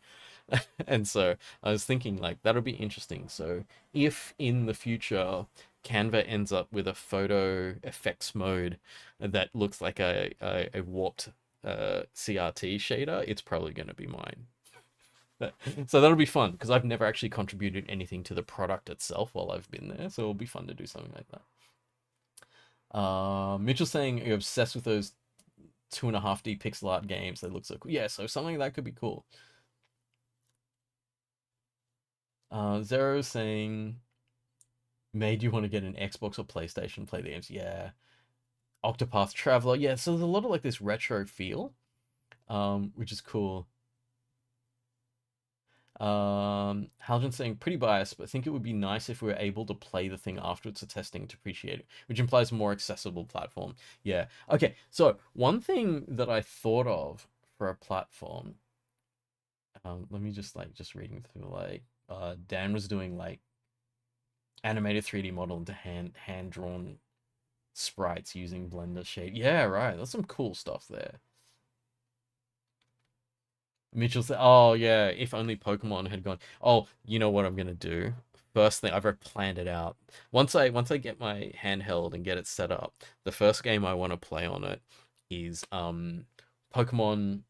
And so I was thinking like that'll be interesting. So if in the future Canva ends up with a photo effects mode that looks like a warped CRT shader, it's probably going to be mine. So that'll be fun because I've never actually contributed anything to the product itself while I've been there, so it'll be fun to do something like that. Mitchell's saying you're obsessed with those 2.5D pixel art games. They look so cool. Yeah, so something like that could be cool. Zero saying, made you want to get an Xbox or PlayStation, play the games. Yeah. Octopath Traveler. Yeah, so there's a lot of like this retro feel, which is cool. Haljan saying pretty biased, but think it would be nice if we were able to play the thing afterwards for testing to appreciate it, which implies a more accessible platform. Yeah. Okay. So one thing that I thought of for a platform, let me just reading through like Dan was doing like animated 3D model into hand drawn sprites using Blender shade. Yeah, right. That's some cool stuff there. Mitchell said, "Oh yeah, if only Pokemon had gone." Oh, you know what I'm gonna do? First thing, I've already planned it out. Once I get my handheld and get it set up, the first game I want to play on it is Pokemon.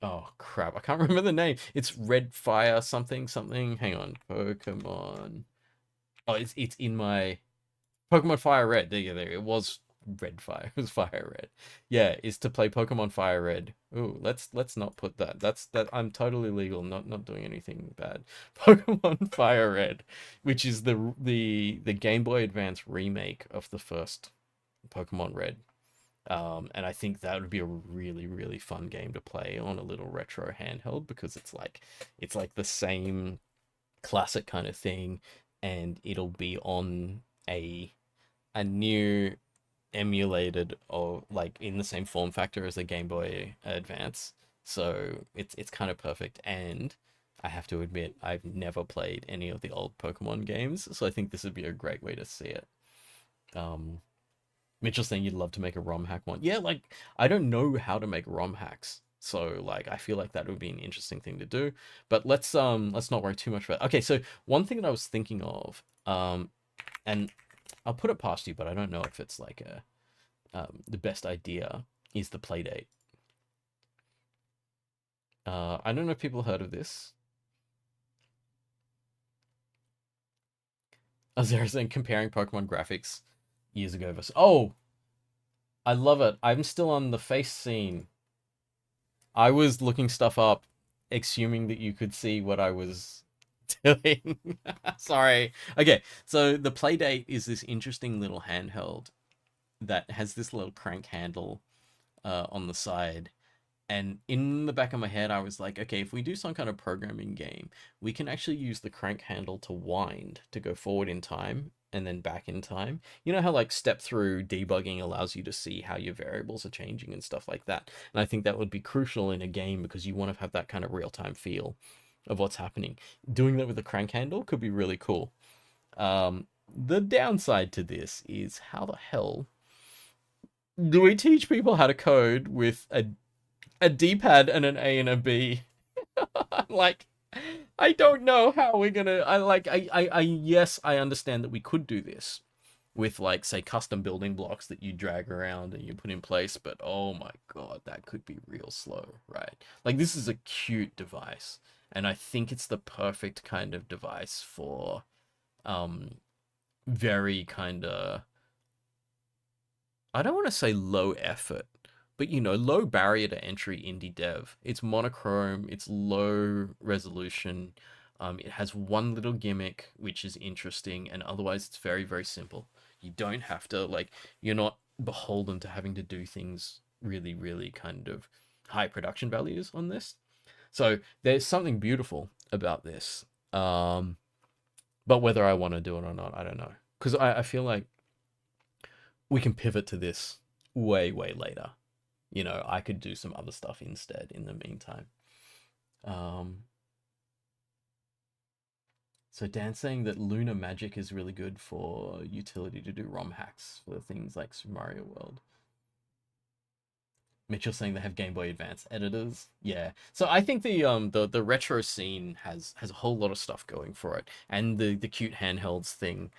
Oh crap, I can't remember the name. It's Red Fire something something. Hang on, Pokemon. Oh, it's in my Pokemon Fire Red. There. It was Red Fire. It was Fire Red. Yeah, is to play Pokemon Fire Red. Ooh, let's not put that. That I'm totally legal. Not doing anything bad. Pokemon Fire Red, which is the Game Boy Advance remake of the first Pokemon Red. And I think that would be a really fun game to play on a little retro handheld because it's like the same classic kind of thing, and it'll be on a new emulated or like in the same form factor as the Game Boy Advance. So it's kind of perfect. And I have to admit, I've never played any of the old Pokemon games, so I think this would be a great way to see it. Um, Mitchell saying you'd love to make a ROM hack one. Yeah, like I don't know how to make ROM hacks. So like I feel like that would be an interesting thing to do. But let's not worry too much about it. Okay, so one thing that I was thinking of, and I'll put it past you, but I don't know if it's like a the best idea is the playdate. I don't know if people heard of this. Azera saying comparing Pokemon graphics years ago versus. Oh, I love it. I'm still on the face scene. I was looking stuff up, assuming that you could see what I was doing. Sorry. Okay, so the Playdate is this interesting little handheld that has this little crank handle on the side. And in the back of my head, I was like, okay, if we do some kind of programming game, we can actually use the crank handle to wind to go forward in time and then back in time. You know how like step through debugging allows you to see how your variables are changing and stuff like that. And I think that would be crucial in a game because you want to have that kind of real-time feel of what's happening. Doing that with a crank handle could be really cool. The downside to this is how the hell do we teach people how to code with a D-pad and an A and a B? Like, I don't know how we're gonna. Yes, I understand that we could do this with like say custom building blocks that you drag around and you put in place, but oh my god, that could be real slow, right? Like this is a cute device, and I think it's the perfect kind of device for um very kind of, I don't want to say low effort, but low barrier to entry indie dev. It's monochrome, it's low resolution. It has one little gimmick which is interesting, and otherwise it's very simple. You don't have to like, you're not beholden to having to do things really kind of high production values on this. So there's something beautiful about this. But whether I want to do it or not, I don't know. Because I feel like we can pivot to this way later. I could do some other stuff instead in the meantime. Um, so Dan's saying that Lunar Magic is really good for utility to do ROM hacks for things like Super Mario World. Mitchell saying they have Game Boy Advance editors. Yeah. So I think the retro scene has a whole lot of stuff going for it. And the cute handhelds thing.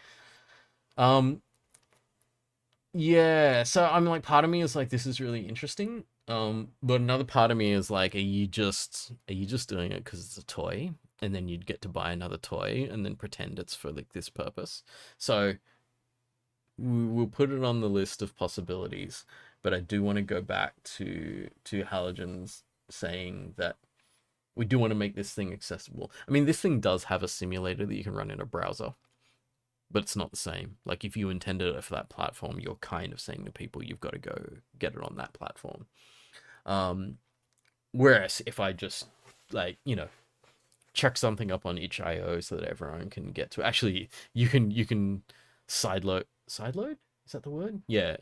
Yeah, so I'm like, part of me is like, this is really interesting. But another part of me is like, are you just doing it because it's a toy, and then you'd get to buy another toy and then pretend it's for like this purpose? So we'll put it on the list of possibilities. But I do want to go back to Halogen's saying that We do want to make this thing accessible. I mean, this thing does have a simulator that you can run in a browser, but it's not the same. Like, if you intended it for that platform, you're kind of saying to people, you've got to go get it on that platform. Whereas if I just, like, chuck something up on itch.io so that everyone can get to it. Actually, you can sideload, is that the word? Yeah.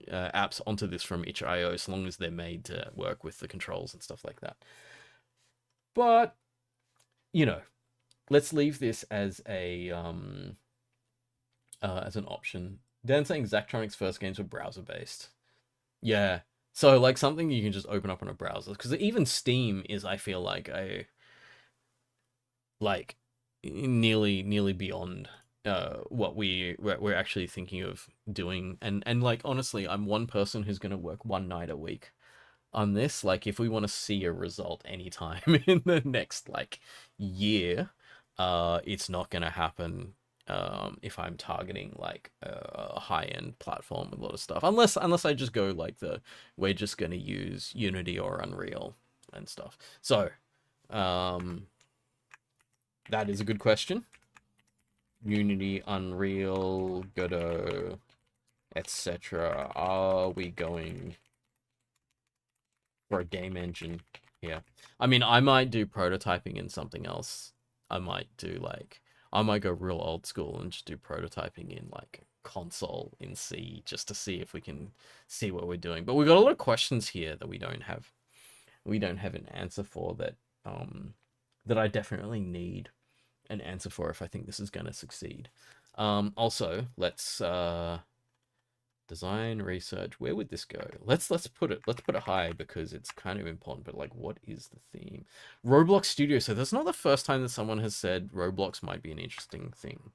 Apps onto this from itch.io as long as they're made to work with the controls and stuff like that. But let's leave this as an option. Dan saying Zachtronic's first games were browser based. Yeah. So like something you can just open up on a browser, because even Steam is, I feel like, a like nearly beyond what we're actually thinking of doing. And like, honestly, I'm one person who's going to work one night a week on this. Like, if we want to see a result anytime in the next like year, it's not going to happen if I'm targeting like a high-end platform with a lot of stuff, unless I just go like we're just going to use Unity or Unreal and stuff. So that is a good question. Unity, Unreal, Godot, etc. Are we going for a game engine here? I mean, I might do prototyping in something else. I might go real old school and just do prototyping in like console in C, just to see if we can see what we're doing. But we've got a lot of questions here that we don't have an answer for, that I definitely need an answer for if I think this is going to succeed. Also, let's design research. Where would this go? Let's put it high, because it's kind of important. But like, what is the theme? Roblox Studio. So that's not the first time that someone has said Roblox might be an interesting thing.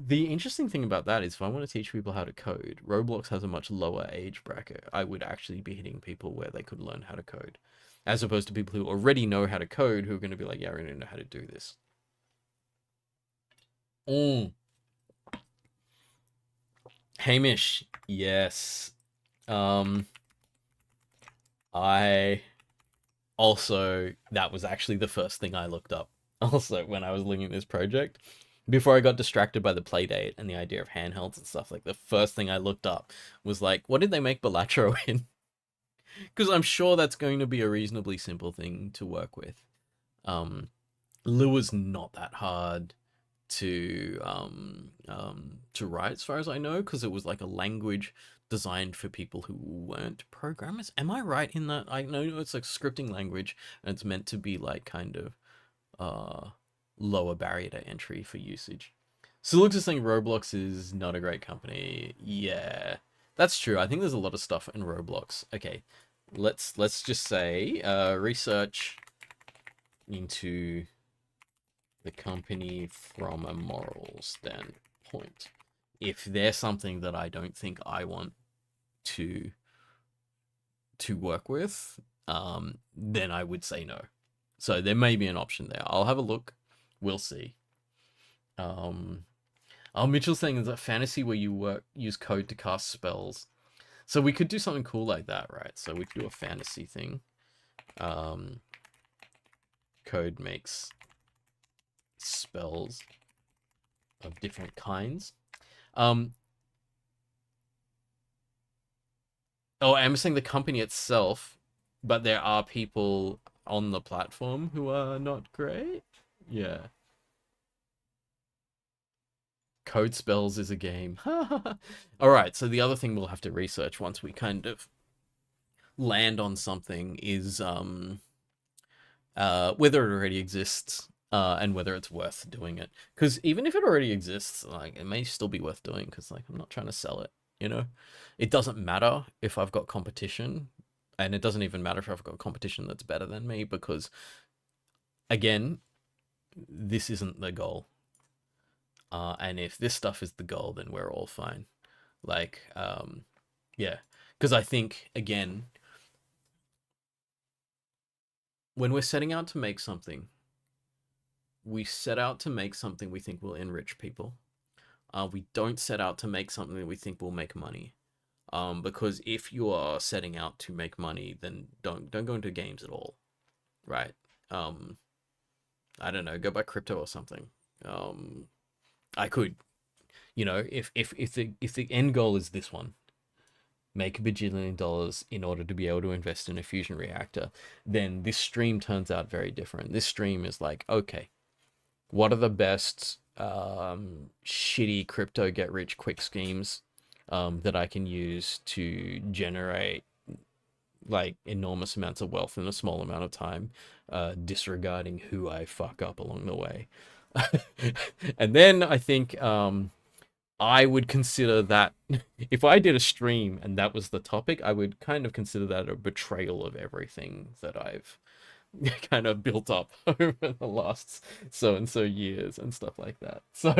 The interesting thing about that is, if I want to teach people how to code, Roblox has a much lower age bracket. I would actually be hitting people where they could learn how to code, as opposed to people who already know how to code, who are going to be like, yeah, I already know how to do this. Hamish, yes. I also, that was actually the first thing I looked up. Also, when I was looking at this project, before I got distracted by the playdate and the idea of handhelds and stuff, like the first thing I looked up was like, what did they make Balatro in? Because I'm sure that's going to be a reasonably simple thing to work with. Lua's not that hard to write, as far as I know, because it was like a language designed for people who weren't programmers. Am I right in that? I know it's like scripting language, and it's meant to be like kind of lower barrier to entry for usage. So looks is saying Roblox is not a great company. Yeah, that's true. I think there's a lot of stuff in Roblox. Okay, let's just say research into the company from a moral standpoint. If there's something that I don't think I want to work with, then I would say no. So there may be an option there. I'll have a look. We'll see. Mitchell's saying is a fantasy where you use code to cast spells. So we could do something cool like that, right? So we could do a fantasy thing. Code makes spells of different kinds. Oh, I'm saying the company itself, but there are people on the platform who are not great. Yeah. Code Spells is a game. All right, so the other thing we'll have to research once we kind of land on something is whether it already exists, and whether it's worth doing it. Because even if it already exists, like, it may still be worth doing, because like, I'm not trying to sell it, It doesn't matter if I've got competition, and it doesn't even matter if I've got competition that's better than me, because again, this isn't the goal. And if this stuff is the goal, then we're all fine. Like, yeah. Because I think, again, when we're setting out to make something, we set out to make something we think will enrich people. We don't set out to make something that we think will make money. Because if you are setting out to make money, then don't go into games at all, right? Um, I don't know, go buy crypto or something. Um, I could, if the end goal is this one, make $1 bajillion in order to be able to invest in a fusion reactor, then this stream turns out very different. This stream is like, okay, what are the best shitty crypto get rich quick schemes that I can use to generate like enormous amounts of wealth in a small amount of time, disregarding who I fuck up along the way. And then I think I would consider that if I did a stream and that was the topic, I would kind of consider that a betrayal of everything that I've kind of built up over the last so and so years and stuff like that. So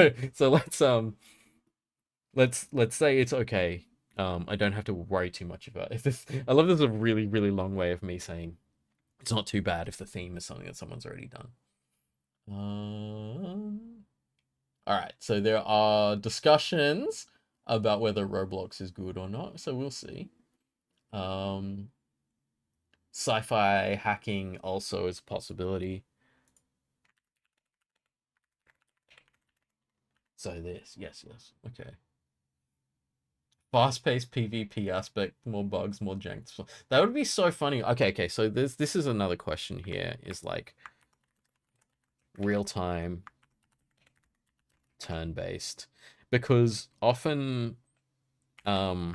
let's say it's okay. I don't have to worry too much about it. I love this is a really, really long way of me saying it's not too bad if the theme is something that someone's already done. All right, so there are discussions about whether Roblox is good or not, so we'll see. Sci-fi hacking also is a possibility. So this, yes, okay. Fast-paced PvP aspect, more bugs, more janks. That would be so funny. Okay. So this is another question here. Is like real-time, turn-based, because often, so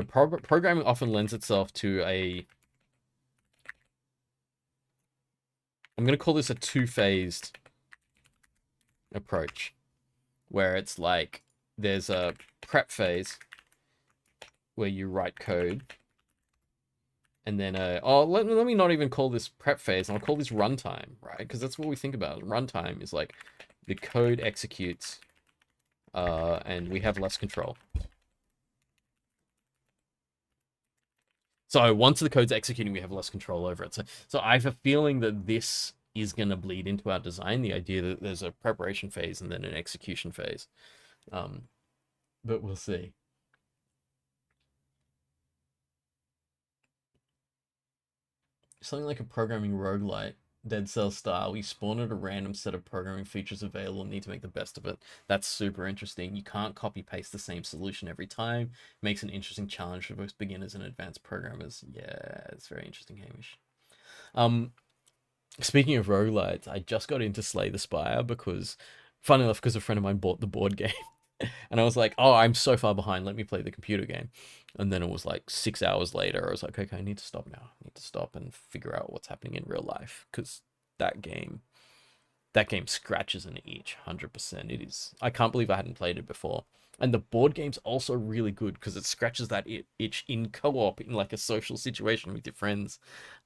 programming often lends itself to I'm gonna call this a two-phased approach, where it's like there's a prep phase where you write code, and then let me not even call this prep phase. I'll call this runtime, right? Because that's what we think about. Runtime is like the code executes, and we have less control. So once the code's executing, we have less control over it. So I have a feeling that this is going to bleed into our design, the idea that there's a preparation phase and then an execution phase. But we'll see. Something like a programming roguelite, Dead Cell style. We spawn at a random set of programming features available and need to make the best of it. That's super interesting. You can't copy paste the same solution every time. Makes an interesting challenge for both beginners and advanced programmers. Yeah, it's very interesting, Hamish. Speaking of roguelites, I just got into Slay the Spire because, funny enough, because a friend of mine bought the board game. And I was like, oh, I'm so far behind. Let me play the computer game. And then it was like 6 hours later. I was like, okay, I need to stop now. I need to stop and figure out what's happening in real life. Because that game scratches an itch, 100%. It is. I can't believe I hadn't played it before. And the board game's also really good because it scratches that itch in co-op, in like a social situation with your friends.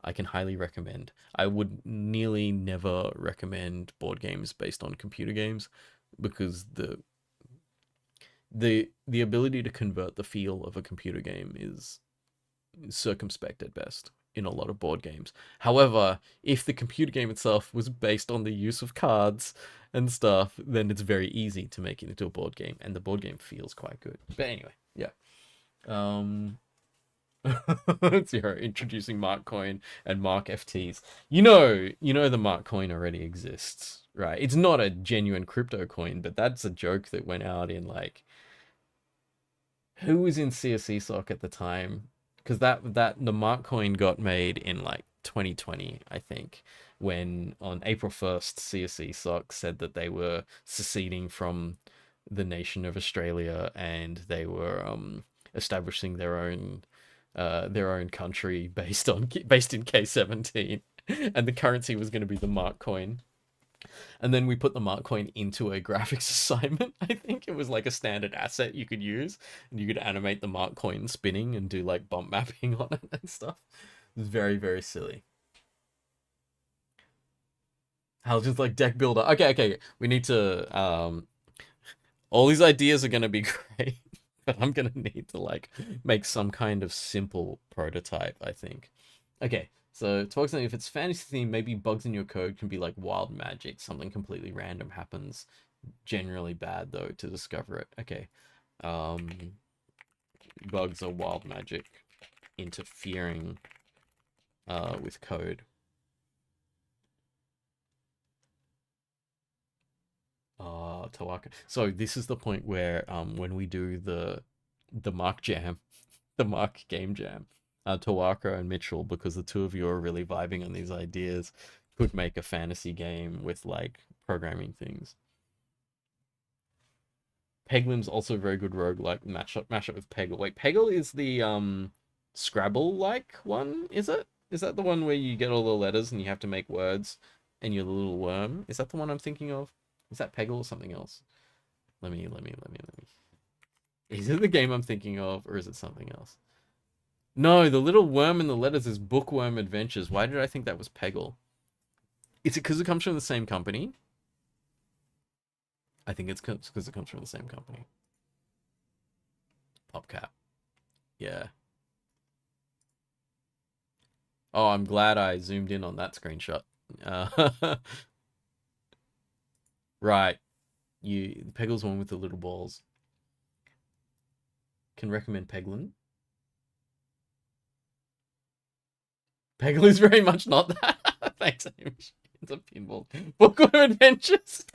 I can highly recommend. I would nearly never recommend board games based on computer games because the ability to convert the feel of a computer game is circumspect at best in a lot of board games. However, if the computer game itself was based on the use of cards and stuff, then it's very easy to make it into a board game, and the board game feels quite good. But anyway, yeah. So you're introducing Marc Coin and Marc FTs. You know the Marc Coin already exists, right? It's not a genuine crypto coin, but that's a joke that went out in like who was in CSE Sock at the time? Because the Marc Coin got made in like 2020, I think, when on April 1st, CSE Sock said that they were seceding from the nation of Australia and they were establishing their own country based in K17, and the currency was going to be the Marc Coin. And then we put the Marc Coin into a graphics assignment. I think it was like a standard asset you could use, and you could animate the Marc Coin spinning and do like bump mapping on it and stuff. It was very, very silly. How's just like deck builder? Okay. We need to all these ideas are gonna be great, but I'm gonna need to like make some kind of simple prototype, I think. Okay, So talks about if it's fantasy theme, maybe bugs in your code can be like wild magic. Something completely random happens. Generally bad though to discover it. Okay. Um, bugs are wild magic interfering with code. Tawaka. So this is the point where when we do the Marc jam, the Marc game jam, Tawaka and Mitchell, because the two of you are really vibing on these ideas, could make a fantasy game with like programming things. Peglim's also a very good roguelike mashup with Peggle. Wait, Peggle is the Scrabble like one, is it? Is that the one where you get all the letters and you have to make words and you're the little worm? Is that the one I'm thinking of? Is that Peggle or something else? Let me. Is it the game I'm thinking of, or is it something else? No, the little worm in the letters is Bookworm Adventures. Why did I think that was Peggle? Is it because it comes from the same company? I think it's because it comes from the same company. PopCap. Yeah. Oh, I'm glad I zoomed in on that screenshot. Right. Peggle's one with the little balls. Can recommend Peglin. Peggle is very much not that. Thanks, Amish. It's a pinball. Bookworm Adventures.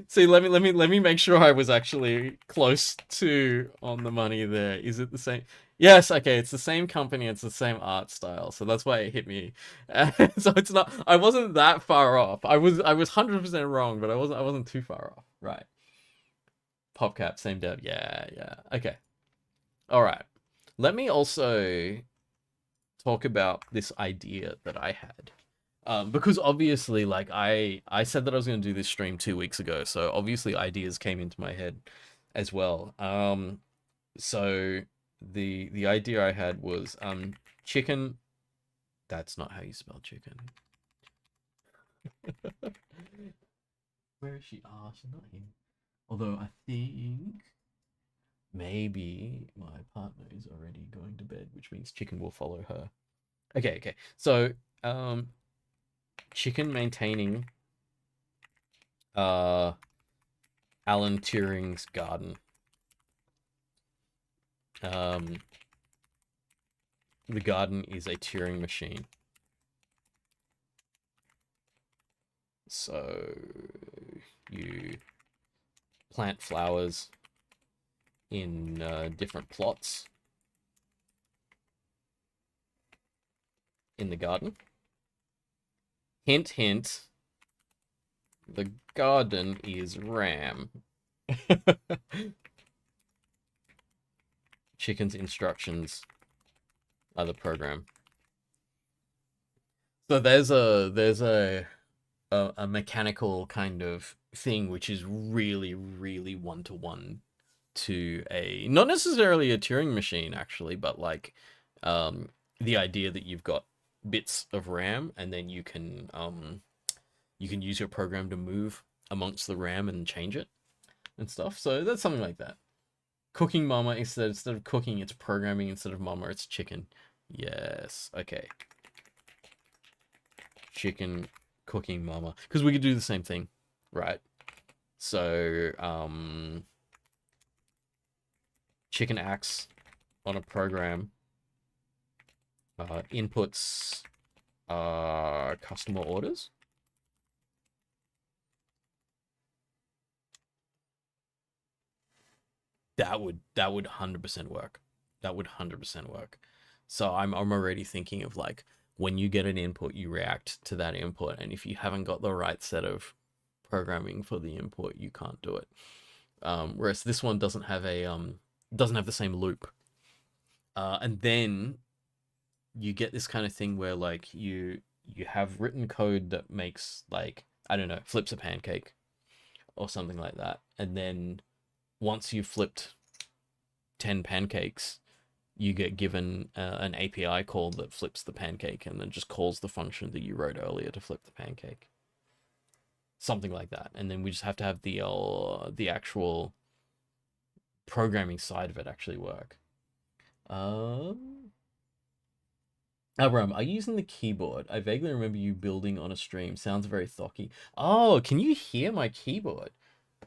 See, let me make sure I was actually close to on the money there. Is it the same? Yes, okay, it's the same company, it's the same art style, so that's why it hit me. So it's not. I wasn't that far off. I was 100% wrong, but I wasn't too far off. Right. PopCap, same dev. Yeah. Okay. All right. Let me also talk about this idea that I had. Because obviously, like I said that I was going to do this stream 2 weeks ago, so obviously ideas came into my head as well. So the idea I had was chicken. That's not how you spell chicken. Where is she? Ah, she's not here. Although I think maybe my partner is already going to bed, which means chicken will follow her. Okay. So chicken maintaining Alan Turing's garden. The garden is a Turing machine. So you plant flowers in different plots in the garden. Hint, hint. The garden is RAM. Chicken's instructions are the program. So there's a mechanical kind of thing which is really, really one-to-one to a, not necessarily a Turing machine actually, but like the idea that you've got bits of RAM and then you can use your program to move amongst the RAM and change it and stuff. So that's something like that. Cooking mama, instead of cooking, it's programming. Instead of mama, it's chicken. Yes. Okay. Chicken cooking mama. Because we could do the same thing, right? So, chicken acts on a program. Inputs customer orders. That would 100% work. That would 100% work. So I'm already thinking of like when you get an input, you react to that input, and if you haven't got the right set of programming for the input, you can't do it. Whereas this one doesn't have the same loop. And then you get this kind of thing where like you have written code that makes like, I don't know, flips a pancake or something like that, and then once you've flipped 10 pancakes, you get given an API call that flips the pancake and then just calls the function that you wrote earlier to flip the pancake. Something like that. And then we just have to have the actual programming side of it actually work. Abram, are you using the keyboard? I vaguely remember you building on a stream. Sounds very thocky. Oh, can you hear my keyboard?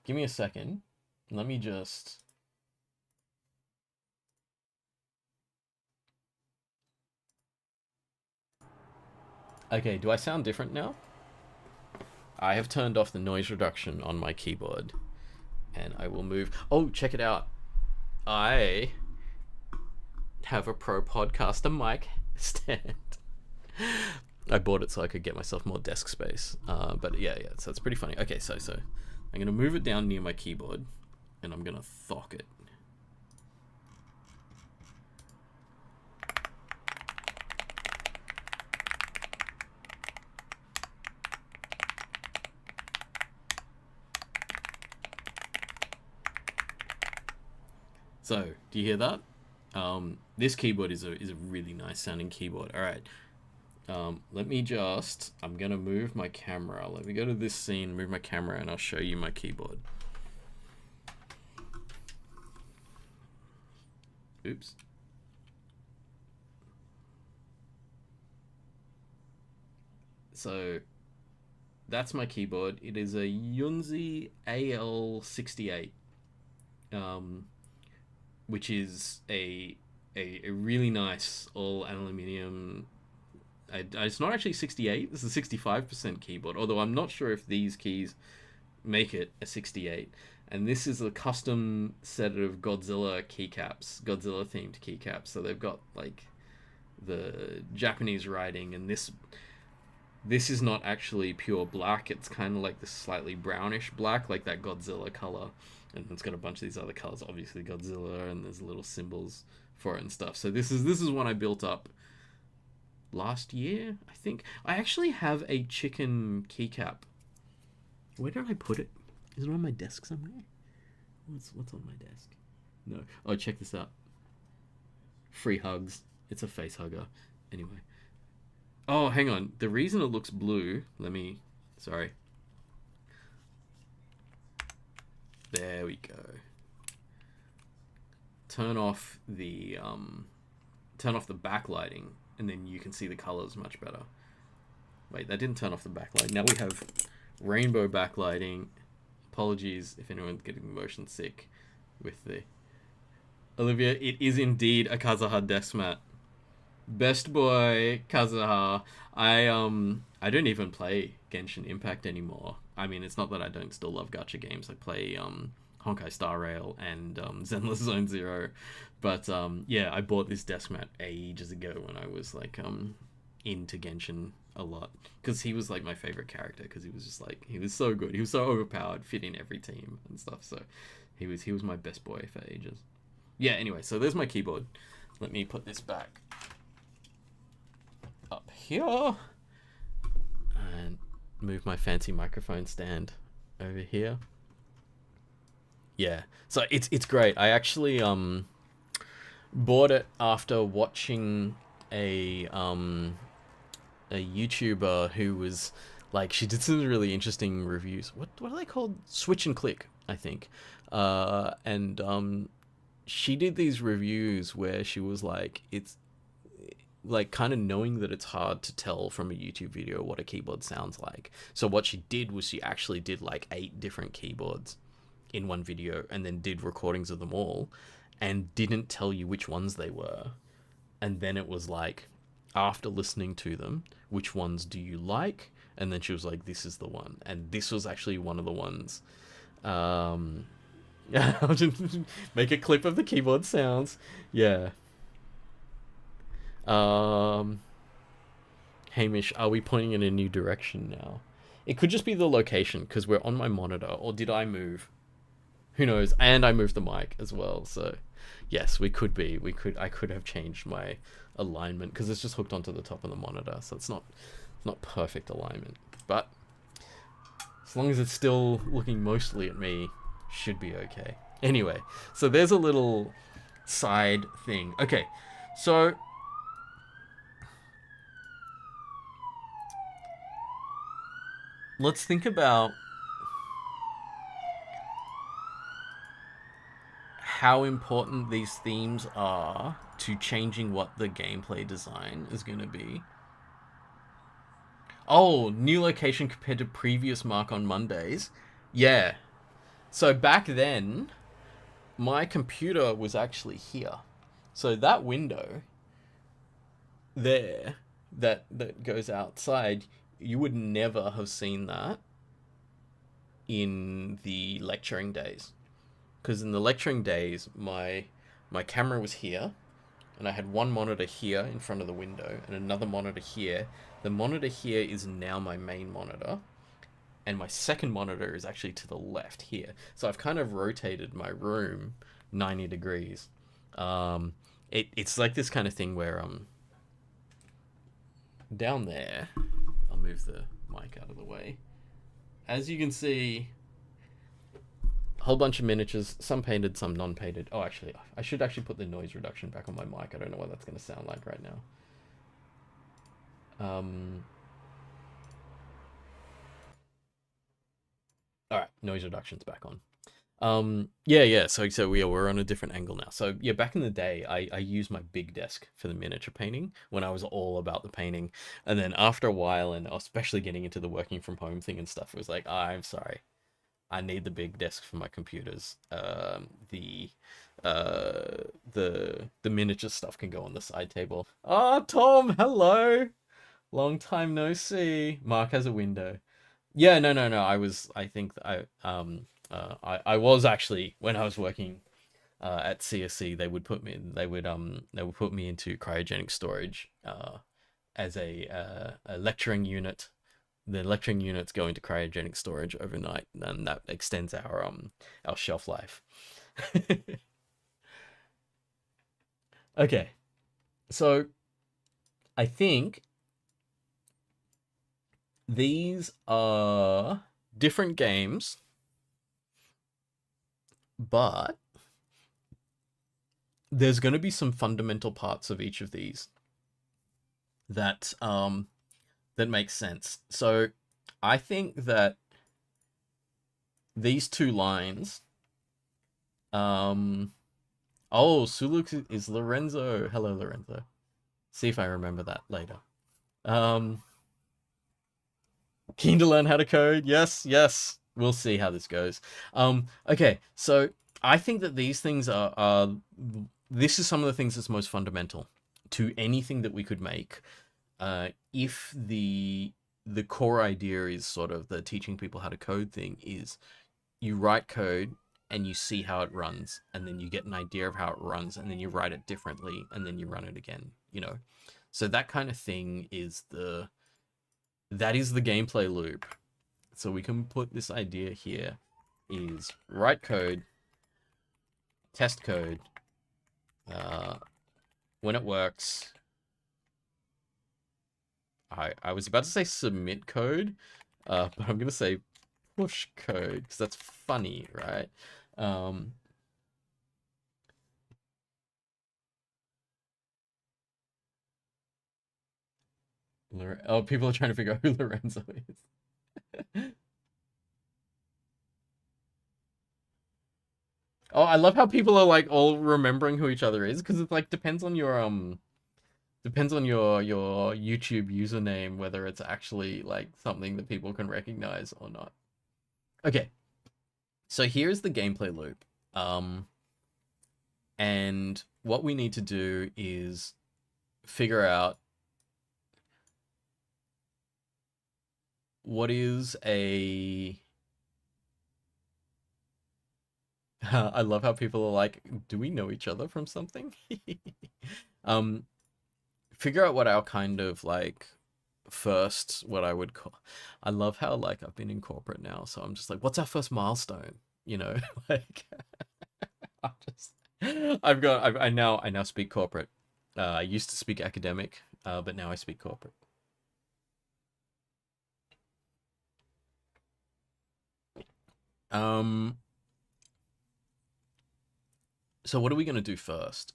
Give me a second. Let me just... Okay, do I sound different now? I have turned off the noise reduction on my keyboard. And I will move... Oh, check it out. I have a pro podcaster mic stand. I bought it so I could get myself more desk space. But yeah, so it's pretty funny. Okay, so I'm gonna move it down near my keyboard, and I'm gonna thock it. So, do you hear that? This keyboard is a really nice sounding keyboard. All right. Let me just... I'm gonna move my camera. Let me go to this scene, move my camera, and I'll show you my keyboard. Oops. So, that's my keyboard. It is a Yunzi AL68, which is a really nice all aluminium. It's not actually 68. This is a 65% keyboard. Although I'm not sure if these keys make it a 68. And this is a custom set of Godzilla keycaps, Godzilla themed keycaps. So they've got like the Japanese writing, and this is not actually pure black. It's kind of like this slightly brownish black, like that Godzilla color. And it's got a bunch of these other colors, obviously Godzilla, and there's little symbols for it and stuff. So this is one I built up last year, I think. I actually have a chicken keycap. Where did I put it? Is it on my desk somewhere? What's on my desk? No. Oh, check this out. Free hugs. It's a face hugger. Anyway. Oh, hang on. The reason it looks blue, sorry. There we go. Turn off the backlighting, and then you can see the colors much better. Wait, that didn't turn off the backlight. Now we have rainbow backlighting. Apologies if anyone's getting motion sick with the... Olivia, it is indeed a Kazaha desk mat. Best boy, Kazuha. I don't even play Genshin Impact anymore. I mean, it's not that I don't still love gacha games. I play Honkai Star Rail and Zenless Zone Zero. But yeah, I bought this desk mat ages ago when I was like into Genshin a lot, because he was like my favorite character, because he was just like, he was so good. He was so overpowered, fit in every team and stuff. So he was my best boy for ages. Yeah, anyway, so there's my keyboard. Let me put this back up here and move my fancy microphone stand over here. Yeah, so it's great. I actually bought it after watching a YouTuber who was like, she did some really interesting reviews. What are they called? Switch and Click, I think. And she did these reviews where she was like, it's like kind of knowing that it's hard to tell from a YouTube video what a keyboard sounds like. So what she did was she actually did like 8 different keyboards in one video, and then did recordings of them all, and didn't tell you which ones they were. And then it was like, after listening to them, which ones do you like? And then she was like, this is the one. And this was actually one of the ones. I'll just make a clip of the keyboard sounds. Yeah. Hamish, are we pointing in a new direction now? It could just be the location, because we're on my monitor. Or did I move? Who knows? And I moved the mic as well. So yes, we could be. I could have changed my alignment, because it's just hooked onto the top of the monitor. So it's not perfect alignment. But as long as it's still looking mostly at me, should be okay. Anyway, so there's a little side thing. Okay, so let's think about how important these themes are to changing what the gameplay design is going to be. Oh, new location compared to previous Marc on Mondays. Yeah. So back then, my computer was actually here. So that window there that goes outside, you would never have seen that in the lecturing days. Because in the lecturing days, my camera was here, and I had one monitor here in front of the window and another monitor here. The monitor here is now my main monitor, and my second monitor is actually to the left here. So I've kind of rotated my room 90 degrees. It's like this kind of thing where down there, I'll move the mic out of the way. As you can see, a whole bunch of miniatures, some painted, some non-painted. Oh, actually, I should actually put the noise reduction back on my mic. I don't know what that's going to sound like right now. All right, noise reduction's back on. Yeah. So we're on a different angle now. So yeah, back in the day, I used my big desk for the miniature painting when I was all about the painting, and then after a while, and especially getting into the working from home thing and stuff, it was like, oh, I'm sorry, I need the big desk for my computers. The miniature stuff can go on the side table. Ah, Tom, hello. Long time no see. Marc has a window. Yeah, no. I was actually, when I was working at CSC, they would put me into cryogenic storage as a lecturing unit. The lecturing units go into cryogenic storage overnight, and that extends our shelf life. Okay, so I think these are different games, but there's going to be some fundamental parts of each of these that that makes sense. So I think that these two lines, oh, Suluk is Lorenzo. Hello, Lorenzo. See if I remember that later. Keen to learn how to code. Yes. We'll see how this goes. Okay, so I think that these things are this is some of the things that's most fundamental to anything that we could make. If the core idea is sort of the teaching people how to code thing, is you write code and you see how it runs, and then you get an idea of how it runs, and then you write it differently, and then you run it again, you know? So that kind of thing is the gameplay loop. So we can put this idea here is write code, test code, when it works. I was about to say submit code, but I'm going to say push code, because that's funny, right? Oh, people are trying to figure out who Lorenzo is. Oh, I love how people are like all remembering who each other is, because it like depends on your YouTube username whether it's actually like something that people can recognize or not. Okay, so here's the gameplay loop. And what we need to do is figure out what is a... I love how people are like, do we know each other from something? Figure out what our kind of like first, what I would call... I love how like I've been in corporate now, so I'm just like, what's our first milestone? You know, like I now speak corporate. I used to speak academic, but now I speak corporate. So what are we going to do first?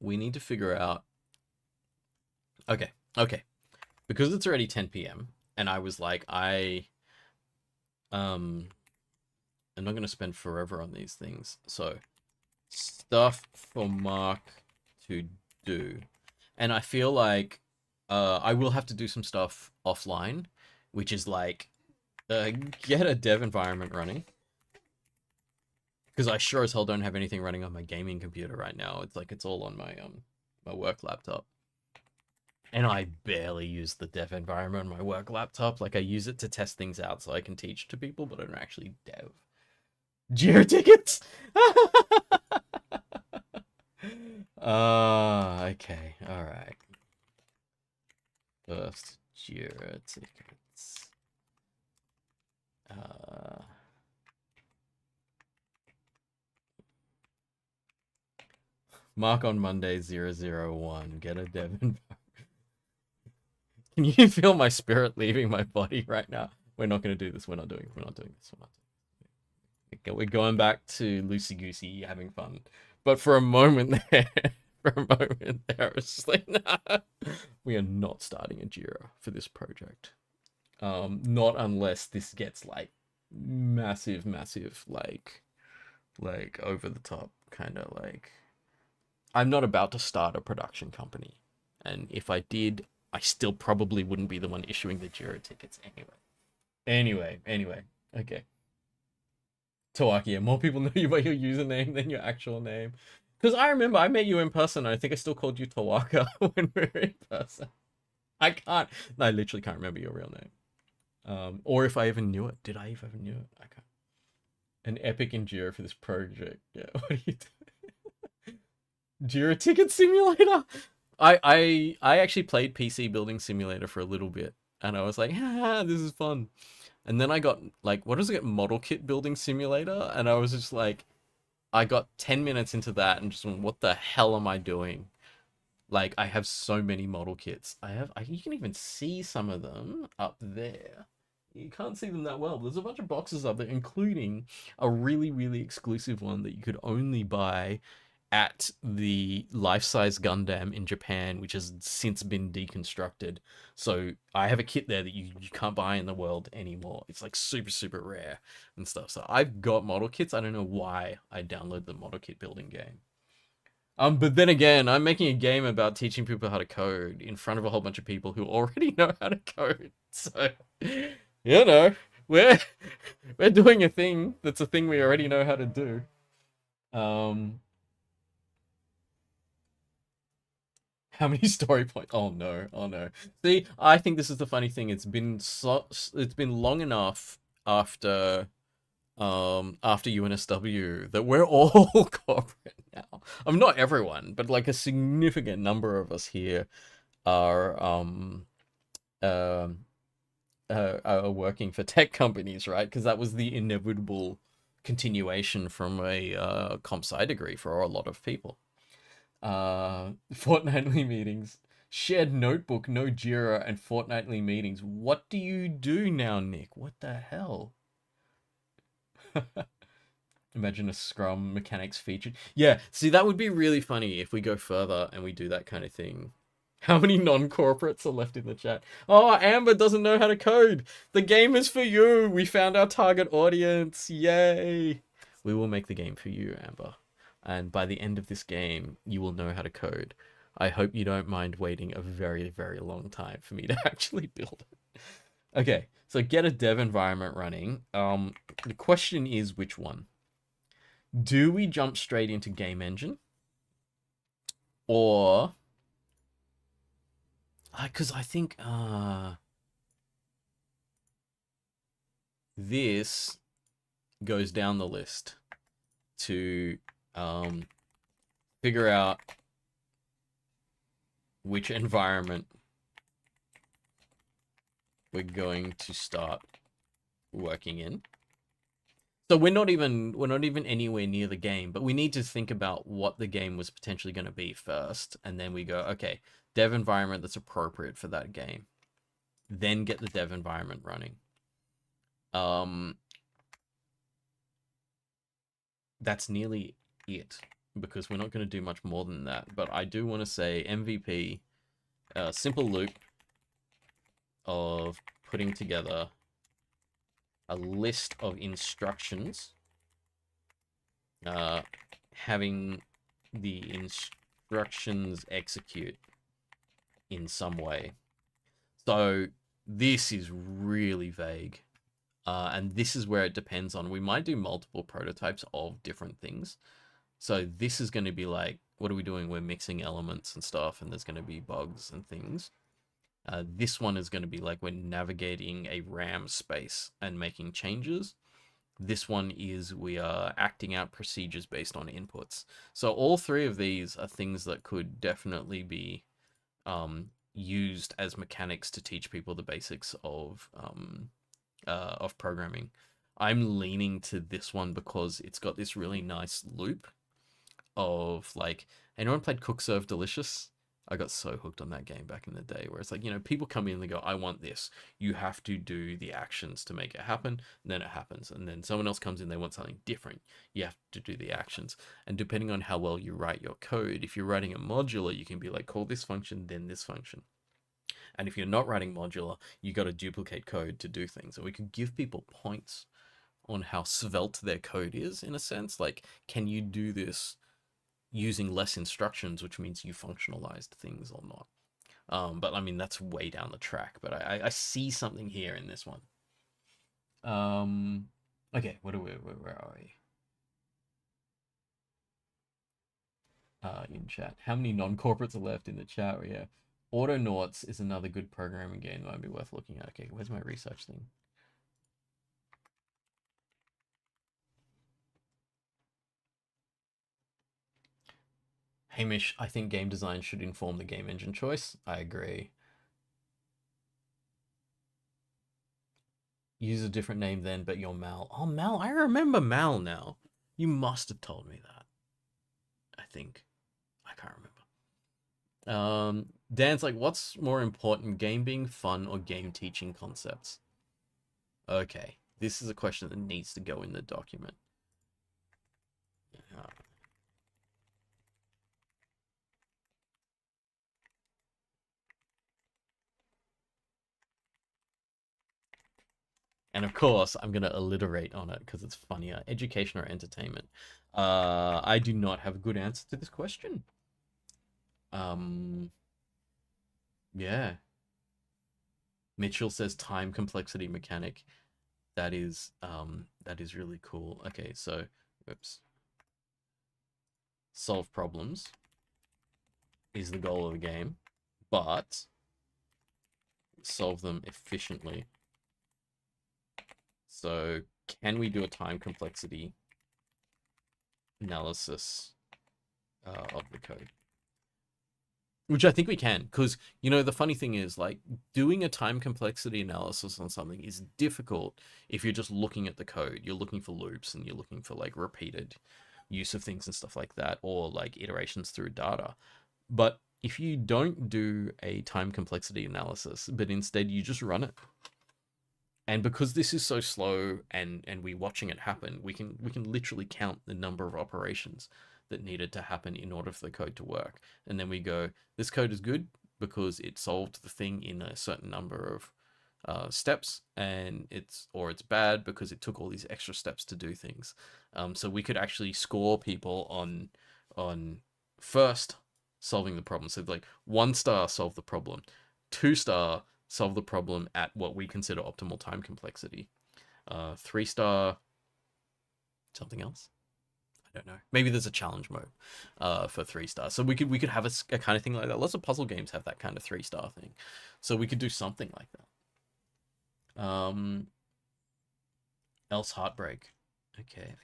We need to figure out... Okay. Because it's already 10 p.m. and I was like, I'm not going to spend forever on these things. So, stuff for Marc to do. And I feel like I will have to do some stuff offline, which is like get a dev environment running. Because I sure as hell don't have anything running on my gaming computer right now. It's like it's all on my my work laptop. And I barely use the dev environment on my work laptop. Like I use it to test things out so I can teach to people, but I don't actually dev. Jira tickets? Okay, alright. First Jira tickets. Mark on Monday 001. Get a dev environment. Can you feel my spirit leaving my body right now? We're not going to do this. We're not doing this. We're going back to loosey-goosey, having fun. But for a moment there, it's just like, nah, we are not starting a Jira for this project. Not unless this gets like massive, like over the top, kind of like. I'm not about to start a production company, and if I did, I still probably wouldn't be the one issuing the Jira tickets anyway. Anyway, okay. Tawakia, more people know you by your username than your actual name. Because I remember I met you in person, and I think I still called you Tawaka when we were in person. I literally can't remember your real name. Or if I even knew it. Did I even knew it? I can't. An epic in Jira for this project. Yeah, what are you doing? Jira Ticket Simulator? I actually played PC Building Simulator for a little bit, and I was like, ah, this is fun. And then I got, like, what does it get? Model Kit Building Simulator? And I was just like, I got 10 minutes into that and just went, what the hell am I doing? Like, I have so many model kits. You can even see some of them up there. You can't see them that well. There's a bunch of boxes up there, including a really, really exclusive one that you could only buy at the life-size Gundam in Japan, which has since been deconstructed. So I have a kit there that you can't buy in the world anymore. It's like super, super rare and stuff. So I've got model kits. I don't know why I downloaded the model kit building game. But then again, I'm making a game about teaching people how to code in front of a whole bunch of people who already know how to code. So, you know, we're doing a thing that's a thing we already know how to do. How many story points? Oh no, oh no. See, I think this is the funny thing. It's been long enough after UNSW that we're all corporate now. I mean, not everyone, but like a significant number of us here are working for tech companies, right? Because that was the inevitable continuation from a comp sci degree for a lot of people. Fortnightly meetings, shared notebook, no Jira, and fortnightly meetings. What do you do now, Nick? What the hell? Imagine a Scrum mechanics featured. Yeah, see, that would be really funny if we go further and we do that kind of thing. How many non-corporates are left in the chat? Oh, Amber doesn't know how to code. The game is for you. We found our target audience. Yay. We will make the game for you, Amber. And by the end of this game, you will know how to code. I hope you don't mind waiting a very, very long time for me to actually build it. Okay, so get a dev environment running. The question is which one? Do we jump straight into game engine? Or... because I think this goes down the list to figure out which environment we're going to start working in. So we're not even anywhere near the game, but we need to think about what the game was potentially going to be first, and then we go, okay, dev environment that's appropriate for that game. Then get the dev environment running. That's nearly it, because we're not going to do much more than that. But I do want to say MVP, simple loop of putting together a list of instructions, having the instructions execute in some way. So this is really vague. And this is where it depends on, we might do multiple prototypes of different things. So this is going to be like, what are we doing? We're mixing elements and stuff, and there's going to be bugs and things. This one is going to be like we're navigating a RAM space and making changes. This one is we are acting out procedures based on inputs. So all three of these are things that could definitely be used as mechanics to teach people the basics of programming. I'm leaning to this one because it's got this really nice loop of like, anyone played Cook Serve Delicious? I got so hooked on that game back in the day where it's like, you know, people come in and they go, I want this. You have to do the actions to make it happen. And then it happens. And then someone else comes in, they want something different. You have to do the actions. And depending on how well you write your code, if you're writing a modular, you can be like, call this function, then this function. And if you're not writing modular, you got to duplicate code to do things. And we could give people points on how svelte their code is, in a sense. Like, can you do this using less instructions, which means you functionalized things or not? But I mean, that's way down the track. But I see something here in this one. Okay, where are we? In chat. How many non-corporates are left in the chat? Yeah. Autonauts is another good programming game that might be worth looking at. Okay, where's my research thing? Hamish, I think game design should inform the game engine choice. I agree. Use a different name then, but you're Mal. Oh, Mal, I remember Mal now. You must have told me that. I think. I can't remember. Dan's like, what's more important, game being fun or game teaching concepts? Okay, this is a question that needs to go in the document. And of course, I'm going to alliterate on it because it's funnier. Education or entertainment? I do not have a good answer to this question. Yeah. Mitchell says time complexity mechanic. That is really cool. Okay, so, oops. Solve problems is the goal of the game, but solve them efficiently. So, can we do a time complexity analysis of the code? Which I think we can, because, you know, the funny thing is, like, doing a time complexity analysis on something is difficult if you're just looking at the code. You're looking for loops and you're looking for, like, repeated use of things and stuff like that, or, like, iterations through data. But if you don't do a time complexity analysis, but instead you just run it, and because this is so slow and we're watching it happen, we can literally count the number of operations that needed to happen in order for the code to work. And then we go, this code is good because it solved the thing in a certain number of steps, and it's bad because it took all these extra steps to do things. So we could actually score people on first solving the problem. So like 1 star solve the problem, 2 star solve the problem at what we consider optimal time complexity, 3 star something else. I don't know. Maybe there's a challenge mode for 3 stars. So we could have a kind of thing like that. Lots of puzzle games have that kind of 3-star thing. So we could do something like that. Else heartbreak. Okay.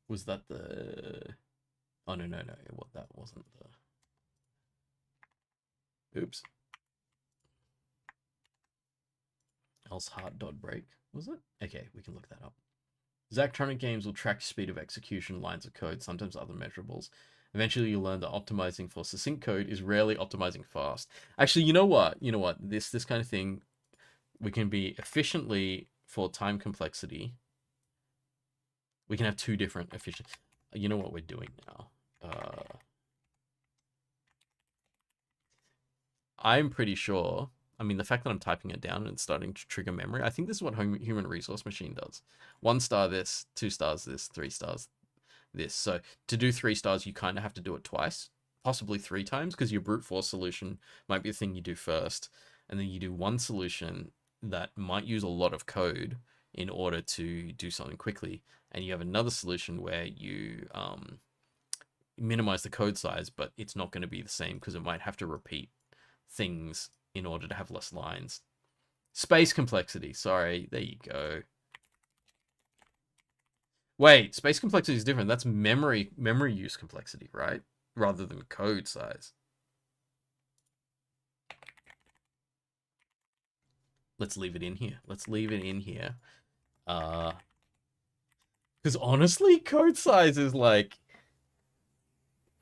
Was that the... Oh, no. What, that wasn't the... Oops. Else heart.break, was it? Okay, we can look that up. Zachtronic games will track speed of execution, lines of code, sometimes other measurables. Eventually, you'll learn that optimizing for succinct code is rarely optimizing fast. Actually, you know what? This kind of thing, we can be efficiently for time complexity. We can have 2 different efficient. You know what we're doing now? I'm pretty sure I mean, the fact that I'm typing it down and it's starting to trigger memory, I think this is what human resource machine does. 1 star this, 2 stars this, 3 stars this. So to do 3 stars, you kind of have to do it twice, possibly 3 times, because your brute force solution might be the thing you do first, and then you do one solution that might use a lot of code in order to do something quickly, and you have another solution where you minimize the code size, but it's not going to be the same because it might have to repeat things in order to have less lines. Space complexity. Sorry, there you go. Wait, space complexity is different. That's memory use complexity, right? Rather than code size. Let's leave it in here. Let's leave it in here. Because honestly, code size is like,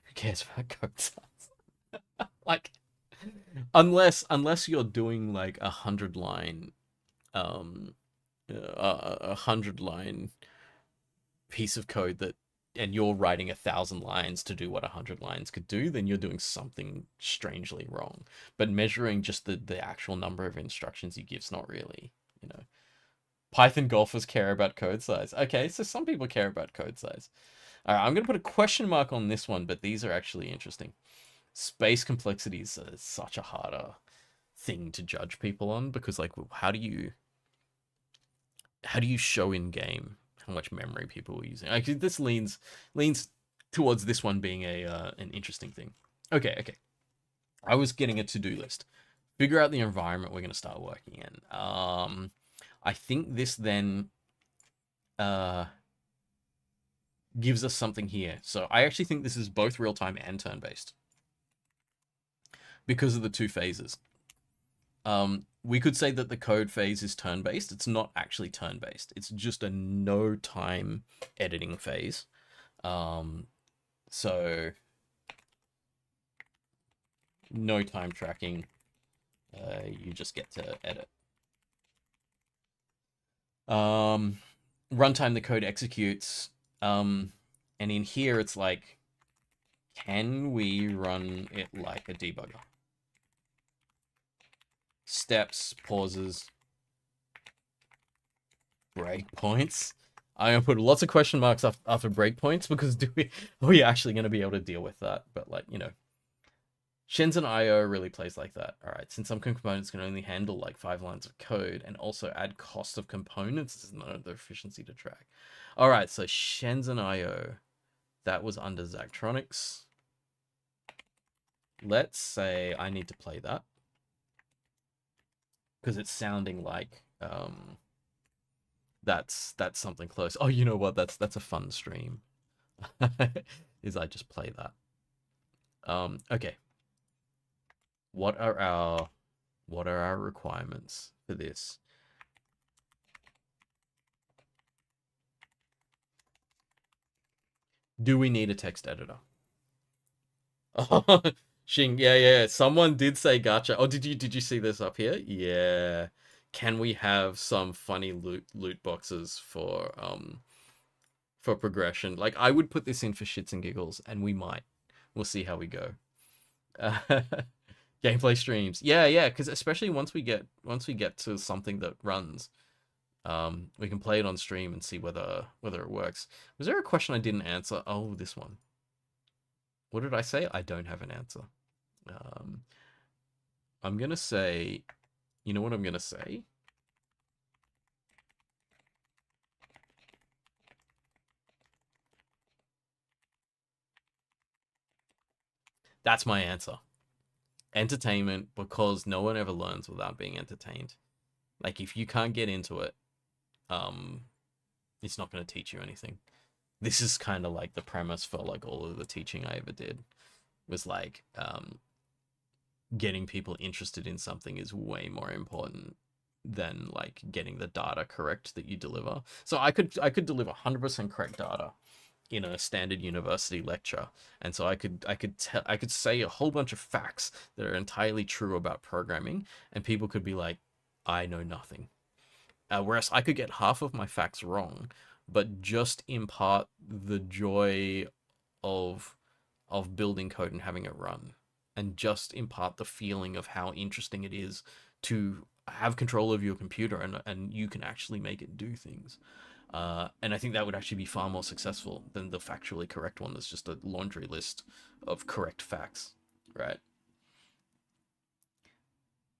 who cares about code size? Like, unless you're doing like 100 line, a 100 line piece of code that, and you're writing 1,000 lines to do what 100 lines could do, then you're doing something strangely wrong. But measuring just the actual number of instructions you give is not really, you know. Python golfers care about code size. Okay, so some people care about code size. All right, I'm going to put a question mark on this one, but these are actually interesting. Space complexity is such a harder thing to judge people on, because like, how do you show in game how much memory people are using? Actually, this leans towards this one being an interesting thing. Okay. I was getting a to-do list. Figure out the environment we're going to start working in. I think this then gives us something here. So I actually think this is both real-time and turn-based because of the 2 phases. We could say that the code phase is turn-based. It's not actually turn-based. It's just a no-time editing phase. So no time tracking. You just get to edit. Runtime, the code executes. And in here, it's like, can we run it like a debugger? Steps, pauses, breakpoints. I'm gonna put lots of question marks after breakpoints, because are we actually gonna be able to deal with that? But like, you know, Shenzhen IO really plays like that. All right, since some components can only handle like 5 lines of code and also add cost of components, this is not the efficiency to track. All right, so Shenzhen IO, that was under Zachtronics. Let's say I need to play that, because it's sounding like that's something close. Oh, you know what? That's a fun stream. Is I just play that. Okay. What are our requirements for this? Do we need a text editor? Oh, Xing, yeah. Someone did say gotcha. Oh, did you see this up here? Yeah. Can we have some funny loot boxes for progression? Like, I would put this in for shits and giggles, and we might. We'll see how we go. Gameplay streams. Yeah, because especially once we get to something that runs, we can play it on stream and see whether it works. Was there a question I didn't answer? Oh, this one. What did I say? I don't have an answer. I'm gonna say, you know what I'm gonna say? That's my answer. Entertainment, because no one ever learns without being entertained. Like, if you can't get into it, it's not going to teach you anything. This is kind of like the premise for like all of the teaching I ever did, was like, getting people interested in something is way more important than like getting the data correct that you deliver. So I could deliver 100% correct data in a standard university lecture, and so I could say a whole bunch of facts that are entirely true about programming, and people could be like, I know nothing. Whereas I could get half of my facts wrong, but just impart the joy of building code and having it run, and just impart the feeling of how interesting it is to have control of your computer, and you can actually make it do things. And I think that would actually be far more successful than the factually correct one that's just a laundry list of correct facts, right?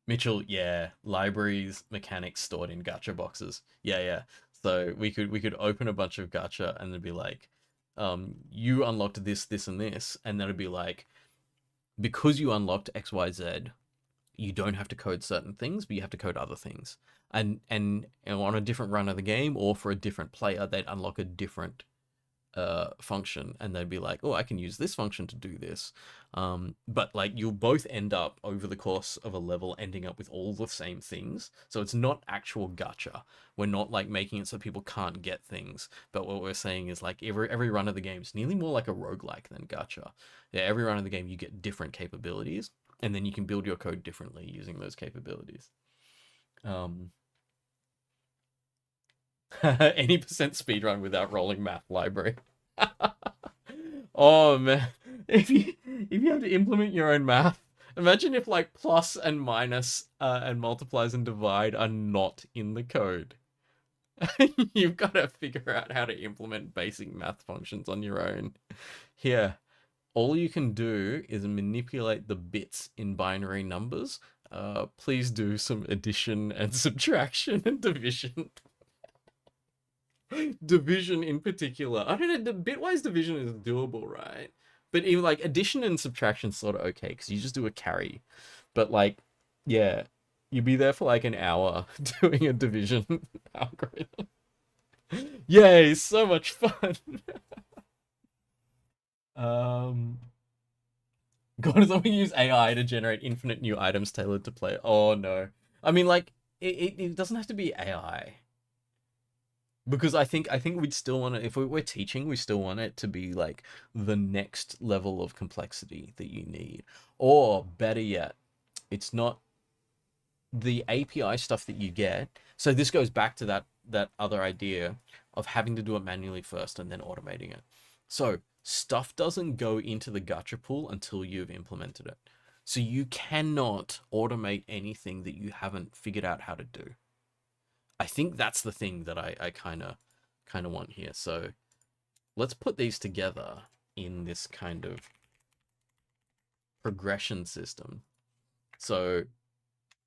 Mitchell, yeah, libraries, mechanics stored in gacha boxes. Yeah, yeah. So we could open a bunch of gacha and it'd be like, you unlocked this, this, and this, and then it'd be like, because you unlocked XYZ, you don't have to code certain things, but you have to code other things. And on a different run of the game or for a different player, they'd unlock a different function, and they'd be like, oh, I can use this function to do this. But like you'll both end up over the course of a level ending up with all the same things. So it's not actual gacha. We're not like making it so people can't get things. But what we're saying is like every run of the game is nearly more like a roguelike than gacha. Yeah, every run of the game you get different capabilities, and then you can build your code differently using those capabilities. Um, any percent speedrun without rolling math library. Oh man, if you have to implement your own math, imagine if like plus and minus and multiplies and divide are not in the code. You've got to figure out how to implement basic math functions on your own. Here, all you can do is manipulate the bits in binary numbers. Please do some addition and subtraction and division. Division in particular. I don't know, the bitwise division is doable, right? But even like addition and subtraction sort of okay because you just do a carry. But like, yeah, you'd be there for like an hour doing a division algorithm. Yay, so much fun. um, God, is we use AI to generate infinite new items tailored to play? Oh no. I mean, like, it doesn't have to be AI. Because I think we'd still want to, if we're teaching, we still want it to be like the next level of complexity that you need. Or better yet, it's not the API stuff that you get. So this goes back to that other idea of having to do it manually first and then automating it. So stuff doesn't go into the gacha pool until you've implemented it. So you cannot automate anything that you haven't figured out how to do. I think that's the thing that I kind of want here. So let's put these together in this kind of progression system. So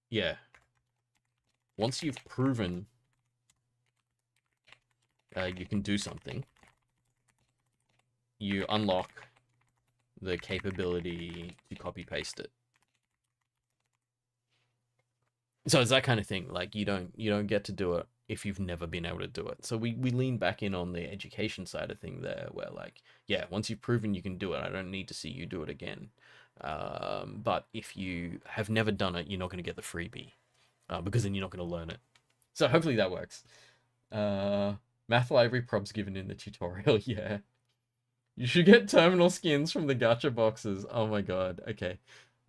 yeah, once you've proven you can do something, you unlock the capability to copy paste it. So it's that kind of thing. Like you don't get to do it if you've never been able to do it. So we lean back in on the education side of thing there, where like, yeah, once you've proven you can do it, I don't need to see you do it again. But if you have never done it, you're not going to get the freebie because then you're not going to learn it. So hopefully that works. Math library probs given in the tutorial. Yeah, you should get terminal skins from the gacha boxes. Oh my god. Okay.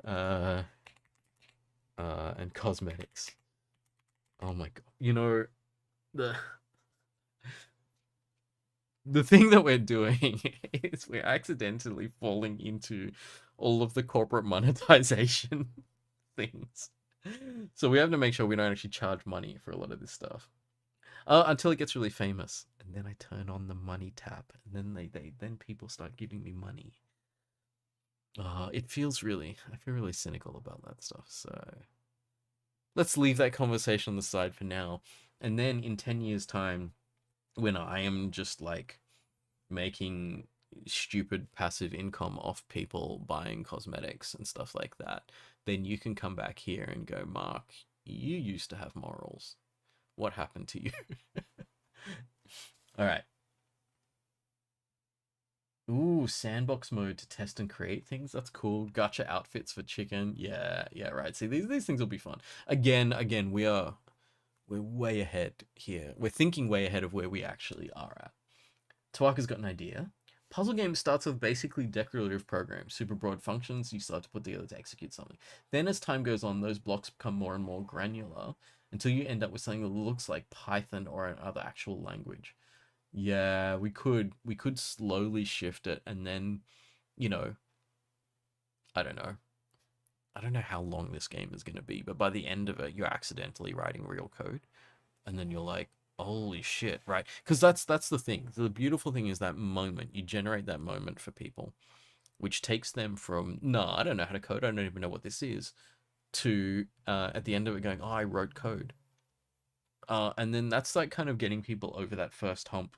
Uh, and cosmetics. Oh my god. You know, the the thing that we're doing is we're accidentally falling into all of the corporate monetization things. So we have to make sure we don't actually charge money for a lot of this stuff. Until it gets really famous. And then I turn on the money tap. And then people start giving me money. It feels really, I feel really cynical about that stuff. So let's leave that conversation on the side for now. And then in 10 years' time, when I am just like making stupid passive income off people buying cosmetics and stuff like that, then you can come back here and go, Mark, you used to have morals. What happened to you? All right. Ooh, sandbox mode to test and create things. That's cool. Gotcha outfits for chicken. Yeah, yeah, right. See, these things will be fun. Again, we're way ahead here. We're thinking way ahead of where we actually are at. Tawaka's got an idea. Puzzle game starts with basically declarative programs, super broad functions you start to put together to execute something. Then as time goes on, those blocks become more and more granular until you end up with something that looks like Python or another actual language. Yeah, we could slowly shift it and then, you know, I don't know. I don't know how long this game is going to be, but by the end of it, you're accidentally writing real code, and then you're like, holy shit, right? Because that's the thing. The beautiful thing is that moment. You generate that moment for people, which takes them from, nah, I don't know how to code. I don't even know what this is, to at the end of it going, oh, I wrote code. And then that's like kind of getting people over that first hump,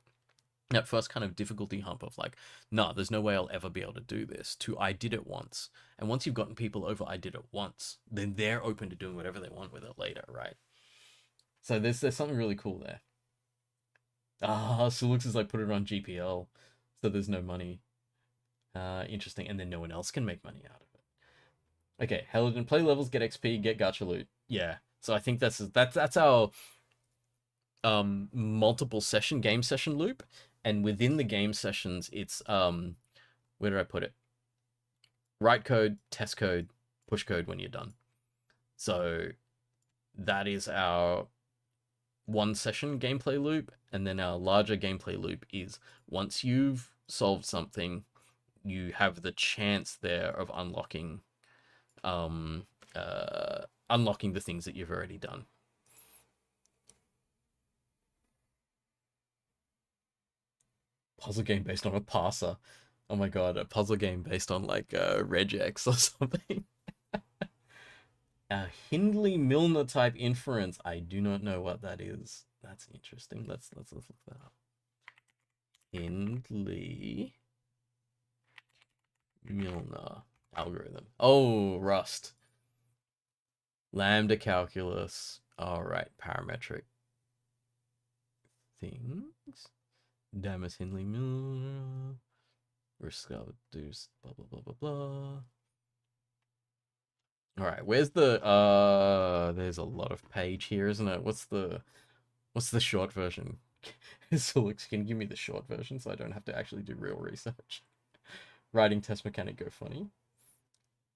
that first kind of difficulty hump of like, nah, there's no way I'll ever be able to do this, to I did it once. And once you've gotten people over I did it once, then they're open to doing whatever they want with it later, right? So there's something really cool there. Ah, Sulux is like put it on GPL, so there's no money. Interesting, and then no one else can make money out of it. Okay, Helden, play levels, get XP, get gacha loot. Yeah, so I think that's our multiple session game session loop, and within the game sessions, it's where did I put it? Write code, test code, push code when you're done. So that is our one session gameplay loop, and then our larger gameplay loop is once you've solved something, you have the chance there of unlocking unlocking the things that you've already done. Puzzle game based on a parser. Oh my god, a puzzle game based on like regex or something. A Hindley Milner type inference. I do not know what that is. That's interesting. Let's look that up. Hindley Milner algorithm. Oh, Rust. Lambda calculus. All right, parametric things. Damas Hindley Milner. Risk reduced. Blah blah blah blah blah. All right, where's the there's a lot of page here, isn't it? What's the short version? Solix, can you give me the short version so I don't have to actually do real research? Writing test mechanic go funny.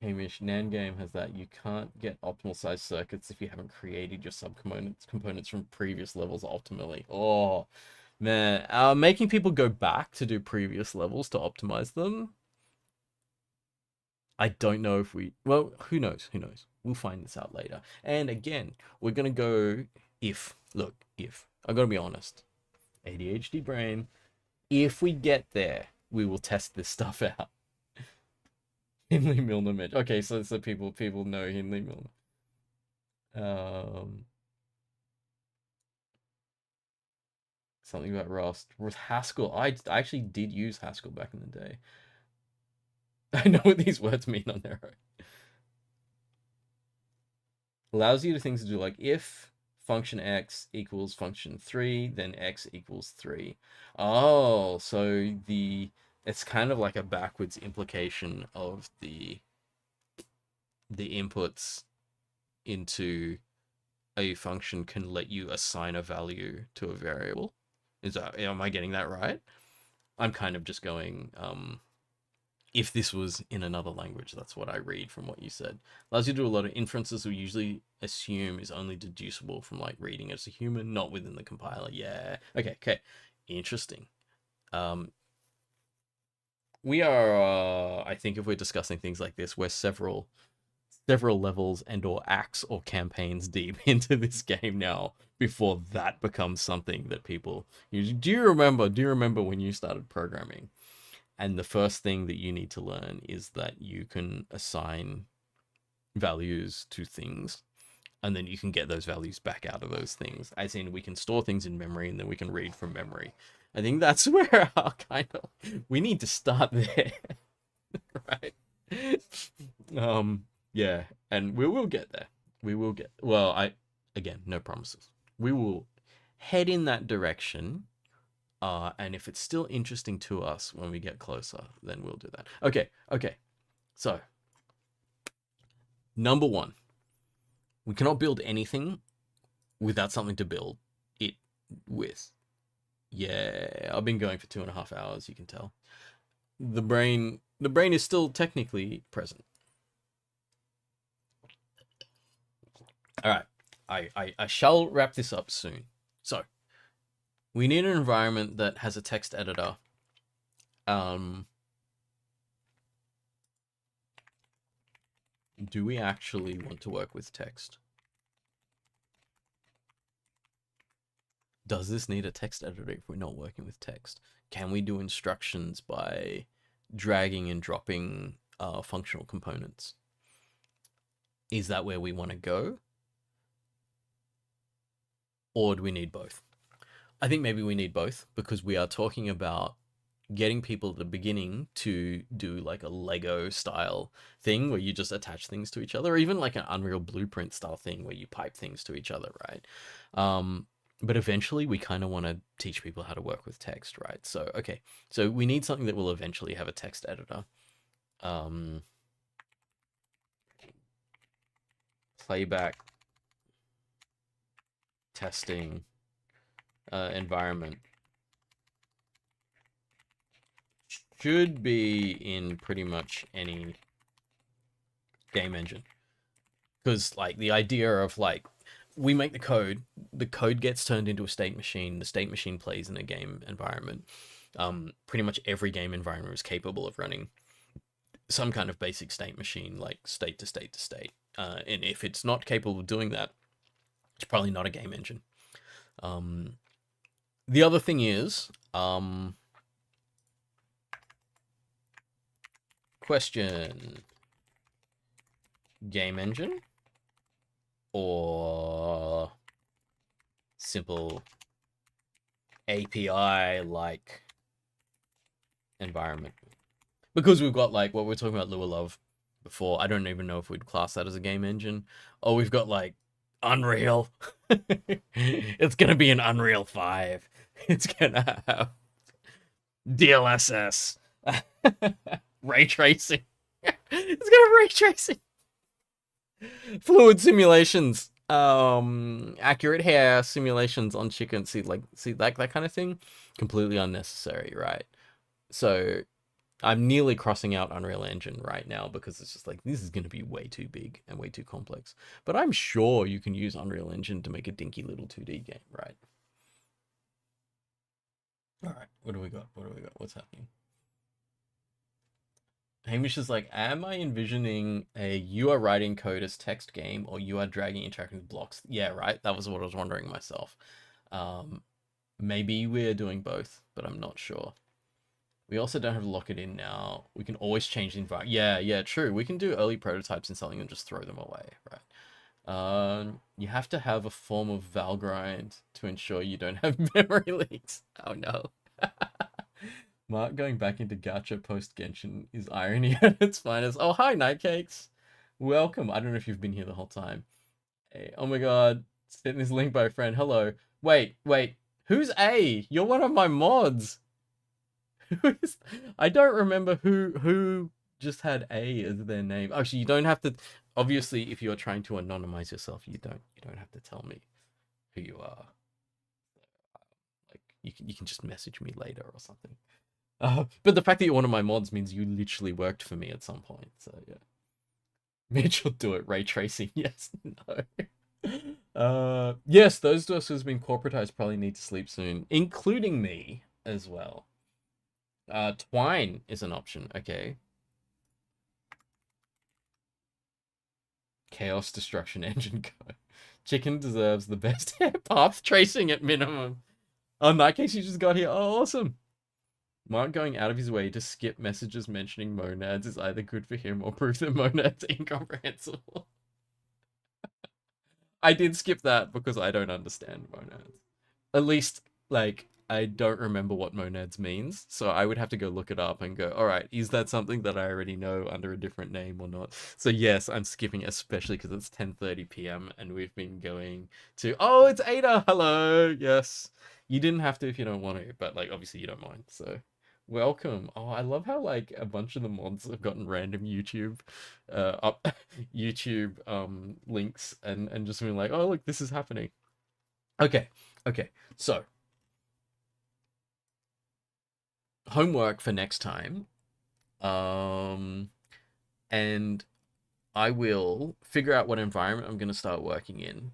Hamish, NAND game has that. You can't get optimal size circuits if you haven't created your components from previous levels optimally. Oh, man. Making people go back to do previous levels to optimize them. I don't know if we... Well, who knows? Who knows? We'll find this out later. And again, we're going to go if. Look, if. I got to be honest. ADHD brain. If we get there, we will test this stuff out. Hindley Milner match. Okay, so people know Hindley Milner. Something about Rust. Was Haskell. I actually did use Haskell back in the day. I know what these words mean on their own. Allows you to things to do like if function x equals function 3, then x equals 3. Oh, so it's kind of like a backwards implication of the inputs into a function can let you assign a value to a variable. Am I getting that right? I'm kind of just going, if this was in another language, that's what I read from what you said. Allows you to do a lot of inferences we usually assume is only deducible from like reading as a human, not within the compiler. Yeah. Okay. Interesting. We are, I think if we're discussing things like this, we're several levels and or acts or campaigns deep into this game now before that becomes something that people do you remember when you started programming, and the first thing that you need to learn is that you can assign values to things and then you can get those values back out of those things, as in we can store things in memory and then we can read from memory. I think that's where our kind of we need to start there. Right. Yeah, and we will get there. We will get... Well, again, no promises. We will head in that direction. And if it's still interesting to us when we get closer, then we'll do that. Okay. So, number one, we cannot build anything without something to build it with. Yeah, I've been going for 2.5 hours, you can tell. The brain is still technically present. All right, I shall wrap this up soon. So, we need an environment that has a text editor. Do we actually want to work with text? Does this need a text editor if we're not working with text? Can we do instructions by dragging and dropping functional components? Is that where we want to go? Or do we need both? I think maybe we need both because we are talking about getting people at the beginning to do like a Lego style thing where you just attach things to each other, or even like an Unreal Blueprint style thing where you pipe things to each other, right? But eventually we kind of want to teach people how to work with text, right? So, okay, so we need something that will eventually have a text editor. Playback testing environment should be in pretty much any game engine. Because, like, the idea of, like, we make the code gets turned into a state machine, the state machine plays in a game environment. Pretty much every game environment is capable of running some kind of basic state machine, like state to state to state. And if it's not capable of doing that, it's probably not a game engine. The other thing is, question, game engine or simple API like environment? Because we've got like what we were talking about Lua Love before. I don't even know if we'd class that as a game engine. Oh, we've got like Unreal. It's gonna be an Unreal 5. It's gonna have DLSS. Ray tracing. It's gonna have ray tracing. Fluid simulations. Accurate hair simulations on chickens. See like that kind of thing. Completely unnecessary, right? So I'm nearly crossing out Unreal Engine right now because it's just like, this is going to be way too big and way too complex. But I'm sure you can use Unreal Engine to make a dinky little 2D game, right? All right, what do we got? What do we got? What's happening? Hamish is like, am I envisioning a you are writing code as text game or you are dragging interacting blocks? Yeah, right. That was what I was wondering myself. Maybe we're doing both, but I'm not sure. We also don't have to lock it in now. We can always change the environment. Yeah, true. We can do early prototypes in something and just throw them away, right? You have to have a form of Valgrind to ensure you don't have memory leaks. Oh no. Mark going back into gacha post Genshin is irony at its finest. Oh, hi, Nightcakes. Welcome. I don't know if you've been here the whole time. Hey, oh my god. Sent this link by a friend. Hello. Wait. Who's A? You're one of my mods. I don't remember who just had A as their name. Actually, you don't have to. Obviously, if you're trying to anonymize yourself, you don't have to tell me who you are. Like you can just message me later or something. But the fact that you're one of my mods means you literally worked for me at some point. So yeah, Mitch will do it. Ray tracing, yes, no. Yes, those of us who's been corporatized probably need to sleep soon, including me as well. Twine is an option. Okay. Chaos Destruction Engine Go. Chicken deserves the best path tracing at minimum. Oh, in that case, you just got here. Oh, awesome. Mark going out of his way to skip messages mentioning monads is either good for him or proof that monads are incomprehensible. I did skip that because I don't understand monads. At least, like, I don't remember what monads means, so I would have to go look it up and go, all right, is that something that I already know under a different name or not? So yes, I'm skipping, especially because it's 10:30 p.m. and we've been going to, oh, it's Ada, hello, yes. You didn't have to if you don't want to, but like, obviously you don't mind, so welcome. Oh, I love how like a bunch of the mods have gotten random YouTube YouTube links and just been like, oh look, this is happening. Okay, so homework for next time. And I will figure out what environment I'm going to start working in.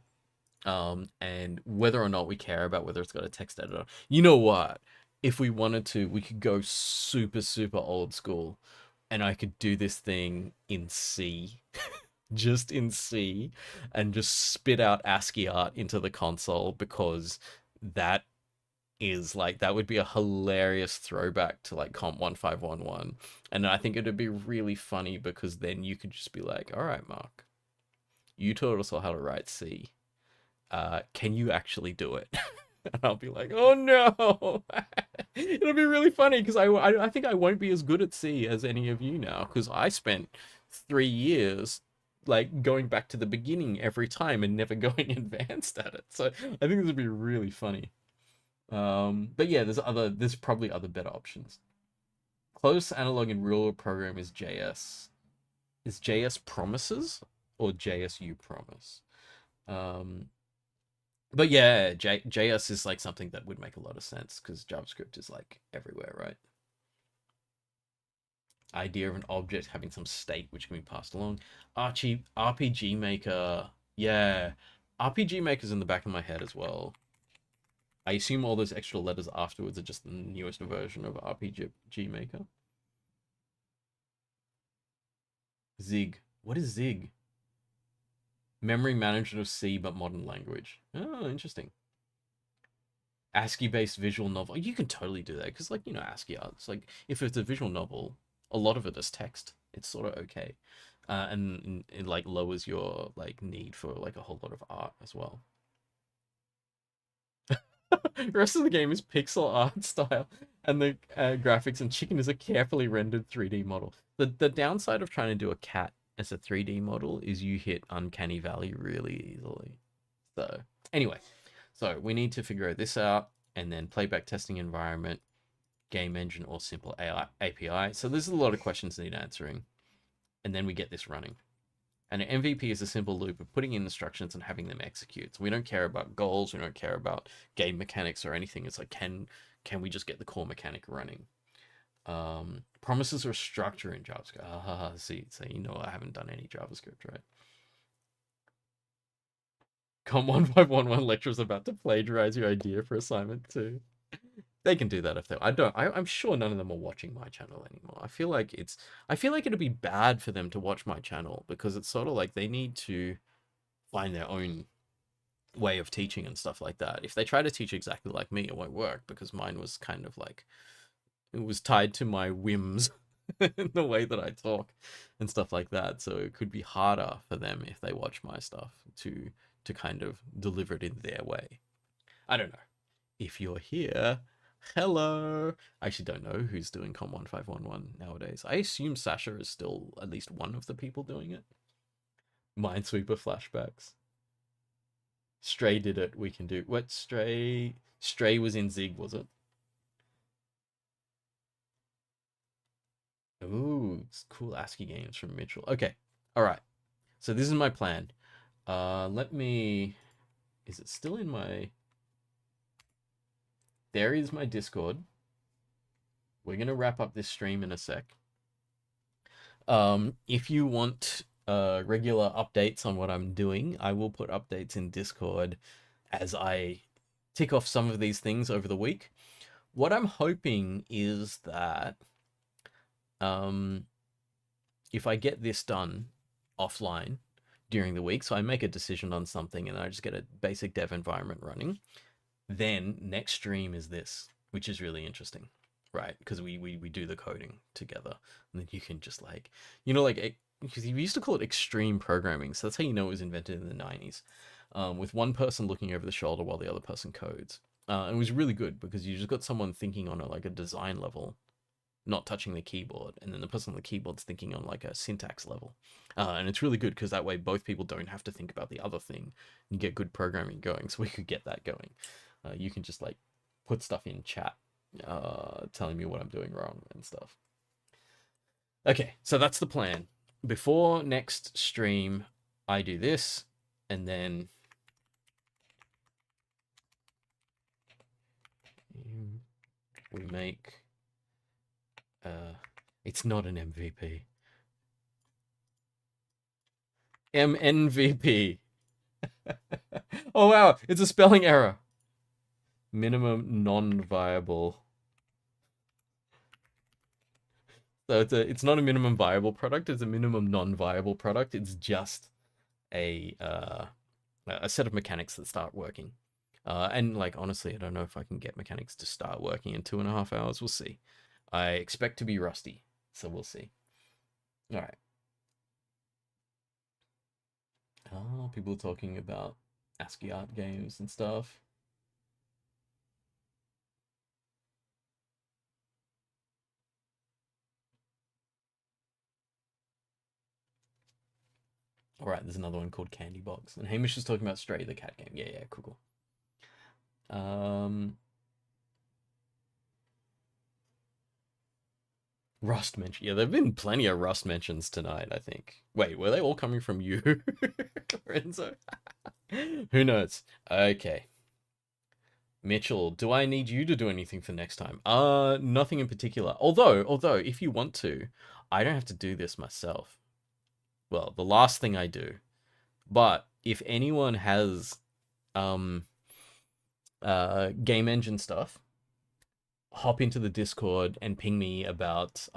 And whether or not we care about whether it's got a text editor. You know what? If we wanted to, we could go super old school and I could do this thing in C. just in C and just spit out ASCII art into the console because that is like that would be a hilarious throwback to like Comp 1511. And I think it'd be really funny because then you could just be like, all right, Mark, you taught us all how to write C. Can you actually do it? And I'll be like, oh no. It'll be really funny because I think I won't be as good at C as any of you now because I spent 3 years like going back to the beginning every time and never going advanced at it. So I think this would be really funny. But yeah, there's probably other better options. Close analog in real world program is JS. Is JS promises or JSU promise? Um, but yeah, JS is like something that would make a lot of sense because JavaScript is like everywhere, right? Idea of an object having some state which can be passed along. RPG Maker, yeah, RPG Maker's in the back of my head as well. I assume all those extra letters afterwards are just the newest version of RPG Maker. Zig. What is Zig? Memory management of C, but modern language. Oh, interesting. ASCII-based visual novel. You can totally do that because, like, you know, ASCII art. It's like if it's a visual novel, a lot of it is text. It's sort of okay, and it like lowers your like need for like a whole lot of art as well. The rest of the game is pixel art style, and the graphics and chicken is a carefully rendered 3D model. The downside of trying to do a cat as a 3D model is you hit uncanny valley really easily. So anyway, so we need to figure this out, and then playback testing environment, game engine, or simple AI API. So there's a lot of questions that need answering, and then we get this running. And an MVP is a simple loop of putting in instructions and having them execute. So we don't care about goals, we don't care about game mechanics or anything. It's like, can we just get the core mechanic running? Promises are a structure in JavaScript. See, so you know I haven't done any JavaScript, right? Com 1511 lecture is about to plagiarize your idea for assignment 2. They can do that if they. I'm sure none of them are watching my channel anymore. I feel like it'd be bad for them to watch my channel because it's sort of like they need to find their own way of teaching and stuff like that. If they try to teach exactly like me, it won't work because mine was kind of like it was tied to my whims in the way that I talk and stuff like that. So it could be harder for them if they watch my stuff to kind of deliver it in their way. I don't know. If you're here, hello. I actually don't know who's doing Com 1511 nowadays. I assume Sasha is still at least one of the people doing it. Minesweeper flashbacks. Stray did it. We can do what? Stray was in Zig, was it? Ooh, it's cool ASCII games from Mitchell. Okay, all right. So this is my plan. Let me. Is it still in my? There is my Discord. We're gonna wrap up this stream in a sec. If you want regular updates on what I'm doing, I will put updates in Discord as I tick off some of these things over the week. What I'm hoping is that if I get this done offline during the week, so I make a decision on something and I just get a basic dev environment running, then next stream is this, which is really interesting, right? Because we do the coding together, and then you can just like, you know, like, because you used to call it extreme programming, so that's how you know it was invented in the 90s, with one person looking over the shoulder while the other person codes. It was really good because you just got someone thinking on a desiign level, not touching the keyboard, and then the person on the keyboard's thinking on like a syntax level. And it's really good because that way both people don't have to think about the other thing and get good programming going. So we could get that going. You can just like put stuff in chat telling me what I'm doing wrong and stuff. Okay, so that's the plan. Before next stream, I do this, and then we make it's not an MVP. MNVP. Oh wow, it's a spelling error. Minimum non-viable So it's not a minimum viable product. It's a minimum non-viable product. It's just a a set of mechanics that start working. And like honestly, I don't know if I can get mechanics to start working in 2.5 hours. We'll see. I expect to be rusty, so we'll see. All right. Oh, people talking about ASCII art games and stuff. All right, there's another one called Candy Box, and Hamish is talking about Stray, the cat game. Yeah, yeah, cool, cool. Rust mention. Yeah, there've been plenty of Rust mentions tonight, I think. Wait, were they all coming from you, Lorenzo? Who knows? Okay. Mitchell, do I need you to do anything for next time? Nothing in particular. Although, if you want to, I don't have to do this myself. Well, the last thing I do. But if anyone has um game engine stuff, hop into the Discord and ping me about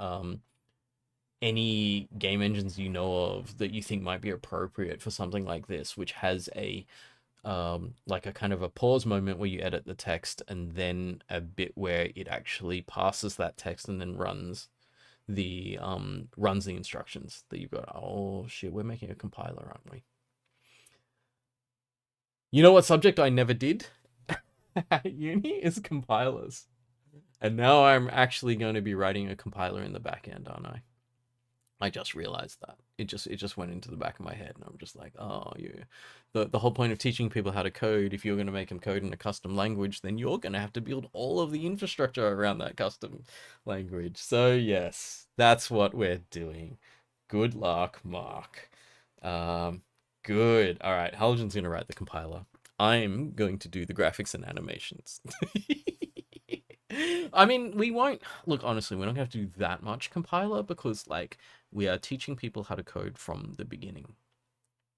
any game engines you know of that you think might be appropriate for something like this, which has a like a kind of a pause moment where you edit the text and then a bit where it actually passes that text and then runs the instructions that you've got. Oh shit, we're making a compiler, aren't we? You know what subject I never did at uni is compilers. And now I'm actually going to be writing a compiler in the back end, aren't I? I just realized that. It just went into the back of my head, and I'm just like, oh, you. The whole point of teaching people how to code, if you're going to make them code in a custom language, then you're going to have to build all of the infrastructure around that custom language. So yes, that's what we're doing. Good luck, Mark. Um, good. All right, Halogen's going to write the compiler. I'm going to do the graphics and animations. I mean, we won't look honestly. We're not going to have to do that much compiler because, like, we are teaching people how to code from the beginning.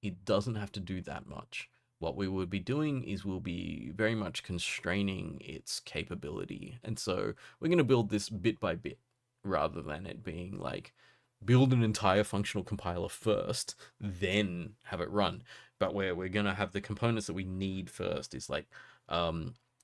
It doesn't have to do that much. What we will be doing is we'll be very much constraining its capability, and so we're going to build this bit by bit rather than it being like build an entire functional compiler first, then have it run. But where we're going to have the components that we need first is like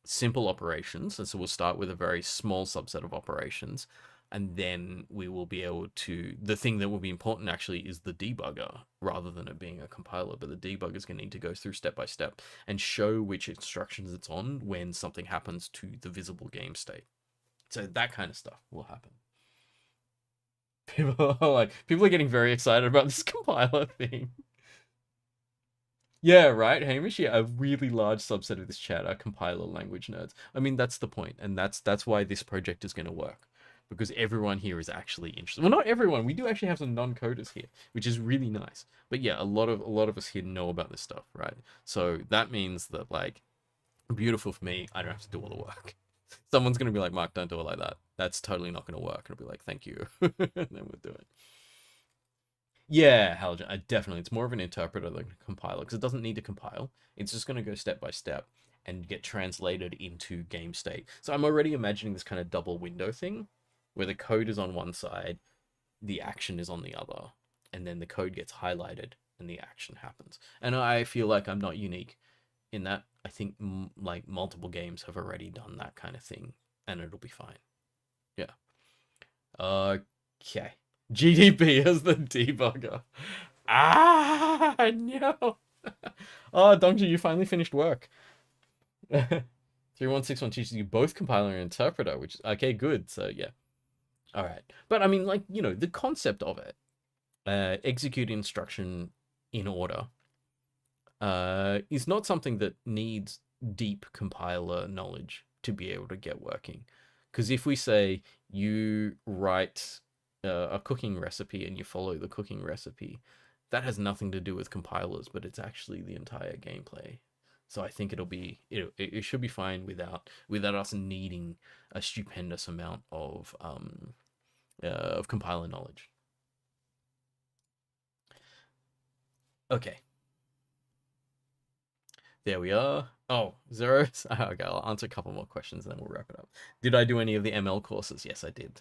simple operations. And so we'll start with a very small subset of operations. And then we will be able to, the thing that will be important actually is the debugger rather than it being a compiler. But the debugger is going to need to go through step by step and show which instructions it's on when something happens to the visible game state. So that kind of stuff will happen. People are getting very excited about this compiler thing. Yeah, right, Hamish. Yeah, a really large subset of this chat are compiler language nerds. I mean, that's the point, and that's why this project is going to work, because everyone here is actually interested. Well, not everyone. We do actually have some non-coders here, which is really nice. But yeah, a lot of us here know about this stuff, right? So that means that like, beautiful for me. I don't have to do all the work. Someone's gonna be like, Mark, don't do it like that. That's totally not gonna work. And I'll be like, thank you, and then we'll do it. Yeah, Halogen, definitely. It's more of an interpreter than a compiler because it doesn't need to compile. It's just going to go step by step and get translated into game state. So I'm already imagining this kind of double window thing where the code is on one side, the action is on the other, and then the code gets highlighted and the action happens. And I feel like I'm not unique in that. I think like multiple games have already done that kind of thing, and it'll be fine. Yeah. Okay. GDP as the debugger. Ah, no. Oh, Dongji, you finally finished work. 3161 teaches you both compiler and interpreter, which is okay, good. So, yeah. All right. But I mean, like, the concept of it, execute instruction in order, is not something that needs deep compiler knowledge to be able to get working. Because if we say you write a cooking recipe and you follow the cooking recipe, that has nothing to do with compilers, but it's actually the entire gameplay. So I think it should be fine without us needing a stupendous amount of compiler knowledge. Okay. There we are. Oh, zeros. Okay, I'll answer a couple more questions and then we'll wrap it up. Did I do any of the ML courses? Yes, I did.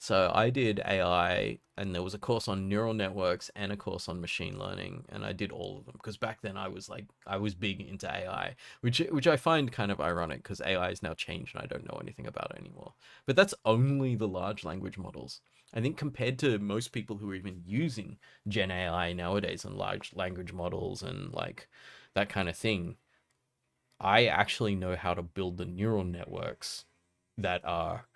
So I did AI, and there was a course on neural networks and a course on machine learning, and I did all of them because back then I was big into AI, which I find kind of ironic because AI has now changed and I don't know anything about it anymore. But that's only the large language models. I think compared to most people who are even using Gen AI nowadays and large language models and like that kind of thing, I actually know how to build the neural networks that are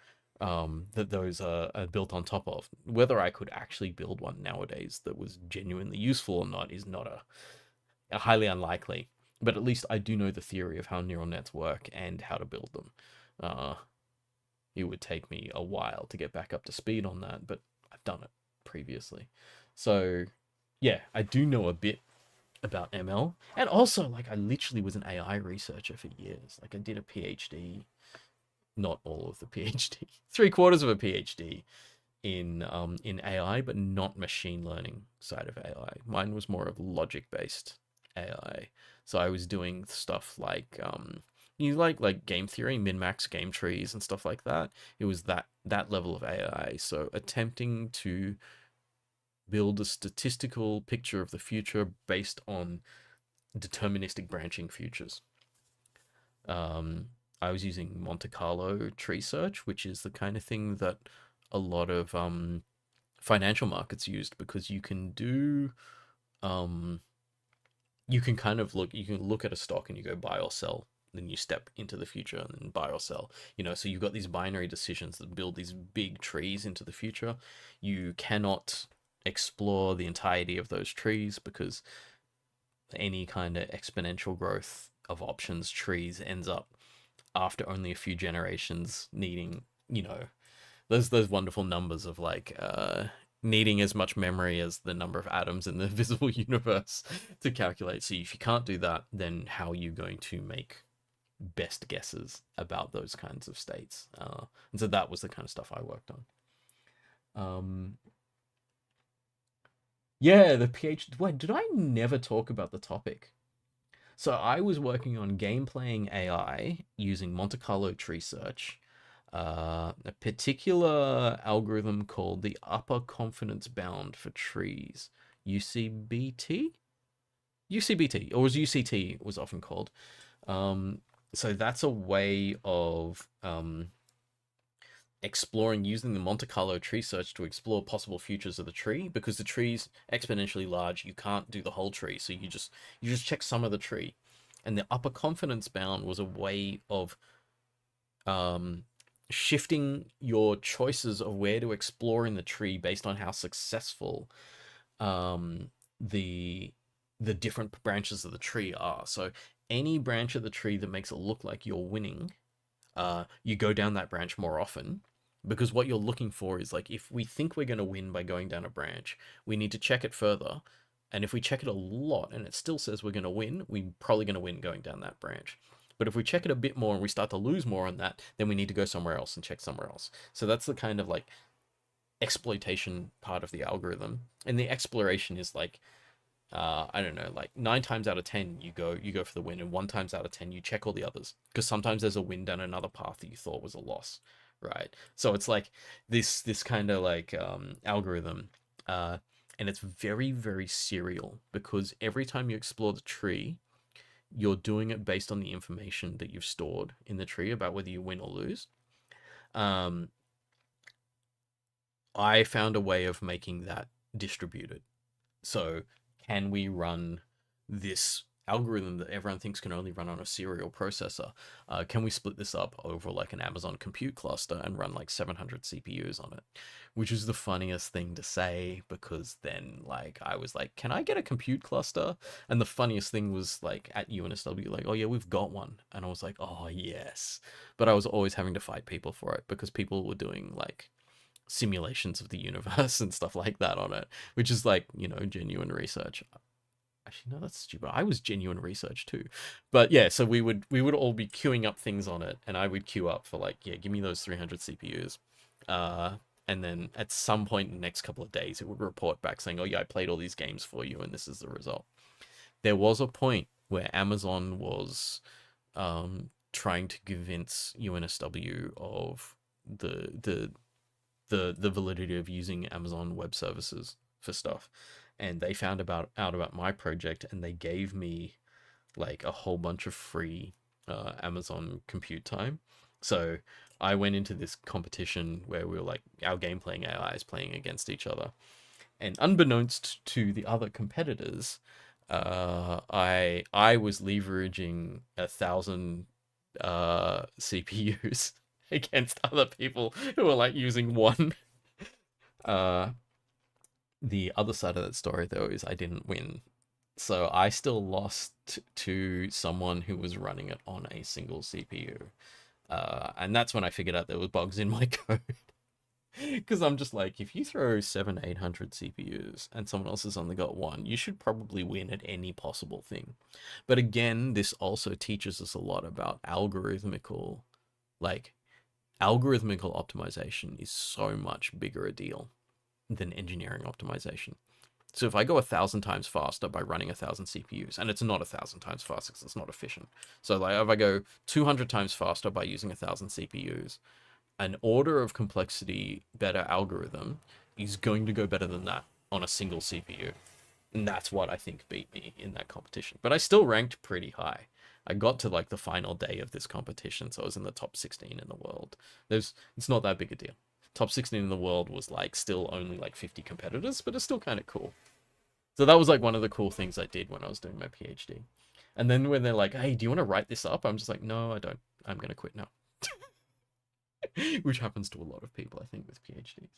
that those are built on top of. Whether I could actually build one nowadays that was genuinely useful or not is not a highly unlikely. But at least I do know the theory of how neural nets work and how to build them. Uh, it would take me a while to get back up to speed on that, but I've done it previously. So yeah, I do know a bit about ML. And also, like, I literally was an AI researcher for years. Like, I did a PhD, not all of the PhD, three-quarters of a PhD in AI, but not machine learning side of AI. Mine was more of logic-based AI. So I was doing stuff like you like game theory, min-max game trees and stuff like that. It was that level of AI. So attempting to build a statistical picture of the future based on deterministic branching futures. Um, I was using Monte Carlo tree search, which is the kind of thing that a lot of financial markets used because um, you can kind of you can look at a stock and you go buy or sell. Then you step into the future and then buy or sell. So you've got these binary decisions that build these big trees into the future. You cannot explore the entirety of those trees because any kind of exponential growth of options trees ends up after only a few generations needing those wonderful numbers of like needing as much memory as the number of atoms in the visible universe to calculate. So if you can't do that, then how are you going to make best guesses about those kinds of states? And so that was the kind of stuff I worked on. Yeah, the PhD. Wait, did I never talk about the topic? So I was working on game playing AI using Monte Carlo tree search, a particular algorithm called the upper confidence bound for trees, UCBT? UCBT, or was UCT was often called. Um, so that's a way of exploring using the Monte Carlo tree search to explore possible futures of the tree because the tree's exponentially large. You can't do the whole tree, so you just check some of the tree, and the upper confidence bound was a way of um, shifting your choices of where to explore in the tree based on how successful um, the the different branches of the tree are. So any branch of the tree that makes it look like you're winning, you go down that branch more often because what you're looking for is like if we think we're going to win by going down a branch, we need to check it further. And if we check it a lot and it still says we're going to win, we're probably going to win going down that branch. But if we check it a bit more and we start to lose more on that, then we need to go somewhere else and check somewhere else. So that's the kind of like exploitation part of the algorithm. And the exploration is like I don't know, like 9 times out of 10 you go for the win, and 1 times out of 10 you check all the others because sometimes there's a win down another path that you thought was a loss, right? So it's like this kind of like algorithm, uh, and it's very very serial because every time you explore the tree, you're doing it based on the information that you've stored in the tree about whether you win or lose. Um, I found a way of making that distributed. So, can we run this algorithm that everyone thinks can only run on a serial processor? Can we split this up over like an Amazon compute cluster and run like 700 CPUs on it? Which is the funniest thing to say because then like I was like, can I get a compute cluster? And the funniest thing was like at UNSW, like, oh yeah, we've got one. And I was like, oh yes. But I was always having to fight people for it because people were doing like simulations of the universe and stuff like that on it, which is like, genuine research. Actually, no, that's stupid. I was genuine research too. But yeah, so we would all be queuing up things on it, and I would queue up for like, yeah, give me those 300 CPUs. Uh, and then at some point in the next couple of days, it would report back saying, oh yeah, I played all these games for you, and this is the result. There was a point where Amazon was trying to convince UNSW of the the validity of using Amazon Web Services for stuff, and they found out about my project, and they gave me like a whole bunch of free Amazon compute time. So I went into this competition where we were like our game playing AIs playing against each other, and unbeknownst to the other competitors, I was leveraging 1,000 CPUs against other people who were like using one. Uh, the other side of that story though is I didn't win, so I still lost to someone who was running it on a single CPU. And that's when I figured out there was bugs in my code. Because I'm just like, if you throw 800 CPUs and someone else has only got one, you should probably win at any possible thing. But again, this also teaches us a lot about like, algorithmical optimization is so much bigger a deal than engineering optimization. So if I go 1,000 times faster by running 1,000 CPUs, and it's not 1,000 times faster because it's not efficient. So like if I go 200 times faster by using 1,000 CPUs, an order of complexity better algorithm is going to go better than that on a single CPU. And that's what I think beat me in that competition. But I still ranked pretty high. I got to like the final day of this competition, so I was in the top 16 in the world. It's not that big a deal. Top 16 in the world was like still only like 50 competitors, but it's still kind of cool. So that was like one of the cool things I did when I was doing my PhD. And then when they're like, hey, do you want to write this up? I'm just like, no, I don't. I'm going to quit now. Which happens to a lot of people, I think, with PhDs.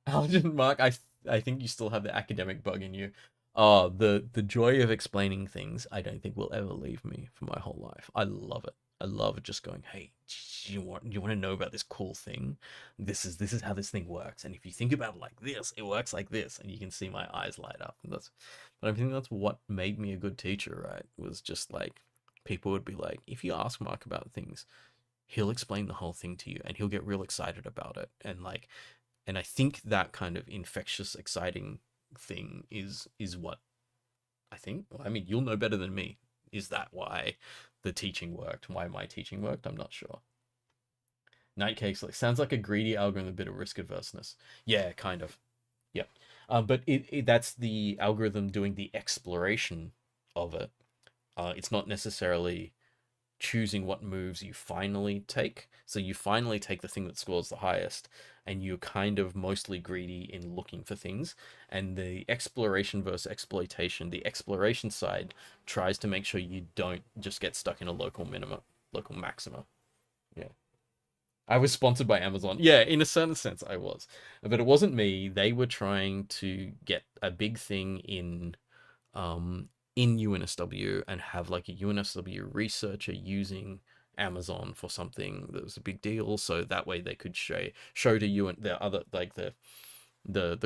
Algin, Mark, I think you still have the academic bug in you. Oh, the joy of explaining things, I don't think will ever leave me for my whole life. I love it. I love just going, hey, you want to know about this cool thing? This is how this thing works. And if you think about it like this, it works like this. And you can see my eyes light up. But I think that's what made me a good teacher, right? Was just like people would be like, if you ask Mark about things, he'll explain the whole thing to you and he'll get real excited about it. And I think that kind of infectious, exciting thing is what I think. I mean, you'll know better than me. Is that why the teaching worked? Why my teaching worked? I'm not sure. Nightcakes like sounds like a greedy algorithm, a bit of risk averseness. Yeah, kind of. Yeah. But that's the algorithm doing the exploration of it. It's not necessarily choosing what moves you finally take. So you finally take the thing that scores the highest, and you're kind of mostly greedy in looking for things. And the exploration versus exploitation, the exploration side tries to make sure you don't just get stuck in a local minima, local maxima. Yeah. I was sponsored by Amazon. Yeah, in a certain sense, I was. But it wasn't me. They were trying to get a big thing in UNSW and have like a UNSW researcher using Amazon for something that was a big deal. So that way they could show to you and the other like the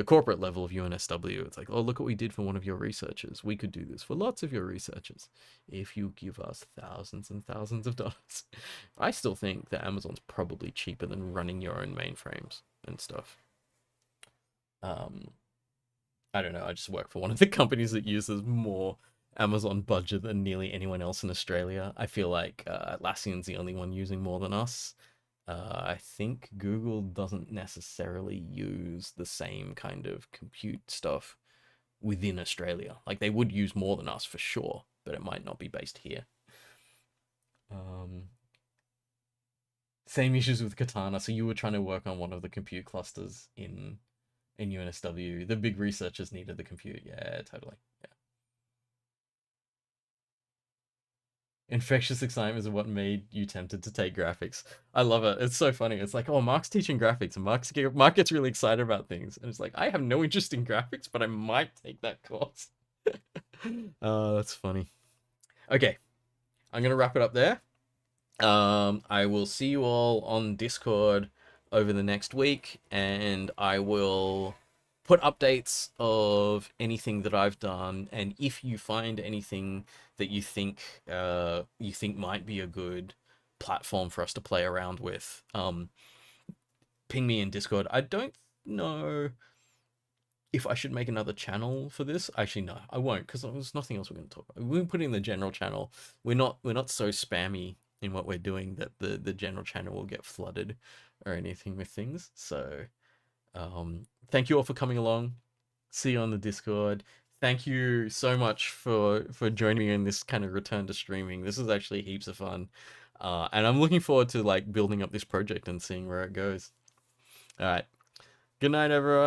corporate level of UNSW. It's like, oh, look what we did for one of your researchers. We could do this for lots of your researchers if you give us thousands and thousands of dollars. I still think that Amazon's probably cheaper than running your own mainframes and stuff. Um, I don't know. I just work for one of the companies that uses more Amazon budget than nearly anyone else in Australia. I feel like Atlassian's the only one using more than us. I think Google doesn't necessarily use the same kind of compute stuff within Australia. Like they would use more than us for sure, but it might not be based here. Um, Same issues with Katana. So you were trying to work on one of the compute clusters in UNSW. The big researchers needed the compute. Yeah, totally. Yeah. Infectious excitement is what made you tempted to take graphics. I love it. It's so funny. It's like, oh, Mark's teaching graphics, and Mark gets really excited about things, and it's like, I have no interest in graphics, but I might take that course. Oh, that's funny. Okay, I'm gonna wrap it up there. I will see you all on Discord over the next week, and I will put updates of anything that I've done. And if you find anything that you think might be a good platform for us to play around with, ping me in Discord. I don't know if I should make another channel for this. Actually, no, I won't, because there's nothing else we're going to talk about. We're putting in the general channel. We're not so spammy in what we're doing that the general channel will get flooded or anything with things. So thank you all for coming along. See you on the Discord. Thank you so much for joining me in this kind of return to streaming. This is actually heaps of fun. And I'm looking forward to like building up this project and seeing where it goes. All right. Good night, everyone.